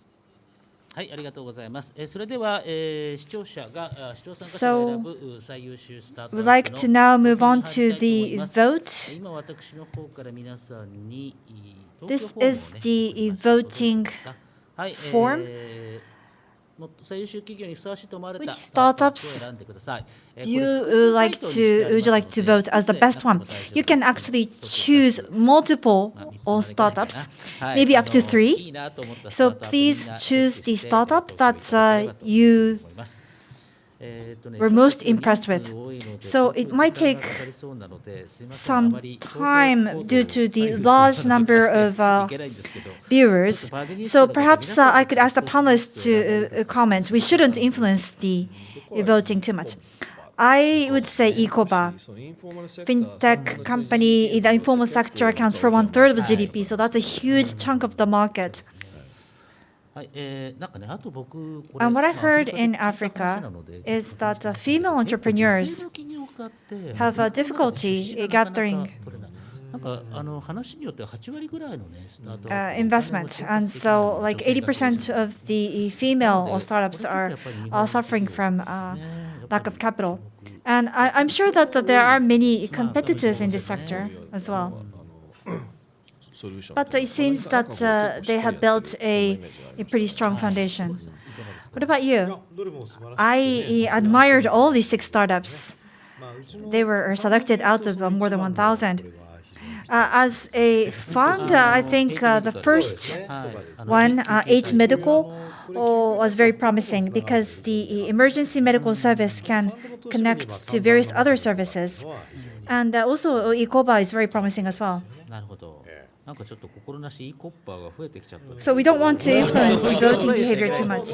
はい、ありがとうございます。それでは、視聴者が視聴参加者が選ぶ最優秀スタートアップの We'd like to now move on to the vote. 今私の方から皆さんに This is the voting form. Which startups would you like to vote as the best one? You can actually choose multiple startups, maybe up to 3. So please choose the startup that you were most impressed with. So it might take some time due to the large number of viewers. So perhaps I could ask the panelists to comment. We shouldn't influence the voting too much. I would say Ecopa. Fintech company in the informal sector accounts for 1/3 of the GDP, so that's a huge chunk of the market. And what I heard in Africa is that female entrepreneurs have a difficulty gathering investment. And so like 80% of the female startups are suffering from lack of capital. And I'm sure that there are many competitors in this sector as well. But it seems that they have built a pretty strong foundation. What about you? I admired all these 6 startups. They were selected out of more than 1,000. As a fund, I think the first one, 8 Medical, was very promising because the emergency medical service can connect to various other services. And also Ecopa is very promising as well. So we don't want to influence the voting behavior too much.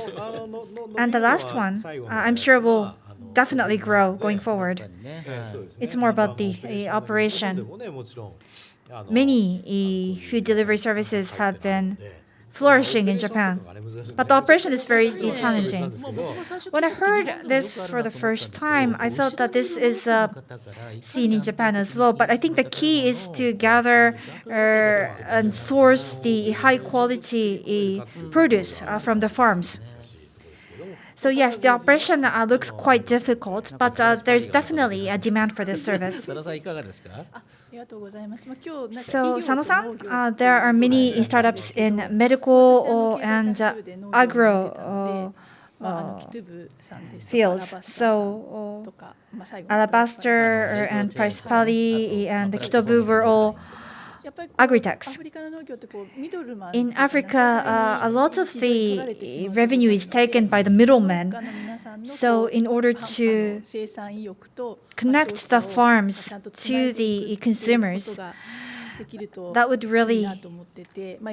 And the last one, I'm sure will definitely grow going forward. It's more about the operation. Many food delivery services have been flourishing in Japan, but the operation is very challenging. When I heard this for the first time, I felt that this is seen in Japan as well, but I think the key is to gather and source the high quality produce from the farms. So yes, the operation looks quite difficult, but there's definitely a demand for this service. So, Sano-san, there are many startups in medical and agro fields. So, Alabaster and Price Pally and the Kitobu were all agri-techs. In Africa, a lot of the revenue is taken by the middlemen. So in order to connect the farms to the consumers, that would really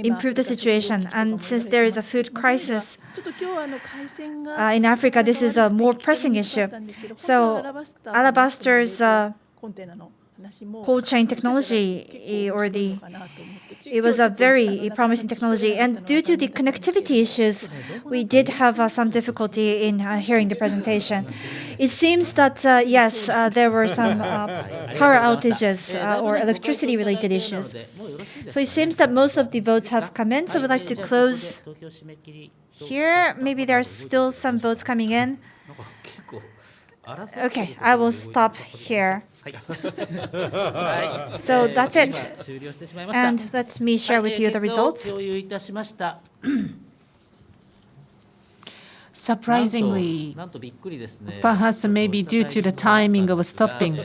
improve the situation. And since there is a food crisis in Africa, this is a more pressing issue. So Alabaster's cold chain technology, it was a very promising technology. And due to the connectivity issues, we did have some difficulty in hearing the presentation. It seems that, yes, there were some power outages or electricity-related issues. So it seems that most of the votes have come in, so we'd like to close here. Maybe there are still some votes coming in. Okay, I will stop here. So that's it. And let me share with you the results. Surprisingly, perhaps maybe due to the timing of stopping,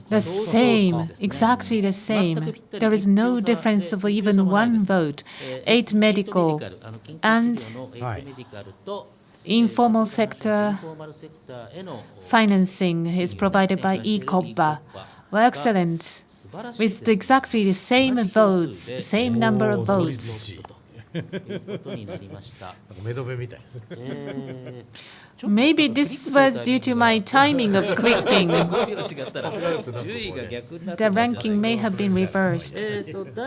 the same, exactly the same. There is no difference of even one vote. 8 medical and informal sector financing is provided by Ecopa. Well, excellent. With exactly the same votes, same number of votes. Maybe this was due to my timing of clicking. The ranking may have been reversed.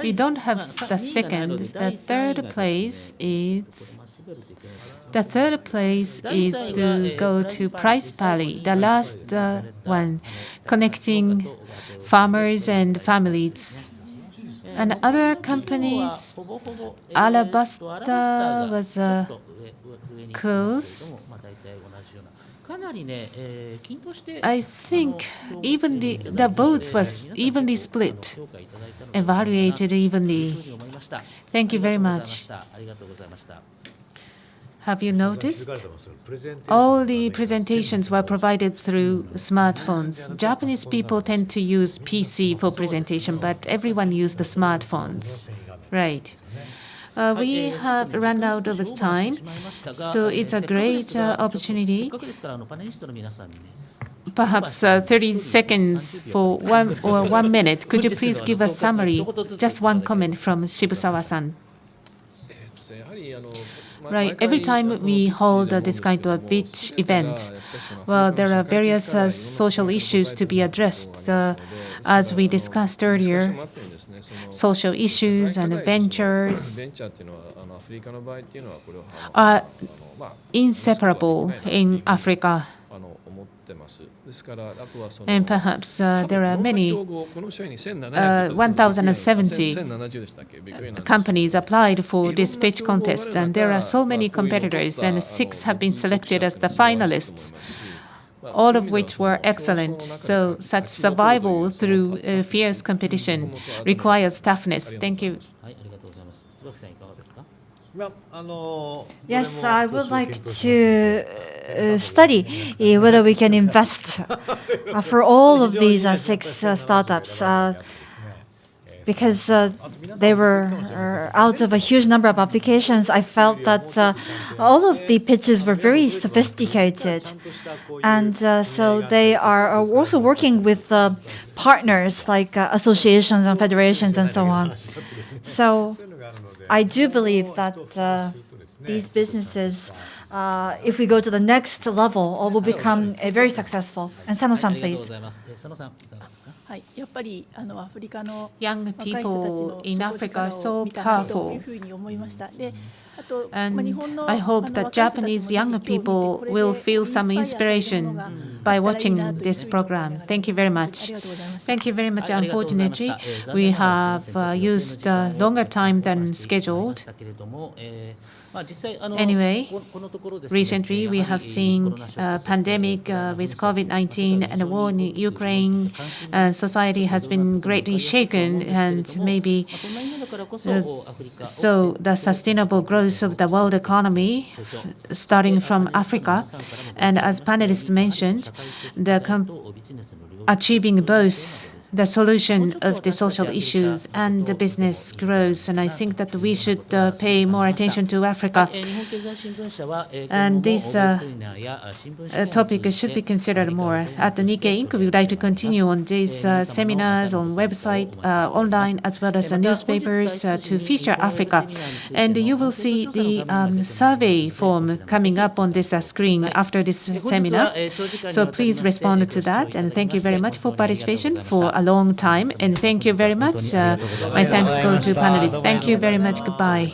We don't have the second. The third place is to go to price parity, the last one, connecting farmers and families. And other companies, Alabaster was close. I think evenly, the votes was evenly split, evaluated evenly. Thank you very much. Have you noticed? All the presentations were provided through smartphones. Japanese people tend to use PC for presentation, but everyone used the smartphones. Right. We have run out of time, so it's a great opportunity. Perhaps 30 seconds for 1 minute. Could you please give a summary? Just one comment from Shibusawa-san. Right. Every time we hold this kind of beach event, well, there are various social issues to be addressed. As we discussed earlier, social issues and ventures are inseparable in Africa. And perhaps there are many 1,070 companies applied for this pitch contest, and there are so many competitors, and 6 have been selected as the finalists, all of which were excellent. So such survival through fierce competition requires toughness. Thank you. Yes, I would like to study whether we can invest for all of these 6 startups because they were out of a huge number of applications. I felt that all of the pitches were very sophisticated, and so they are also working with partners like associations and federations and so on. So I do believe that these businesses, if we go to the next level, will become very successful. And Sano-san, please. Young people in Africa are so powerful. And I hope that Japanese young people will feel some inspiration by watching this program. Thank you very much. Thank you very much. Unfortunately, we have used longer time than scheduled. Anyway, recently we have seen a pandemic with COVID-19 and the war in Ukraine. Society has been greatly shaken, and maybe so the sustainable growth of the world economy starting from Africa. And as panelists mentioned, achieving both the solution of the social issues and the business growth. And I think that we should pay more attention to Africa. And this topic should be considered more. At the Nikkei Inc., we would like to continue on these seminars on website, online, as well as newspapers to feature Africa. And you will see the survey form coming up on this screen after this seminar. So please respond to that. And thank you very much for participation for a long time. And thank you very much. My thanks go to panelists. Thank you very much. Goodbye.